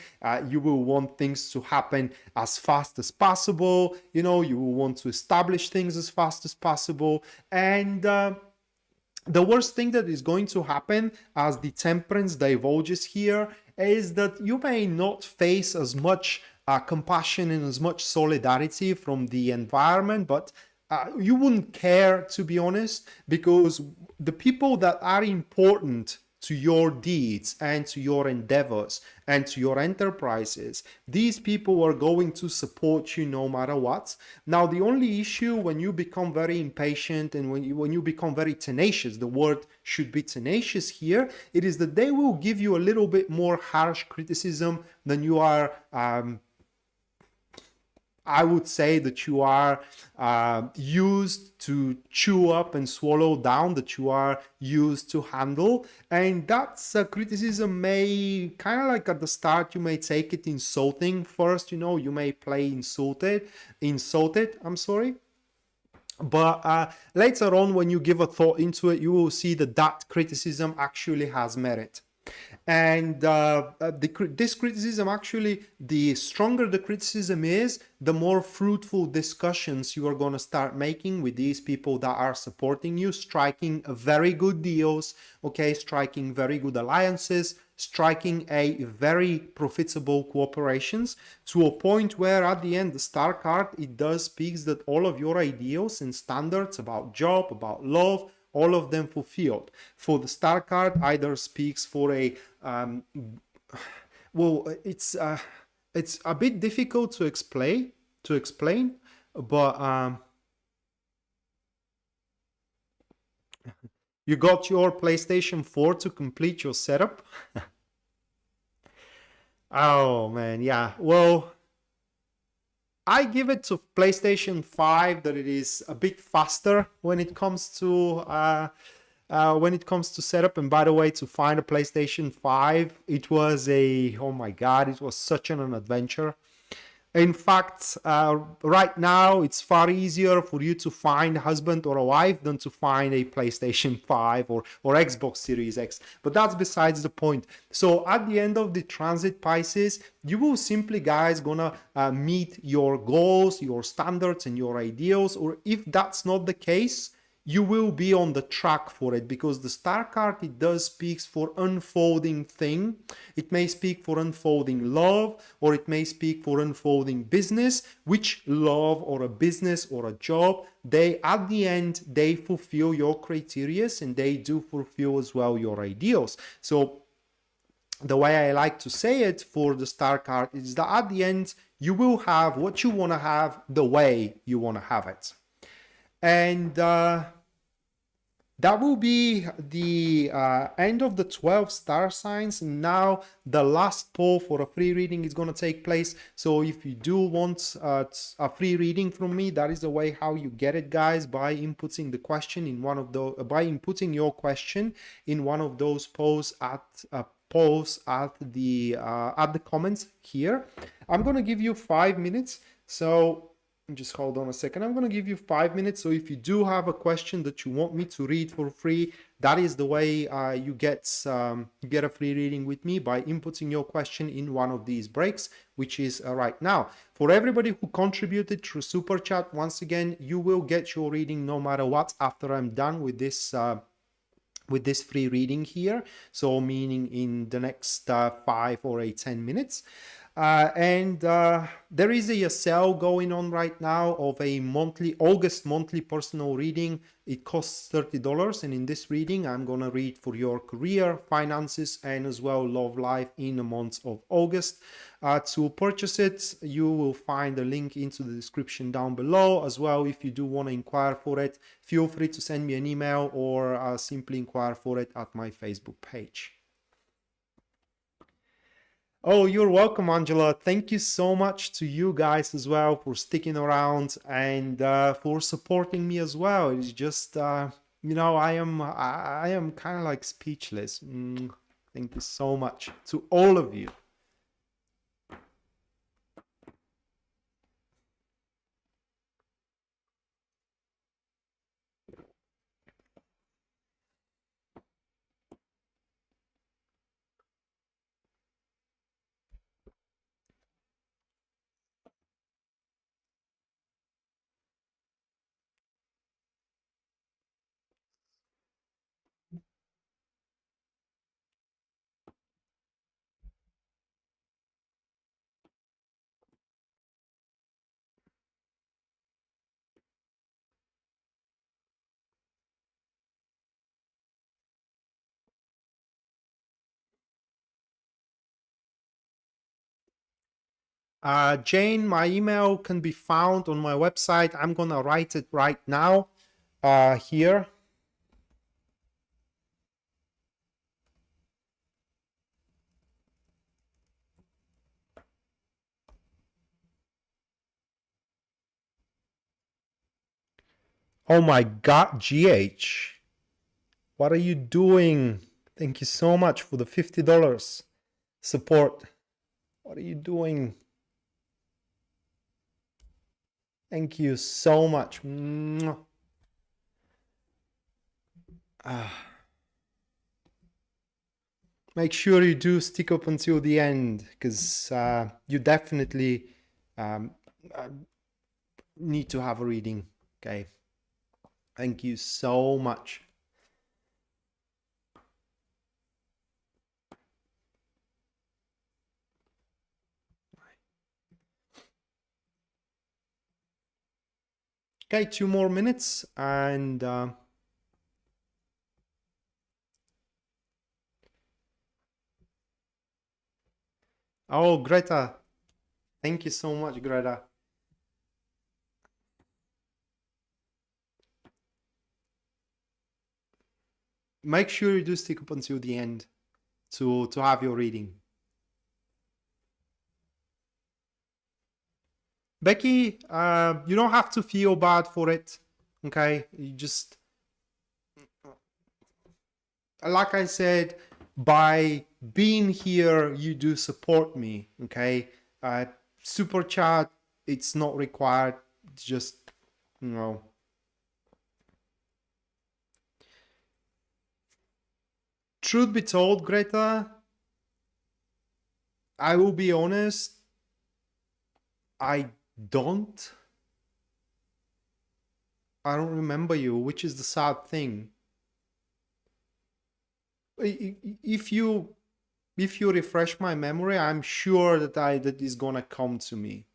You will want things to happen as fast as possible. You know, you will want to establish things as fast as possible. And the worst thing that is going to happen, as the Temperance divulges here, is that you may not face as much compassion and as much solidarity from the environment, but you wouldn't care, to be honest, because the people that are important to your deeds and to your endeavors and to your enterprises, these people are going to support you no matter what. Now, the only issue when you become very impatient and when you become very tenacious, the word should be tenacious here, it is that they will give you a little bit more harsh criticism than you are I would say that you are used to chew up and swallow down, that you are used to handle. And that's a criticism may kind of like at the start, you may take it insulting first, you know, you may play insulted, I'm sorry. But later on, when you give a thought into it, you will see that that criticism actually has merit. And this criticism, actually, the stronger the criticism is, the more fruitful discussions you are going to start making with these people that are supporting you, striking very good deals, okay, striking very good alliances, striking a very profitable cooperations, to a point where at the end, the Star card, it does speaks that all of your ideals and standards about job, about love, all of them fulfilled. For the Star card, either speaks for a well, it's a bit difficult to explain, but you got your PlayStation 4 to complete your setup. Oh man, yeah. Well, I give it to PlayStation 5 that it is a bit faster when it comes to setup. And by the way, to find a PlayStation 5, it was oh my god, it was such an adventure. In fact, right now, it's far easier for you to find a husband or a wife than to find a PlayStation 5 or Xbox Series X. But that's besides the point. So at the end of the transit, Pisces, you will simply, guys, gonna meet your goals, your standards, and your ideals. Or if that's not the case, you will be on the track for it, because the Star card, it does speaks for unfolding thing. It may speak for unfolding love, or it may speak for unfolding business, which love or a business or a job, they at the end, they fulfill your criteria and they do fulfill as well your ideals. So the way I like to say it for the Star card is that at the end, you will have what you want to have the way you want to have it. And that will be the end of the 12 star signs. And now the last poll for a free reading is going to take place. So if you do want a free reading from me, that is the way how you get it, guys, by inputting the question in one of the by inputting your question in one of those polls at the comments here. I'm going to give you 5 minutes. So Just hold on a second. I'm going to give you 5 minutes. So if you do have a question that you want me to read for free, that is the way you get a free reading with me, by inputting your question in one of these breaks, which is right now. For everybody who contributed through Super Chat, once again, you will get your reading no matter what after I'm done with this free reading here. So meaning in the next 5 or 10 minutes. There is a sale going on right now of a August monthly personal reading. It costs $30, and in this reading I'm gonna read for your career, finances, and as well love life in the month of August. To purchase it, you will find a link into the description down below. As well, if you do want to inquire for it, feel free to send me an email or simply inquire for it at my Facebook page. Oh, you're welcome, Angela. Thank you so much to you guys as well for sticking around and for supporting me as well. It's just, you know, I am kind of like speechless. Thank you so much to all of you. Jane, my email can be found on my website. I'm gonna write it right now here. Oh my God, GH. What are you doing? Thank you so much for the $50 support. What are you doing? Thank you so much. Make sure you do stick up until the end, because you definitely need to have a reading. Okay. Thank you so much. Okay, 2 more minutes and oh, Greta. Thank you so much, Greta. Make sure you do stick up until the end to have your reading. Becky, you don't have to feel bad for it, okay? You just, like I said, by being here, you do support me, okay? Super chat, it's not required. It's just, you know. Truth be told, Greta, I will be honest, I don't remember you, which is the sad thing. If you refresh my memory, I'm sure that is gonna come to me.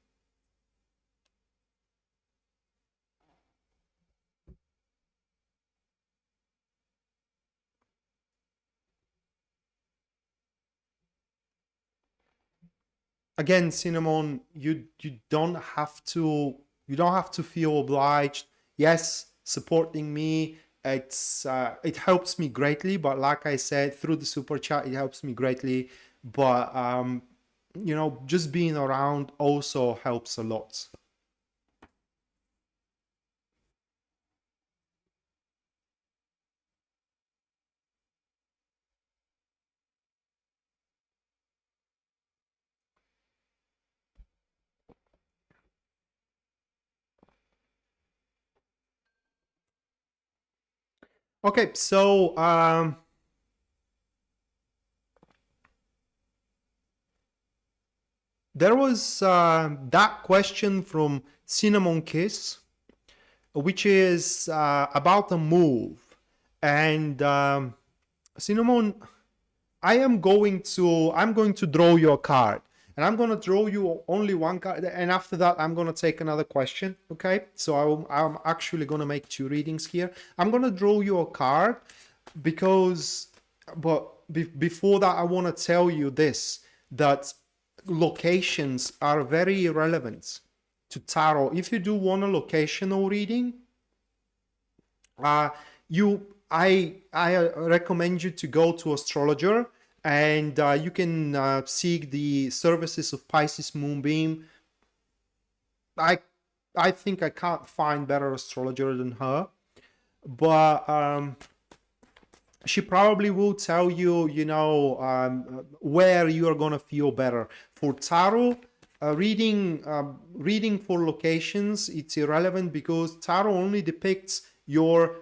Again, Cinnamon, you don't have to feel obliged. Yes, supporting me, it helps me greatly, but like I said, through the super chat, it helps me greatly. But you know, just being around also helps a lot. Okay, so there was that question from Cinnamon Kiss, which is about a move. And Cinnamon, I'm going to draw you a card. And I'm going to draw you only one card. And after that, I'm going to take another question. Okay? So I'm actually going to make 2 readings here. I'm going to draw you a card because, but before that, I want to tell you this, that locations are very relevant to tarot. If you do want a locational reading, I recommend you to go to astrologer, and you can seek the services of Pisces Moonbeam. I think I can't find better astrologer than her, but she probably will tell you, you know, where you are gonna feel better. For tarot reading for locations, it's irrelevant because tarot only depicts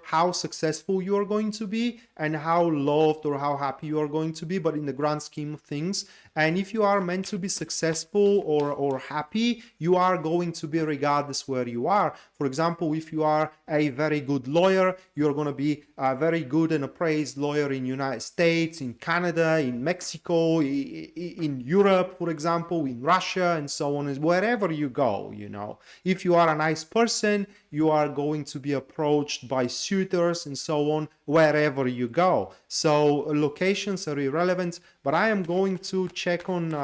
how successful you are going to be and how loved or how happy you are going to be, but in the grand scheme of things. And if you are meant to be successful or happy, you are going to be regardless where you are. For example, if you are a very good lawyer, you're going to be a very good and appraised lawyer in United States, in Canada, in Mexico, in Europe, for example, in Russia, and so on, wherever you go, you know. If you are a nice person, you are going to be approached by suitors and so on, wherever you go. So locations are irrelevant, but I am going to check on,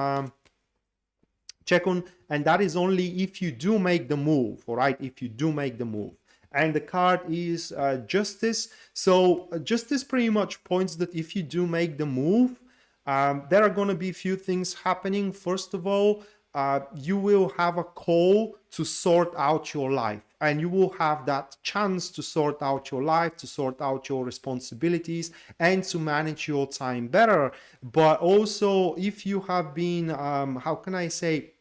and that is only if you do make the move, all right? If you do make the move. And the card is Justice. So Justice pretty much points that if you do make the move, there are going to be a few things happening. First of all, you will have a call to sort out your life, and you will have that chance to sort out your life, to sort out your responsibilities, and to manage your time better. But also, if you have been, how can I say,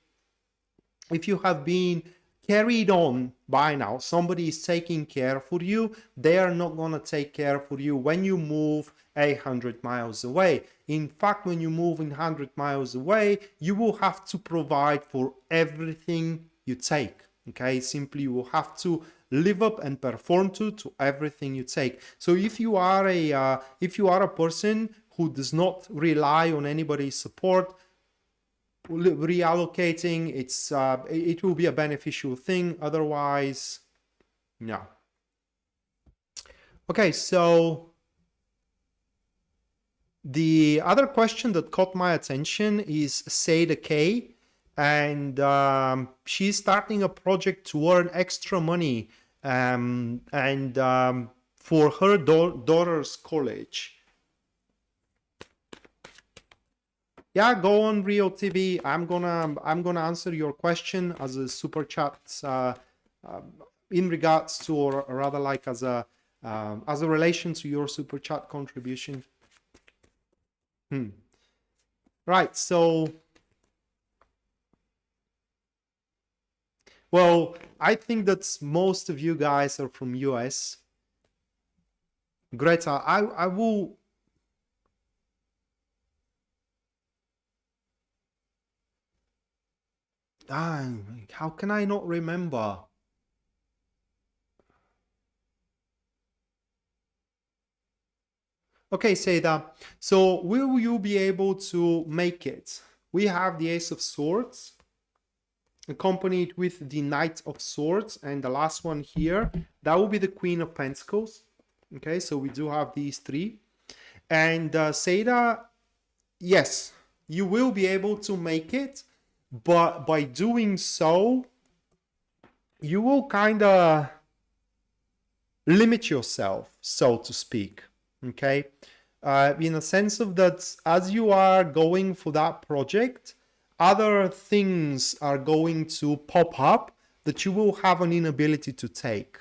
if you have been carried on by now, somebody is taking care for you, they are not going to take care for you when you move 100 miles away. In fact, when you move 100 miles away, you will have to provide for everything you take. Okay, simply you will have to live up and perform to everything you take. So if you are a person who does not rely on anybody's support, reallocating, it will be a beneficial thing. Otherwise, no. Okay, so the other question that caught my attention is Seda K, and she's starting a project to earn extra money for her daughter's college. Yeah, go on Rio TV. I'm gonna answer your question as a super chat in regards to, or rather like as a relation to your super chat contribution. Right, so well, I think that most of you guys are from US. Greta, I will. How can I not remember? Okay, Seda. So will you be able to make it? We have the Ace of Swords, accompanied with the Knight of Swords, and the last one here, that will be the Queen of Pentacles. Okay, so we do have these 3. And Seda, yes, you will be able to make it, but by doing so, you will kind of limit yourself, so to speak. Okay, in a sense of that, as you are going for that project, other things are going to pop up that you will have an inability to take,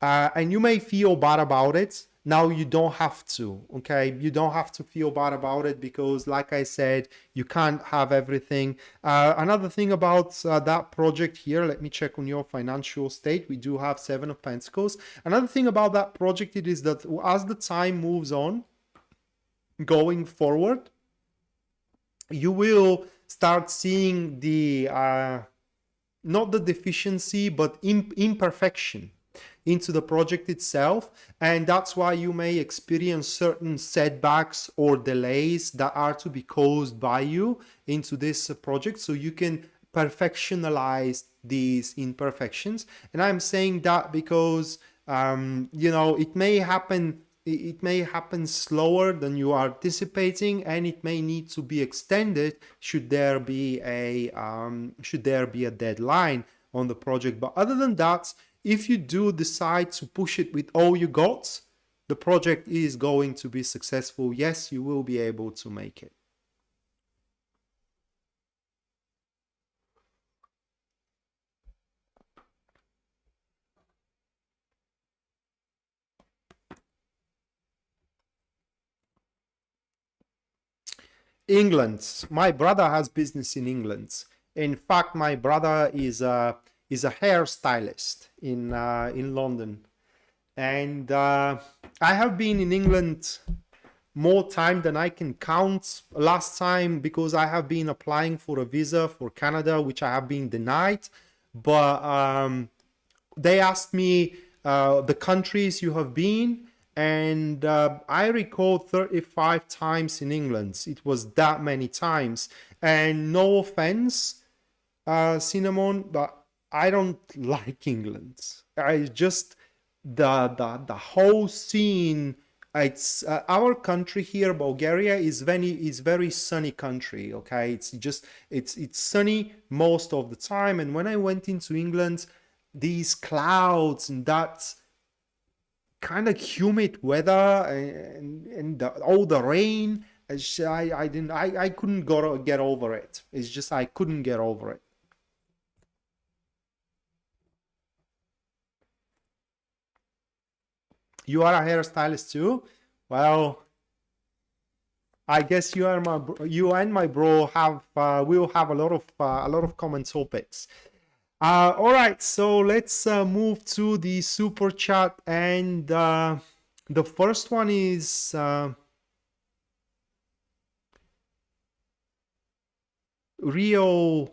and you may feel bad about it, Now you don't have to, okay? You don't have to feel bad about it because, like I said, you can't have everything. Another thing about that project here, let me check on your financial state. We do have Seven of Pentacles. Another thing about that project, it is that as the time moves on, going forward, you will start seeing the, not the deficiency, but imperfection into the project itself, and that's why you may experience certain setbacks or delays that are to be caused by you into this project, so you can perfectionalize these imperfections. And I'm saying that because you know, it may happen slower than you are anticipating, and it may need to be extended should there be a deadline on the project. But other than that, if you do decide to push it with all you got, the project is going to be successful. Yes, you will be able to make it. England. My brother has business in England. In fact, my brother is a hairstylist in London, and I have been in England more time than I can count. Last time, because I have been applying for a visa for Canada, which I have been denied, but they asked me the countries you have been, and I recall 35 times in England. It was that many times. And no offense, Cinnamon, but I don't like England. I just the whole scene. It's our country here, Bulgaria, is very sunny country. Okay, it's sunny most of the time. And when I went into England, these clouds and that kind of humid weather and all the rain, I couldn't get over it. It's just I couldn't get over it. You are a hairstylist too? Well, I guess you and my bro have will have a lot of common topics. All right, so let's move to the super chat, and the first one is Rio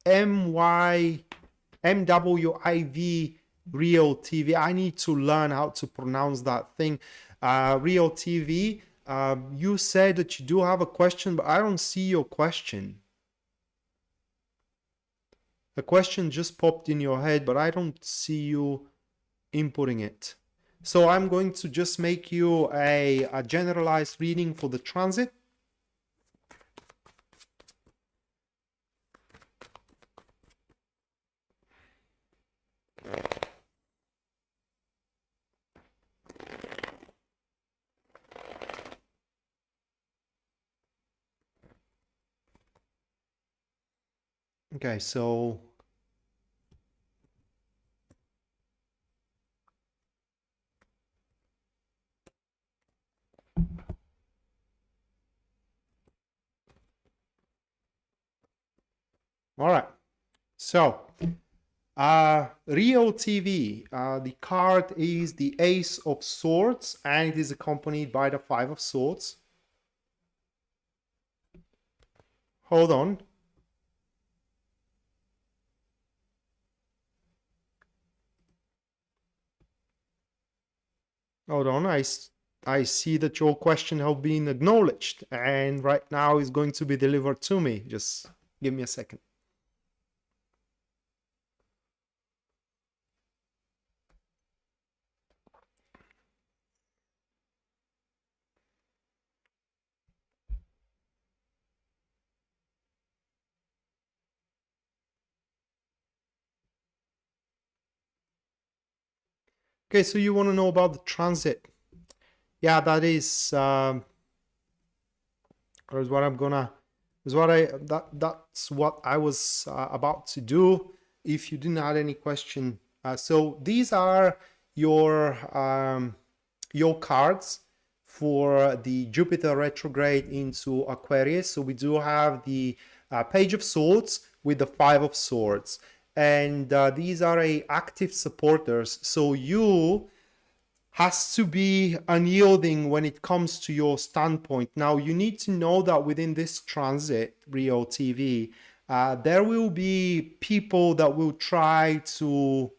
MWIV Rio TV. I need to learn how to pronounce that thing. Rio TV, you said that you do have a question, but I don't see your question. A question just popped in your head, but I don't see you inputting it. So I'm going to just make you a generalized reading for the transit. Okay, so all right, so Rio TV, the card is the Ace of Swords, and it is accompanied by the Five of Swords. Hold on. Hold on, I see that your question has been acknowledged, and right now is going to be delivered to me. Just give me a second. Okay, so you want to know about the transit. Yeah, that is what I'm gonna that's what I was about to do if you didn't have any question. So these are your your cards for the Jupiter retrograde into Aquarius. So we do have the Page of Swords with the Five of Swords, and these are active supporters. So you has to be unyielding when it comes to your standpoint. Now, you need to know that within this transit, Rio TV, there will be people that will try to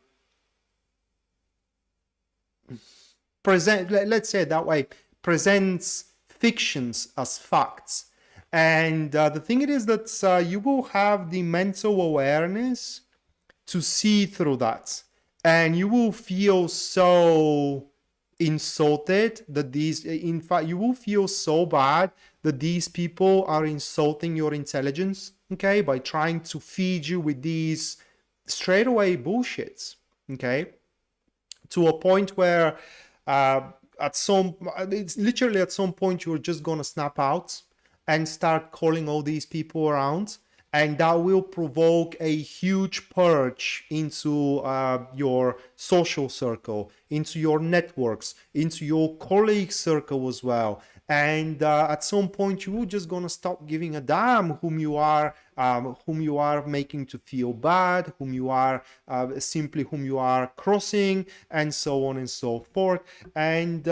present, let's say it that way, presents fictions as facts. And the thing it is that you will have the mental awareness to see through that. And you will feel so insulted that these, in fact, you will feel so bad that these people are insulting your intelligence, okay, by trying to feed you with these straightaway bullshits, okay, to a point where it's literally at some point you're just gonna snap out and start calling all these people around, and that will provoke a huge purge into your social circle, into your networks, into your colleague circle as well. And at some point you will just gonna stop giving a damn whom you are making to feel bad, whom you are simply whom you are crossing, and so on and so forth. And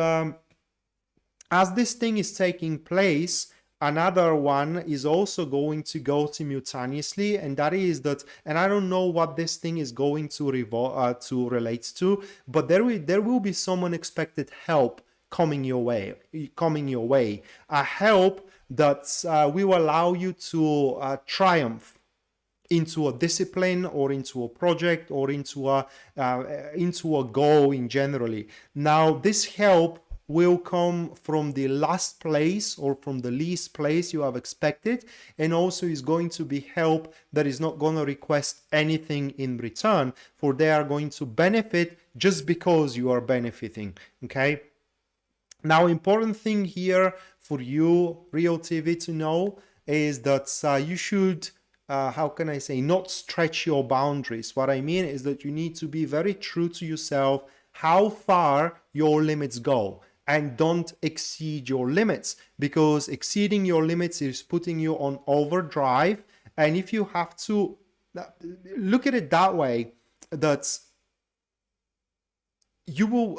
as this thing is taking place, another one is also going to go simultaneously, and that is that, and I don't know what this thing is going to relate to, but there will be some unexpected help coming your way, a help that will allow you to triumph into a discipline or into a project or into a goal in generally. Now, this help will come from the last place or from the least place you have expected, and also is going to be help that is not going to request anything in return, for they are going to benefit just because you are benefiting, okay? Now, important thing here for you, Real TV, to know is that you should, how can I say, not stretch your boundaries. What I mean is that you need to be very true to yourself, how far your limits go, and don't exceed your limits, because exceeding your limits is putting you on overdrive. And if you have to look at it that way, that's you will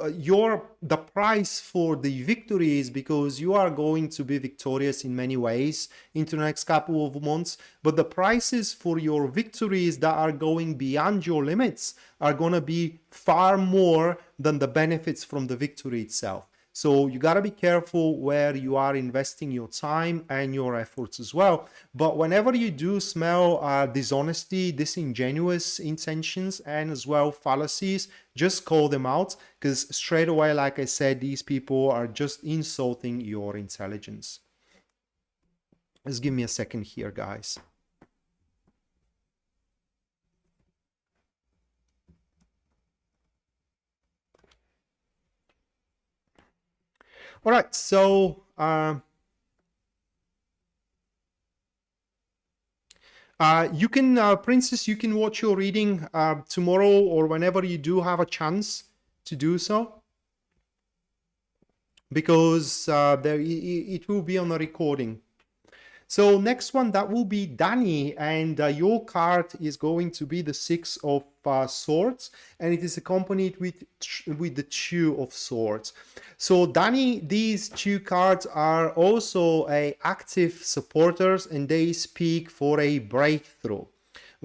the price for the victory is because you are going to be victorious in many ways into the next couple of months, but the prices for your victories that are going beyond your limits are going to be far more than the benefits from the victory itself. So you got to be careful where you are investing your time and your efforts as well. But whenever you do smell dishonesty, disingenuous intentions, and as well fallacies, just call them out, because straight away, like I said, these people are just insulting your intelligence. Just give me a second here, guys. All right, so you can, Princess, you can watch your reading tomorrow or whenever you do have a chance to do so, because it will be on a recording. So next one, that will be Danny, and your card is going to be the Six of Swords, and it is accompanied with the Two of Swords. So Danny, these two cards are also active supporters, and they speak for a breakthrough.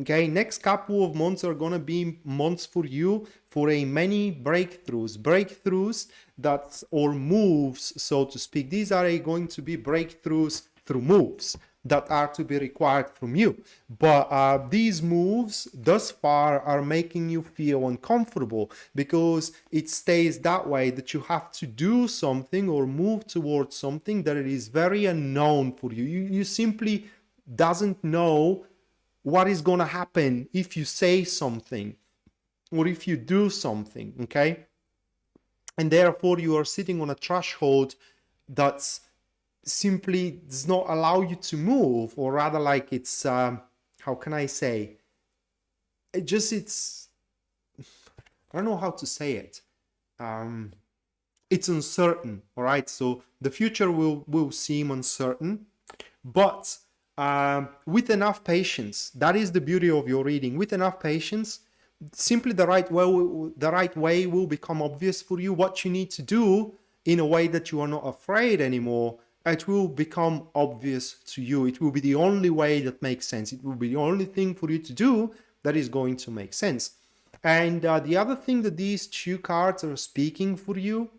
Okay, next couple of months are gonna be months for you for many breakthroughs that, or moves, so to speak. These are going to be breakthroughs through moves that are to be required from you. But these moves thus far are making you feel uncomfortable, because it stays that way, that you have to do something or move towards something that it is very unknown for you. You simply doesn't know what is going to happen if you say something or if you do something, okay? And therefore you are sitting on a threshold that's simply does not allow you to move, or rather, like, it's how can I say, it's I don't know how to say it. it's uncertain, all right? So the future will seem uncertain, but with enough patience, that is the beauty of your reading. With enough patience, simply the right way will become obvious for you. What you need to do in a way that you are not afraid anymore, it will become obvious to you. It will be the only way that makes sense. It will be the only thing for you to do that is going to make sense. And the other thing that these two cards are speaking for you,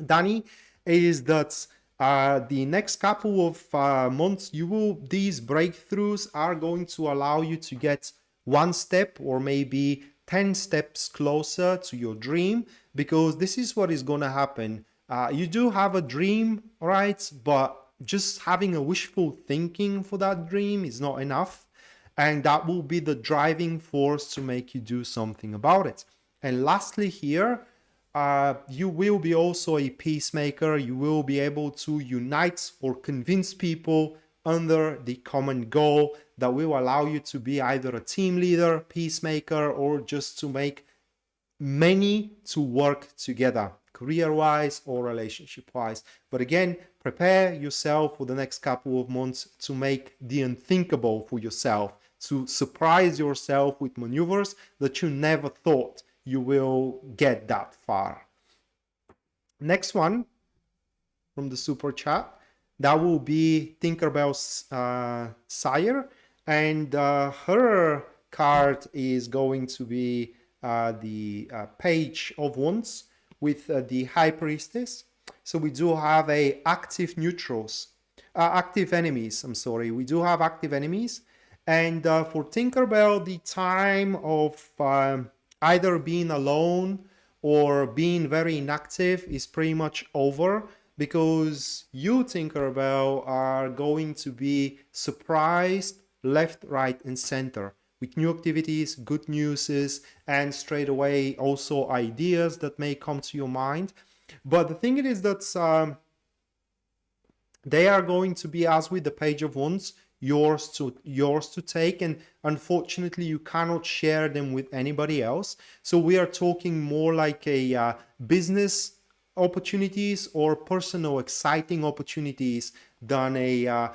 Danny, is that the next couple of months, these breakthroughs are going to allow you to get one step or maybe 10 steps closer to your dream, because this is what is going to happen. You do have a dream, right? But just having a wishful thinking for that dream is not enough. And that will be the driving force to make you do something about it. And lastly here, you will be also a peacemaker. You will be able to unite or convince people under the common goal that will allow you to be either a team leader, peacemaker, or just to make many to work together, career-wise or relationship-wise. But again, prepare yourself for the next couple of months to make the unthinkable for yourself, to surprise yourself with maneuvers that you never thought you will get that far. Next one from the super chat, that will be Tinkerbell's sire, and her card is going to be the Page of Wands with the High Priestess. So we do have active enemies. I'm sorry, we do have active enemies, and for Tinkerbell, the time of either being alone or being very inactive is pretty much over, because you, Tinkerbell, are going to be surprised left, right, and center with new activities, good news, and straight away also ideas that may come to your mind. But the thing is that they are going to be, as with the Page of Wands, yours to take, and unfortunately you cannot share them with anybody else. So we are talking more like a business opportunities or personal exciting opportunities than a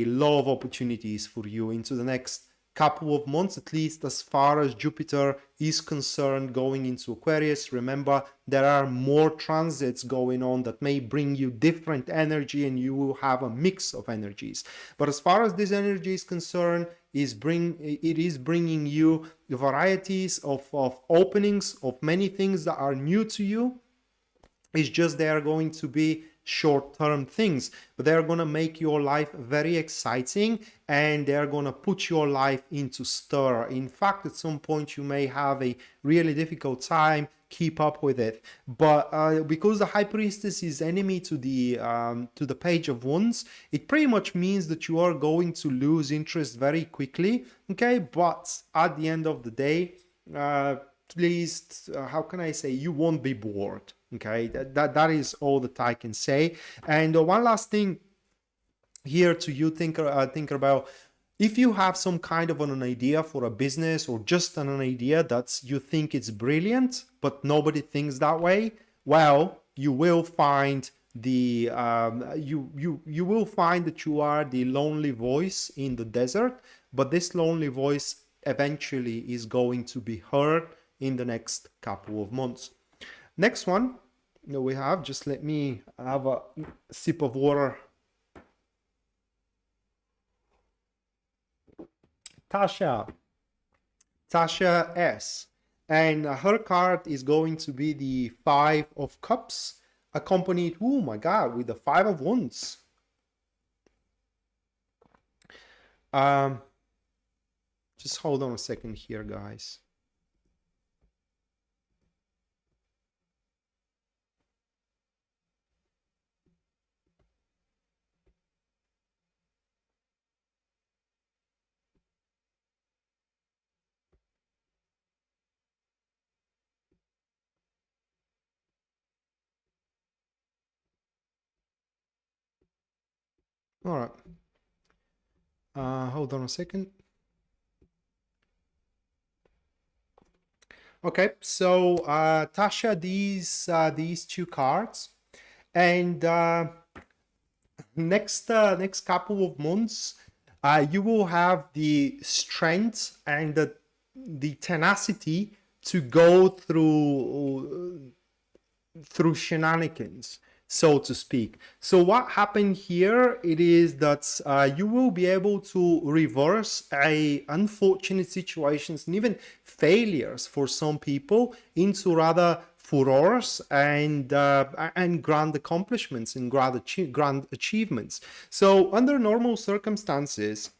love opportunities for you into the next couple of months, at least as far as Jupiter is concerned going into Aquarius. Remember, there are more transits going on that may bring you different energy, and you will have a mix of energies. But as far as this energy is concerned, it is bringing you varieties of openings of many things that are new to you. It's just they are going to be short-term things, but they're going to make your life very exciting, and they're going to put your life into stir. In fact, at some point you may have a really difficult time keep up with it, but because the High Priestess is enemy to the Page of Wands, it pretty much means that you are going to lose interest very quickly. Okay, but at the end of the day, at least how can I say, you won't be bored. Okay, that is all that I can say. And one last thing here to you, think about, if you have some kind of an idea for a business, or just an idea that you think it's brilliant but nobody thinks that way, well, you will find the you will find that you are the lonely voice in the desert, but this lonely voice eventually is going to be heard in the next couple of months. Next one that we have, just let me have a sip of water. Tasha S. And her card is going to be the Five of Cups, accompanied, oh my God, with the Five of Wands. Just hold on a second here, guys. All right. Hold on a second. Okay, so Tasha, these two cards, and next couple of months, you will have the strength and the tenacity to go through shenanigans, so to speak. So what happened here, it is that you will be able to reverse a unfortunate situations and even failures for some people into rather furores and grand accomplishments and grand achievements. So under normal circumstances,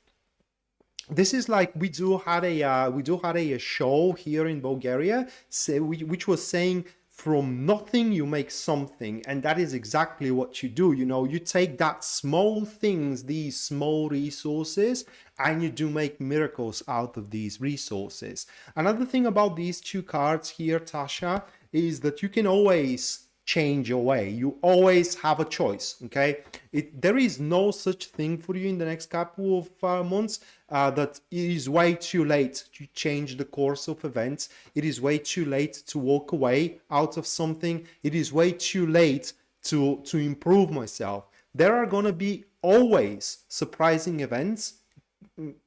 this is like we do had a show here in Bulgaria, which was saying from nothing you make something, and that is exactly what you do. You know, you take that small things, these small resources, and you do make miracles out of these resources. Another thing about these two cards here, Tasha, is that you can always change your way. You always have a choice. Okay, there is no such thing for you in the next couple of months that it is way too late to change the course of events. It is way too late to walk away out of something. It is way too late to improve myself. There are going to be always surprising events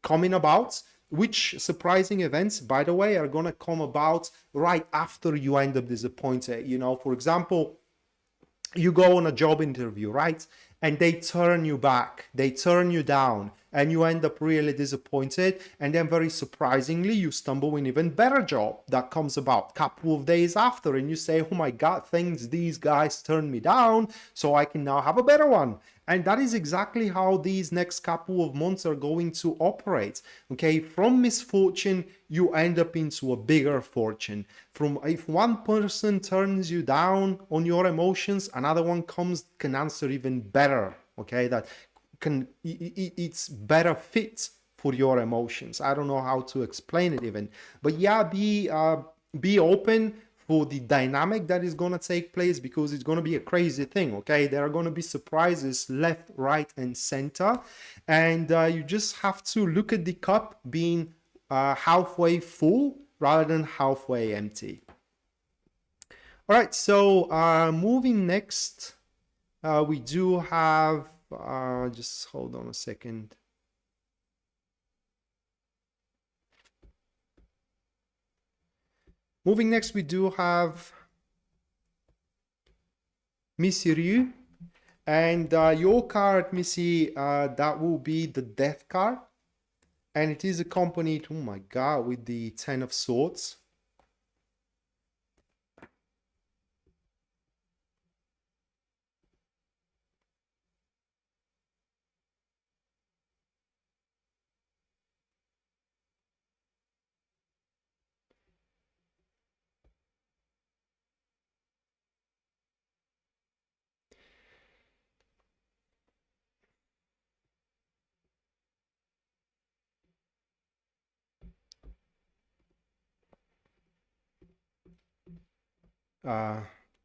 coming about, which surprising events, by the way, are going to come about right after you end up disappointed. You know, for example, you go on a job interview, right? And they turn you back, they turn you down, and you end up really disappointed. And then very surprisingly, you stumble in even better job that comes about a couple of days after, and you say, oh my God, thanks, these guys turned me down, so I can now have a better one. And that is exactly how these next couple of months are going to operate. Okay, from misfortune, you end up into a bigger fortune. From if one person turns you down on your emotions, another one can answer even better. Okay, that it's better fit for your emotions. I don't know how to explain it even, but yeah, be open for the dynamic that is going to take place, because it's going to be a crazy thing. Okay, there are going to be surprises left, right, and center, and you just have to look at the cup being halfway full rather than halfway empty. All right, so moving next, we do have just hold on a second. Moving next, we do have Missy Ryu, and your card, Missy, that will be the Death card, and it is accompanied, oh my God, with the Ten of Swords.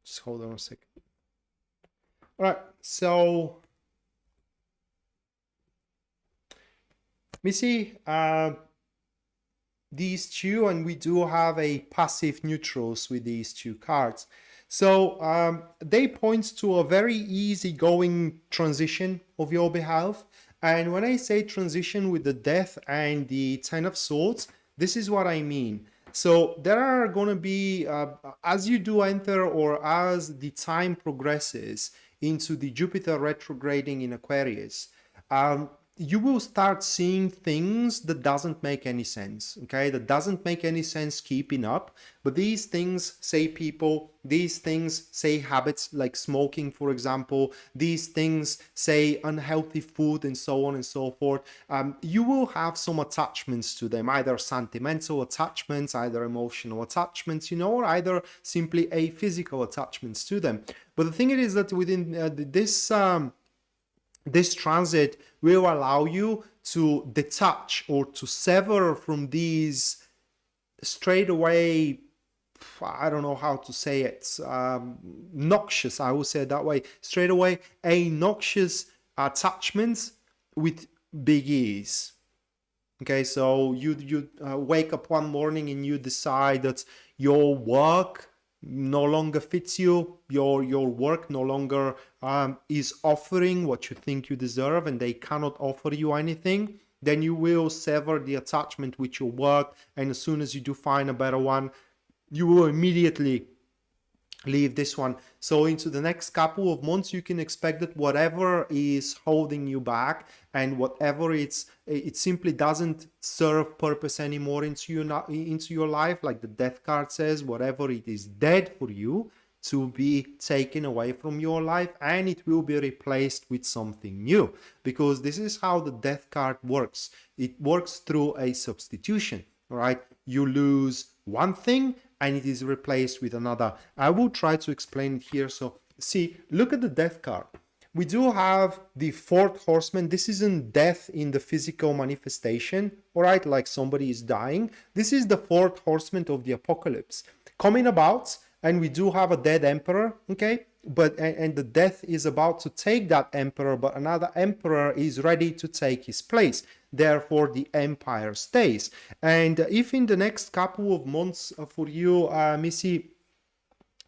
Just hold on a second. All right, so Missy, these two, and we do have a passive neutrals with these two cards. So they point to a very easy-going transition of your behalf. And when I say transition with the Death and the Ten of Swords, this is what I mean. So there are going to be, as you do enter, or as the time progresses into the Jupiter retrograding in Aquarius, you will start seeing things that doesn't make any sense. Okay, that doesn't make any sense keeping up. But these things say people, these things say habits like smoking, for example, these things say unhealthy food, and so on and so forth. You will have some attachments to them, either sentimental attachments, either emotional attachments, you know, or either simply a physical attachments to them. But the thing is that within this transit will allow you to detach or to sever from these straight away, I don't know how to say it, noxious, I will say it that way, straight away, a noxious attachments with big ease. Okay, so you wake up one morning and you decide that your work no longer fits you, your work no longer is offering what you think you deserve, and they cannot offer you anything, then you will sever the attachment with your work, and as soon as you do find a better one, you will immediately leave this one. So into the next couple of months, you can expect that whatever is holding you back and whatever it simply doesn't serve purpose anymore into your life, like the death card says, whatever it is dead for you, to be taken away from your life, and it will be replaced with something new, because this is how the death card works. It works through a substitution. All right, you lose one thing and it is replaced with another. I will try to explain it here. So see, look at the death card. We do have the fourth horseman. This isn't death in the physical manifestation, all right, like somebody is dying. This is the fourth horseman of the apocalypse coming about, and we do have a dead emperor, okay? But and the death is about to take that emperor, but another emperor is ready to take his place. Therefore, the empire stays. And if in the next couple of months for you, Missy,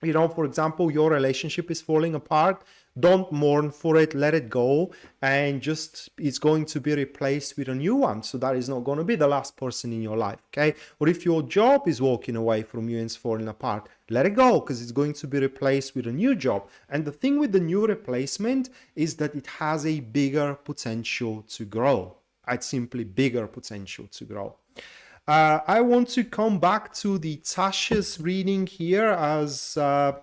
you know, for example, your relationship is falling apart, don't mourn for it, let it go, and just it's going to be replaced with a new one. So that is not going to be the last person in your life, okay? Or if your job is walking away from you and it's falling apart, let it go, because it's going to be replaced with a new job. And the thing with the new replacement is that it has a bigger potential to grow. It's simply bigger potential to grow. I want to come back to the Tasha's reading here, as I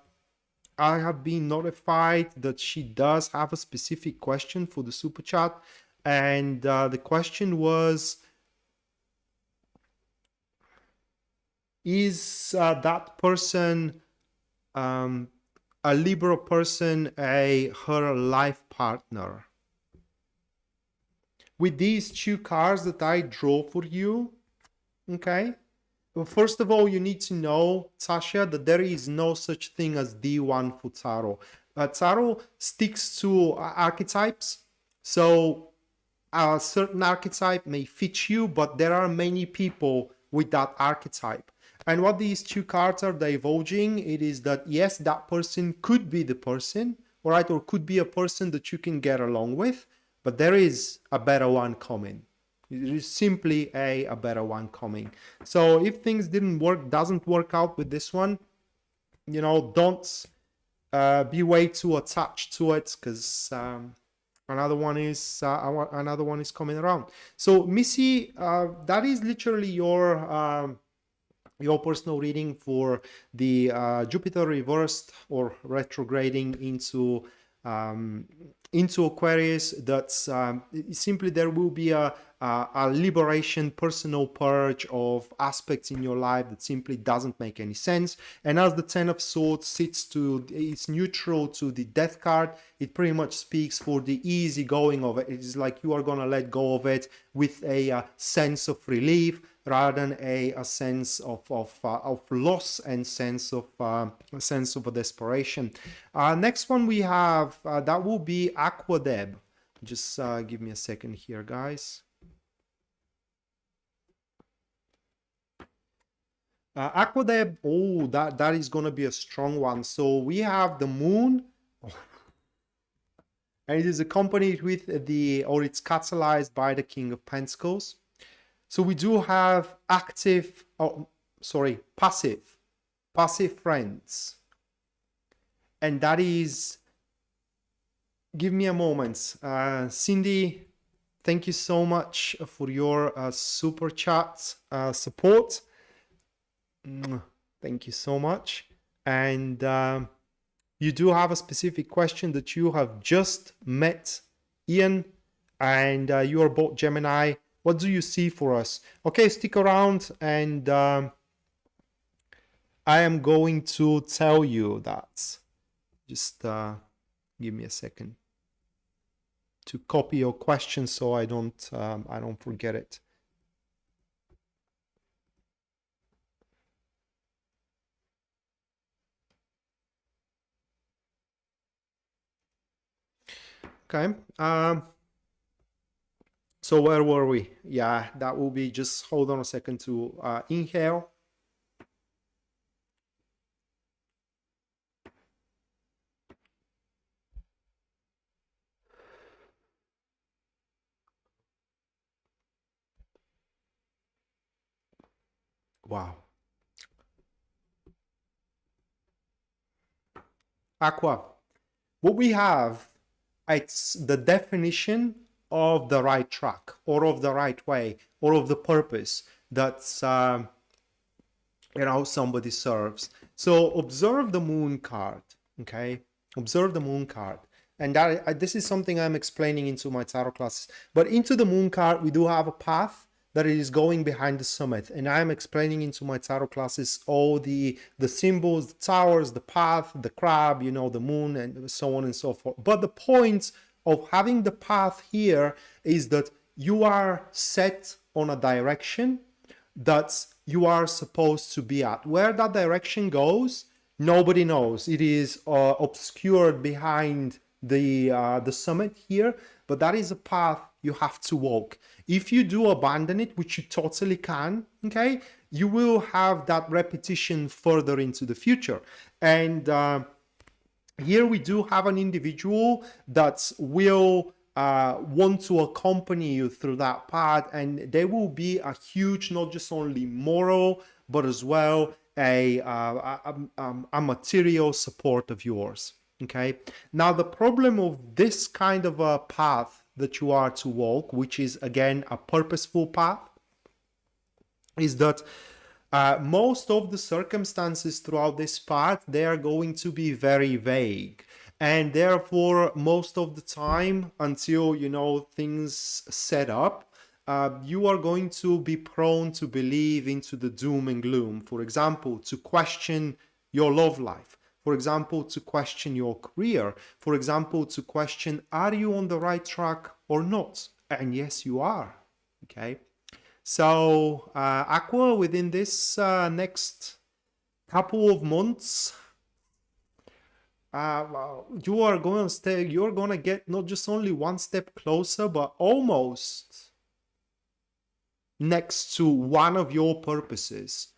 have been notified that she does have a specific question for the super chat, and the question was, is that person a Libra person, her life partner? With these two cards that I draw for you, okay, well, first of all, you need to know, Tasha, that there is no such thing as the one for tarot. Tarot sticks to archetypes, so a certain archetype may fit you, but there are many people with that archetype. And what these two cards are divulging, it is that yes, that person could be the person, all right, or could be a person that you can get along with, but there is a better one coming. It is simply a better one coming. So if things doesn't work out with this one, you know, don't be way too attached to it, because another one is coming around. So Missy, that is literally your personal reading for the Jupiter reversed or retrograding into Aquarius. That's simply there will be a liberation, personal purge of aspects in your life that simply doesn't make any sense. And as the Ten of Swords it's neutral to the Death card, it pretty much speaks for the easy going of it. It is like you are gonna let go of it with a sense of relief, rather than a sense of loss and sense of a desperation. Next one we have, that will be Aquadeb. Just give me a second here, guys. Aquadeb, oh, that is going to be a strong one. So we have the moon, and it is accompanied with it's catalyzed by the King of Pentacles. So we do have passive friends. And that is, give me a moment. Cindy, thank you so much for your super chat support. Thank you so much. And you do have a specific question that you have just met Ian, and you are both Gemini. What do you see for us? Okay, stick around, and I am going to tell you that. Just give me a second to copy your question so I don't forget it. Okay. So where were we? Yeah, that will be, just hold on a second to inhale. Wow. Aqua. What we have, it's the definition of the right track or of the right way or of the purpose that's somebody serves. So observe the moon card. Okay, observe the moon card, and that this is something I'm explaining into my tarot classes. But into the moon card, we do have a path that is going behind the summit, and I'm explaining into my tarot classes all the symbols, the towers, the path, the crab, the moon, and so on and so forth. But the point of having the path here is that you are set on a direction that you are supposed to be at. Where that direction goes, nobody knows. It is obscured behind the summit here, but that is a path you have to walk. If you do abandon it, which you totally can, okay, you will have that repetition further into the future. And here we do have an individual that will want to accompany you through that path, and they will be a huge, not just only moral, but as well a material support of yours. Okay. Now the problem of this kind of a path that you are to walk, which is again a purposeful path, is that most of the circumstances throughout this path, they are going to be very vague. And therefore, most of the time, until, things set up, you are going to be prone to believe into the doom and gloom. For example, to question your love life. For example, to question your career. For example, to question, are you on the right track or not? And yes, you are. Okay. So, Aqua, within this next couple of months, you're going to get not just only one step closer, but almost next to one of your purposes.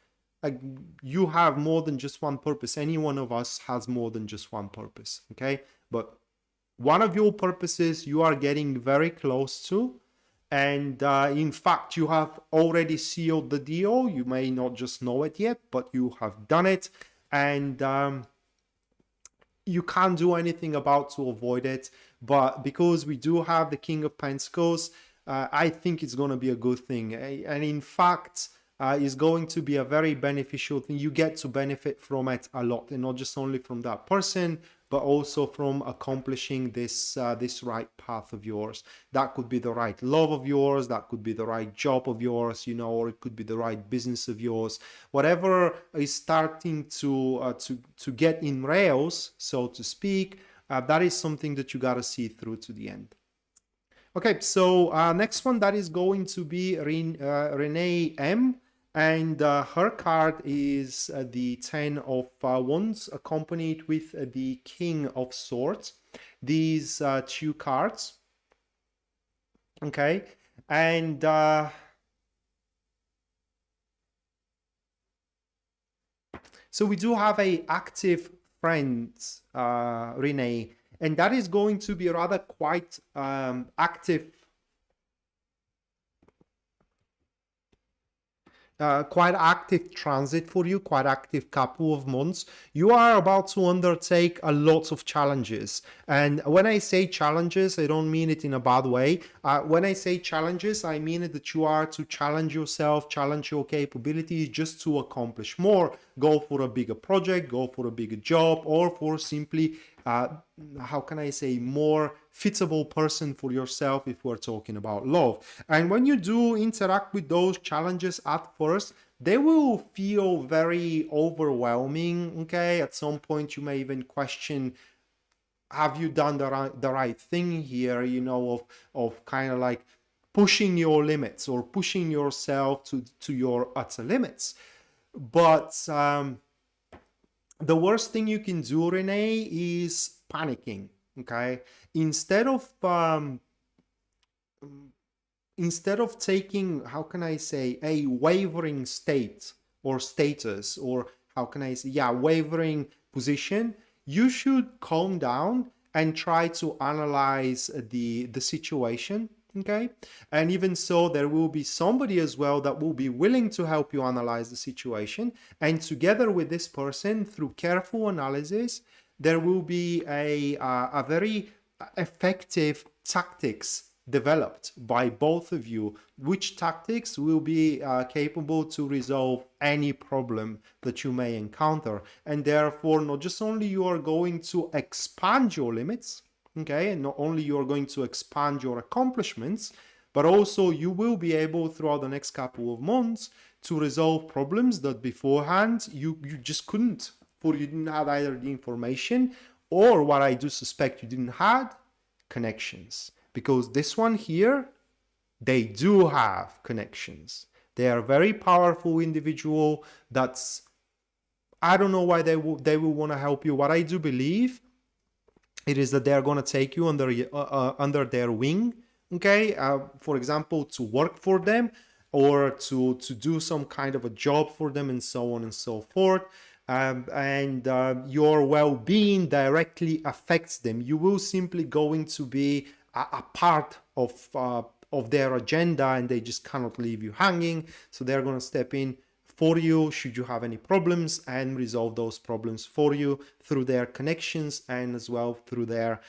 Like, you have more than just one purpose. Any one of us has more than just one purpose, okay? But one of your purposes you are getting very close to, and in fact, you have already sealed the deal. You may not just know it yet, but you have done it, and you can't do anything about to avoid it. But because we do have the King of Pentacles, I think it's going to be a good thing. And in fact, is going to be a very beneficial thing. You get to benefit from it a lot, and not just only from that person, but also from accomplishing this this right path of yours. That could be the right love of yours, that could be the right job of yours, or it could be the right business of yours. Whatever is starting to get in rails, so to speak, that is something that you gotta see through to the end. Okay, so next one, that is going to be Renee M. And her card is the 10 of Wands, accompanied with the King of Swords. These two cards. Okay, and so we do have a active friend, Renee, and that is going to be rather quite active. Quite active transit for you, quite active couple of months. You are about to undertake a lot of challenges. And when I say challenges, I don't mean it in a bad way. When I say challenges, I mean it that you are to challenge yourself, challenge your capabilities just to accomplish more. Go for a bigger project, go for a bigger job, or for simply, how can I say, more fitable person for yourself if we're talking about love. And when you do interact with those challenges at first, they will feel very overwhelming, okay? At some point you may even question, have you done the right thing here, of kind of like pushing your limits or pushing yourself to your utter limits. But the worst thing you can do, Renee, is panicking. Okay, instead of taking, how can I say, a wavering state or status, or how can I say, wavering position, you should calm down and try to analyze the situation. Okay, and even so, there will be somebody as well that will be willing to help you analyze the situation, and together with this person, through careful analysis, there will be a very effective tactics developed by both of you, which tactics will be capable to resolve any problem that you may encounter. And therefore, not just only you are going to expand your limits, okay, and not only you're going to expand your accomplishments, but also you will be able throughout the next couple of months to resolve problems that beforehand you just couldn't, for you didn't have either the information, or what I do suspect you didn't have, connections. Because this one here, they do have connections. They are very powerful individual. That's, I don't know why they will want to help you. What I do believe, it is that they are going to take you under their wing, okay? For example, to work for them, or to do some kind of a job for them, and so on and so forth. Your well-being directly affects them. You will simply going to be a part of their agenda, and they just cannot leave you hanging. So they're going to step in for you should you have any problems, and resolve those problems for you through their connections, and as well through their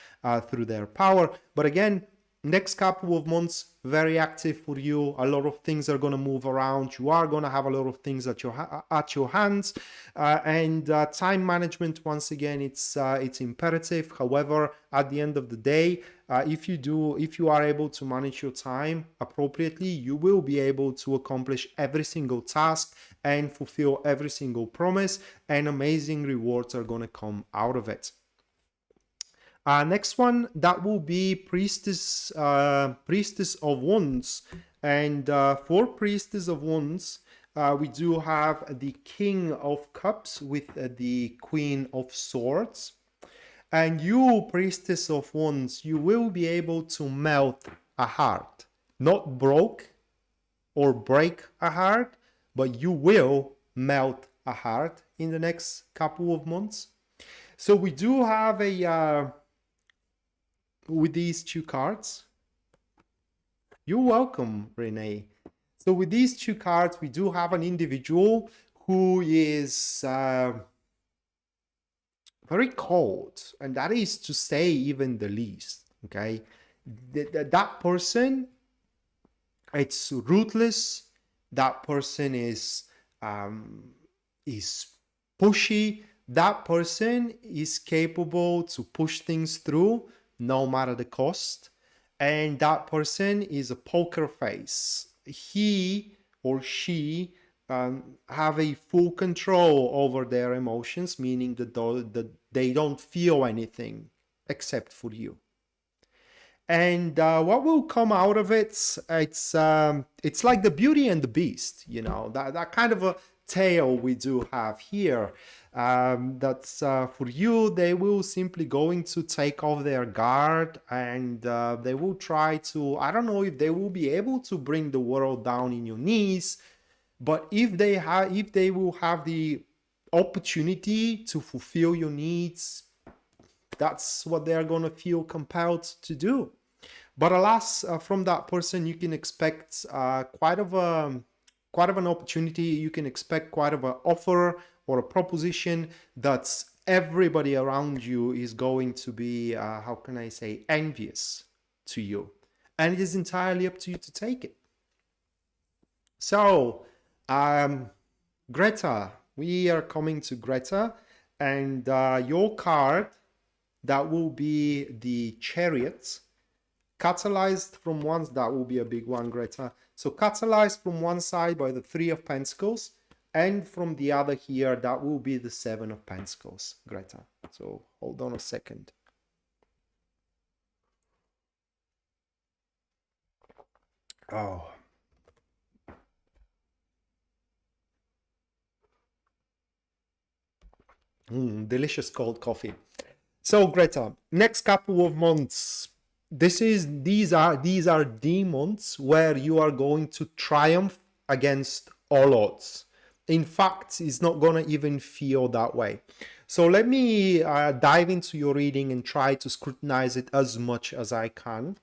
power. But again, next couple of months, very active for you. A lot of things are going to move around. You are going to have a lot of things at your hands, and time management, once again, it's imperative. However, at the end of the day, if you are able to manage your time appropriately, you will be able to accomplish every single task and fulfill every single promise, and amazing rewards are going to come out of it. Next one, that will be Priestess of Wands. And for Priestess of Wands, we do have the King of Cups with the Queen of Swords. And you, Priestess of Wands, you will be able to melt a heart. Not broke or break a heart, but you will melt a heart in the next couple of months. So we do have a... with these two cards. You're welcome, Renee. So with these two cards, we do have an individual who is very cold, and that is to say even the least, okay? That person, it's ruthless. That person is pushy. That person is capable to push things through no matter the cost, and that person is a poker face. He or she have a full control over their emotions, meaning that they don't feel anything except for you. And what will come out of it, it's like the Beauty and the Beast, you know, that kind of a tale we do have here. That's for you, they will simply going to take off their guard, and they will try to, I don't know if they will be able to bring the world down in your knees, but if they will have the opportunity to fulfill your needs, that's what they're going to feel compelled to do. But alas, from that person, you can expect quite of an opportunity. You can expect quite of an offer or a proposition that everybody around you is going to be, how can I say, envious to you. And it is entirely up to you to take it. So, Greta, we are coming to Greta, and your card, that will be the Chariot. Catalyzed from one, that will be a big one, Greta. So catalyzed from one side by the Three of Pentacles, and from the other here, that will be the Seven of Pentacles, Greta. So hold on a second. Oh. Delicious cold coffee. So Greta, next couple of months, these are the months where you are going to triumph against all odds. In fact, it's not going to even feel that way. So let me dive into your reading and try to scrutinize it as much as I can.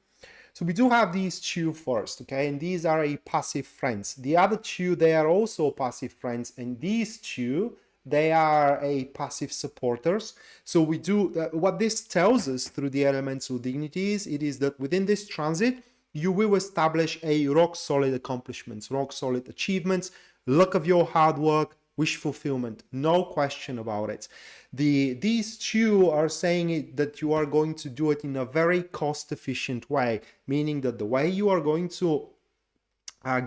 So we do have these two first, okay? And these are a passive friends. The other two, they are also passive friends. And these two, they are a passive supporters. So we do, what this tells us through the elemental dignities, it is that within this transit, you will establish a rock solid accomplishments, rock solid achievements, luck of your hard work, wish fulfillment, no question about it. These two are saying that you are going to do it in a very cost efficient way, meaning that the way you are going to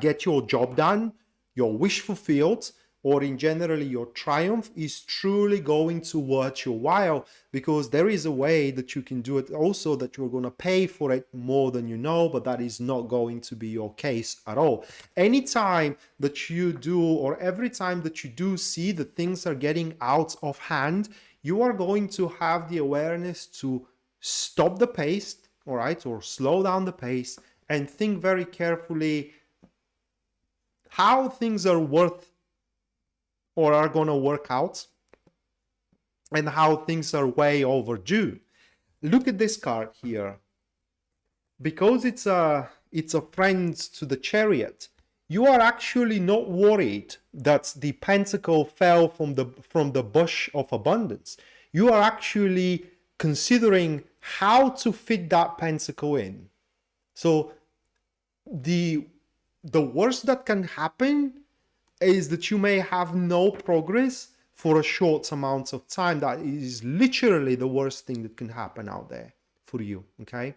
get your job done, your wish fulfilled, or in generally your triumph is truly going to worth your while, because there is a way that you can do it also that you're going to pay for it more than you know, but that is not going to be your case at all. Anytime that you do, or every time that you do see that things are getting out of hand, you are going to have the awareness to stop the pace, all right, or slow down the pace and think very carefully how things are worth or are going to work out and how things are way overdue. Look at this card here. Because it's a friend to the Chariot, you are actually not worried that the pentacle fell from the bush of abundance. You are actually considering how to fit that pentacle in. So the worst that can happen is that you may have no progress for a short amount of time. That is literally the worst thing that can happen out there for you, okay?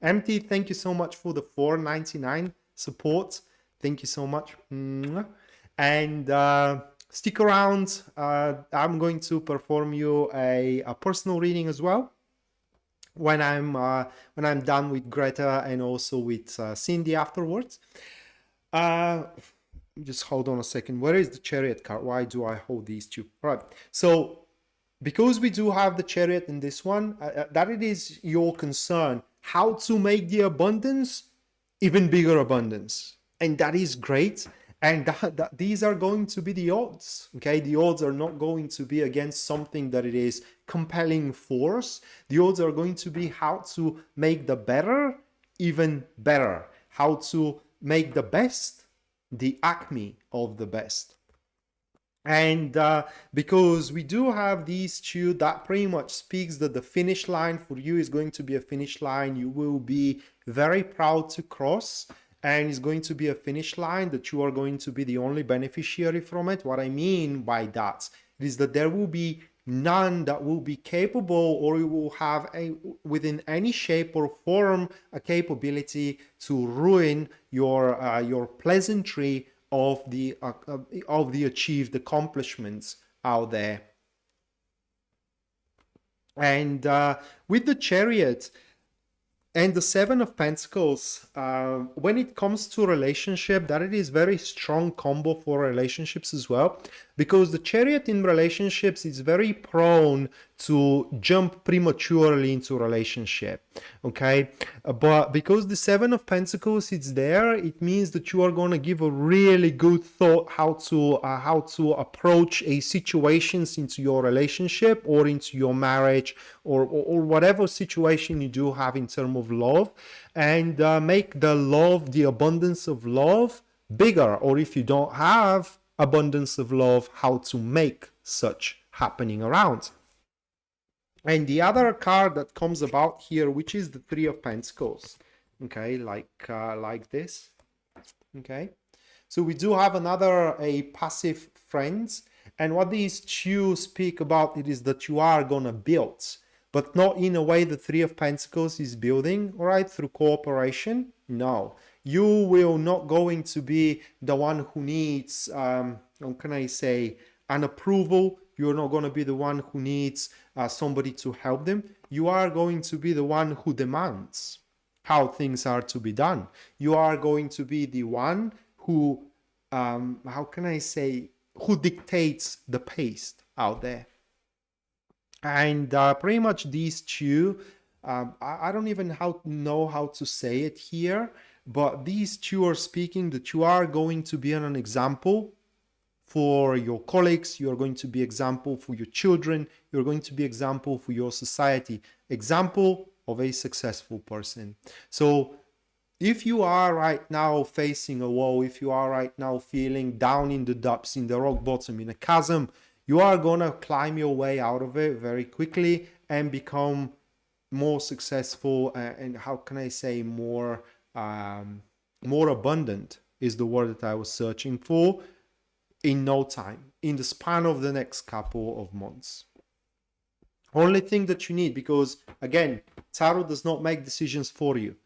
Empty, thank you so much for the $4.99 support. Thank you so much. And stick around. I'm going to perform you a personal reading as well when I'm done with Greta and also with Cindy afterwards. Just hold on a second. Where is the Chariot card? Why do I hold these two? All right. So because we do have the Chariot in this one, that it is your concern how to make the abundance even bigger abundance. And that is great. And these are going to be the odds. Okay. The odds are not going to be against something that it is compelling force. The odds are going to be how to make the better even better. How to make the best the acme of the best. And because we do have these two, that pretty much speaks that the finish line for you is going to be a finish line you will be very proud to cross, and it's going to be a finish line that you are going to be the only beneficiary from it. What I mean by that is that there will be none that will be capable, or you will have within any shape or form a capability to ruin your pleasantry of the achieved accomplishments out there. And with the Chariot and the Seven of Pentacles, when it comes to relationship, that it is very strong combo for relationships as well, because the Chariot in relationships is very prone to jump prematurely into relationship, okay? But because the Seven of Pentacles is there, it means that you are going to give a really good thought how to approach a situations into your relationship or into your marriage or whatever situation you do have in terms of love, and make the love, the abundance of love bigger, or if you don't have abundance of love, how to make such happening around. And the other card that comes about here, which is the Three of Pentacles, okay, like this, okay. So we do have a passive friends, and what these two speak about it is that you are gonna build, but not in a way the Three of Pentacles is building, all right, through cooperation. No, you will not going to be the one who needs, how can I say, an approval. You're not going to be the one who needs somebody to help them. You are going to be the one who demands how things are to be done. You are going to be the one who, how can I say, who dictates the pace out there. And pretty much these two, I don't even know how to say it here, but these two are speaking that you are going to be an example for your colleagues, you're going to be example for your children, you're going to be example for your society, example of a successful person. So if you are right now facing a wall, if you are right now feeling down in the depths, in the rock bottom, in a chasm, you are gonna climb your way out of it very quickly and become more successful and how can I say more abundant is the word that I was searching for in no time, in the span of the next couple of months. Only thing that you need, because again, Tarot does not make decisions for you.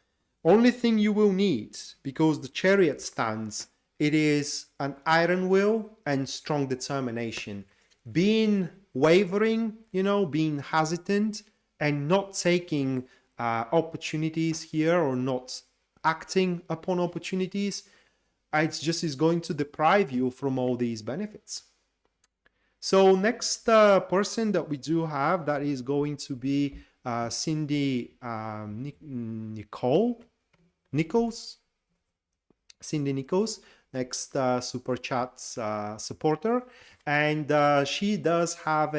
Only thing you will need, because the Chariot stands, it is an iron will and strong determination. Being wavering, being hesitant and not taking opportunities here or not acting upon opportunities, it just is going to deprive you from all these benefits. So next person that we do have, that is going to be Cindy Cindy Nichols, next Super Chat supporter. And she does have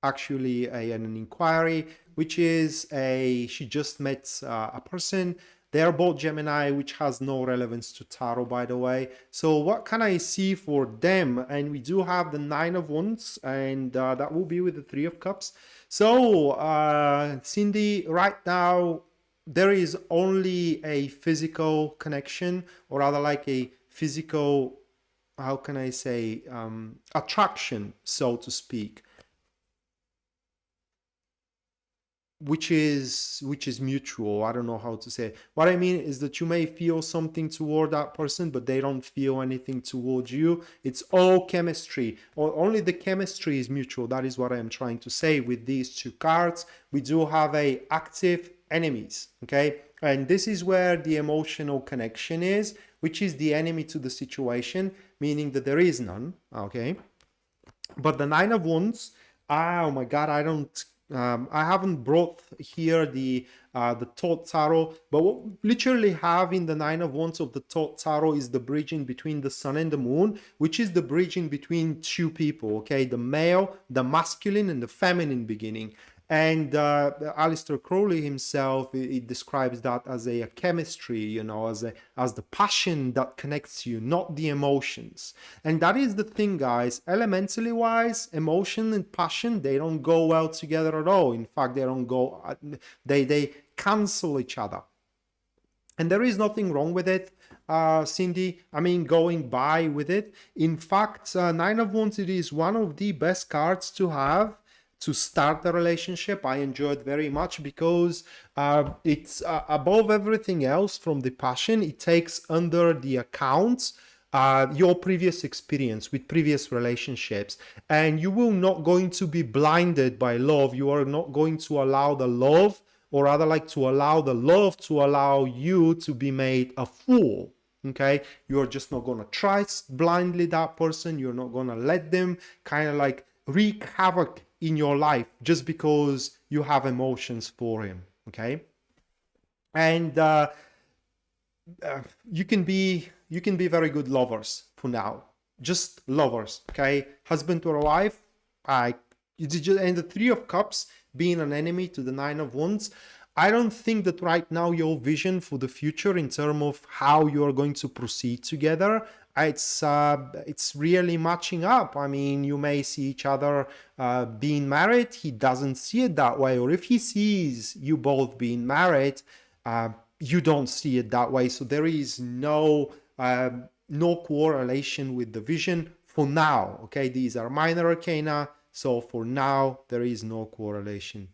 actually an inquiry, which is she just met a person. They are both Gemini, which has no relevance to Tarot, by the way. So what can I see for them? And we do have the Nine of Wands, and that will be with the Three of Cups. So Cindy, right now, there is only a physical connection, or rather like a physical, how can I say, attraction, so to speak, which is mutual. I don't know how to say it. What I mean is that you may feel something toward that person, but they don't feel anything towards you. It's all chemistry, or only the chemistry is mutual. That is what I am trying to say with these two cards. We do have a active enemies, okay? And this is where the emotional connection is, which is the enemy to the situation, meaning that there is none, okay? But the Nine of Wands, oh my God, I haven't brought here the Thought Tarot, but what we literally have in the Nine of Wands of the Thought Tarot is the bridging between the Sun and the Moon, which is the bridging between two people, okay? The male, the masculine, and the feminine beginning. And Aleister Crowley himself, he describes that as a chemistry, as the passion that connects you, not the emotions. And that is the thing, guys. Elementally wise, emotion and passion, they don't go well together at all. In fact, they don't go, they cancel each other. And there is nothing wrong with it, Cindy. I mean, going by with it. In fact, Nine of Wands, it is one of the best cards to have to start the relationship. I enjoy it very much because it's above everything else from the passion. It takes under the account your previous experience with previous relationships, and you will not going to be blinded by love. You are not going to allow the love, or rather like to allow the love to allow you to be made a fool. Okay, you're just not gonna trust blindly that person. You're not gonna let them kind of like wreak havoc in your life just because you have emotions for him. Okay, and you can be very good lovers for now, just lovers. Okay, husband or wife. And the Three of Cups being an enemy to the Nine of Wands, I don't think that right now your vision for the future in terms of how you are going to proceed together, it's really matching up. I mean, you may see each other being married. He doesn't see it that way. Or if he sees you both being married, you don't see it that way. So there is no correlation with the vision for now. Okay, these are minor arcana. So for now, there is no correlation.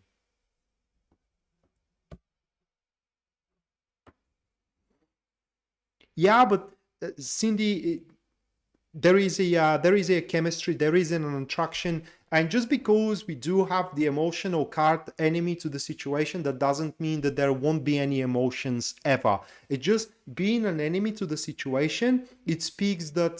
Yeah, but Cindy, there is a chemistry, there is an attraction, and just because we do have the emotional card enemy to the situation, that doesn't mean that there won't be any emotions ever. It just being an enemy to the situation, it speaks that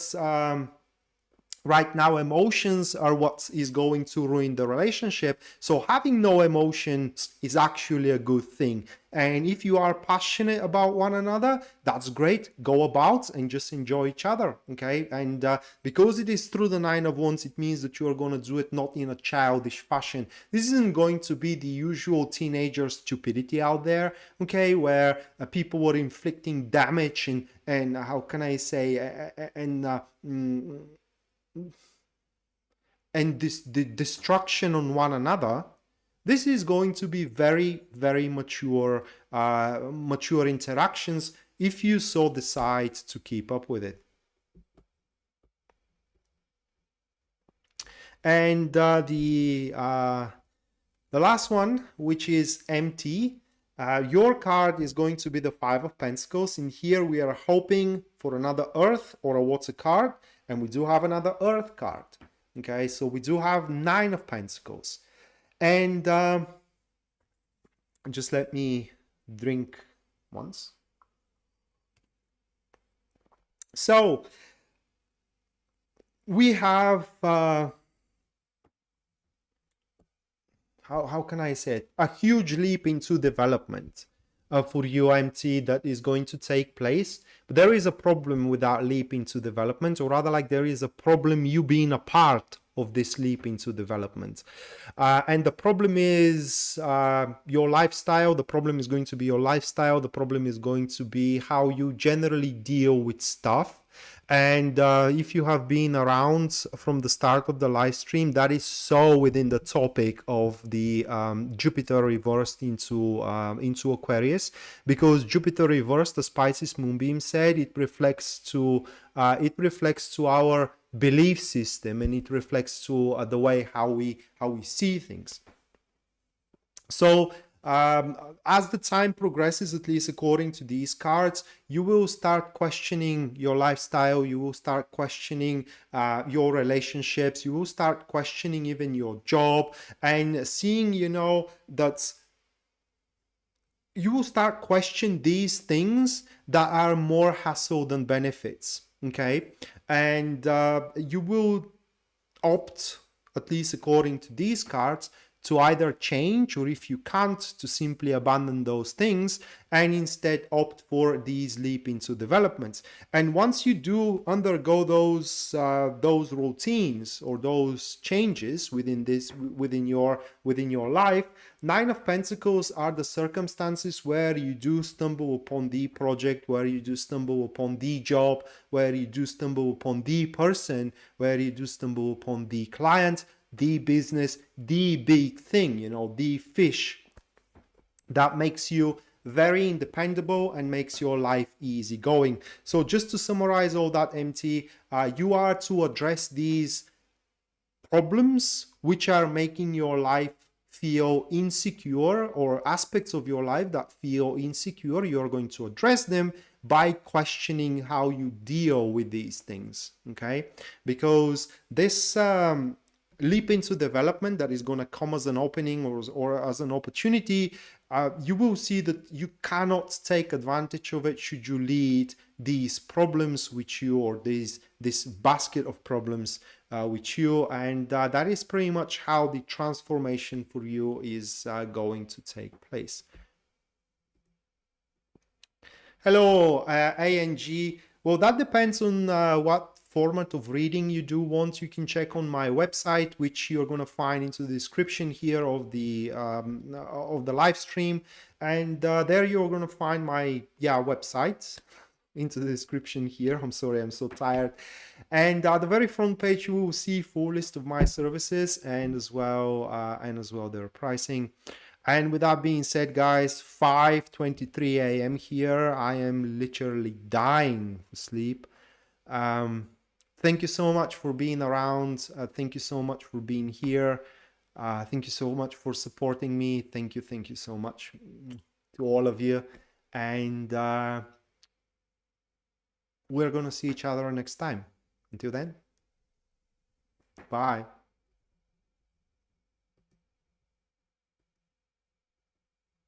right now emotions are what is going to ruin the relationship. So having no emotions is actually a good thing. And if you are passionate about one another, that's great. Go about and just enjoy each other. Okay. And because it is through the Nine of Wands, it means that you are going to do it not in a childish fashion. This isn't going to be the usual teenager stupidity out there. Okay. Where people were inflicting damage and how can I say, and the destruction on one another. This is going to be very, very mature interactions if you so decide to keep up with it. And the last one, which is empty, your card is going to be the Five of Pentacles. In here we are hoping for another Earth or a Water card, and we do have another Earth card. Okay, so we do have Nine of Pentacles. And just let me drink once. So we have how can I say it? A huge leap into development for UMT that is going to take place. But there is a problem with that leap into development, or rather like there is a problem you being a part of this leap into development. And the problem is your lifestyle. The problem is going to be your lifestyle. The problem is going to be how you generally deal with stuff. And if you have been around from the start of the live stream, that is so within the topic of the Jupiter reversed into Aquarius, because Jupiter reversed, as Pisces Moonbeam said, it reflects to our belief system, and it reflects to the way how we see things. So as the time progresses, at least according to these cards, you will start questioning your lifestyle, you will start questioning your relationships, you will start questioning even your job, and seeing, you know, that you will start questioning these things that are more hassle than benefits. Okay, and you will opt, at least according to these cards, to either change, or if you can't, to simply abandon those things and instead opt for these leap into developments. And once you do undergo those routines or those changes within your life, Nine of Pentacles are the circumstances where you do stumble upon the project, where you do stumble upon the job, where you do stumble upon the person, where you do stumble upon the client, the business, the big thing, you know, the fish that makes you very independable and makes your life easy going. So just to summarize all that, MT, you are to address these problems which are making your life feel insecure, or aspects of your life that feel insecure. You're going to address them by questioning how you deal with these things. Okay, because this leap into development that is going to come as an opening or as an opportunity, you will see that you cannot take advantage of it should you lead these problems with you, or this basket of problems with you. And that is pretty much how the transformation for you is going to take place. Hello, ANG. Well, that depends on what format of reading you do want. You can check on my website, which you're going to find into the description here of the live stream, and there you're going to find my website into the description here. I'm sorry, I'm so tired. And at the very front page you will see full list of my services, and as well their pricing. And with that being said, guys, 5:23 a.m. here. I am literally dying for sleep. Thank you so much for being around. Thank you so much for being here. Thank you so much for supporting me. Thank you so much to all of you. And we're going to see each other next time. Until then, bye.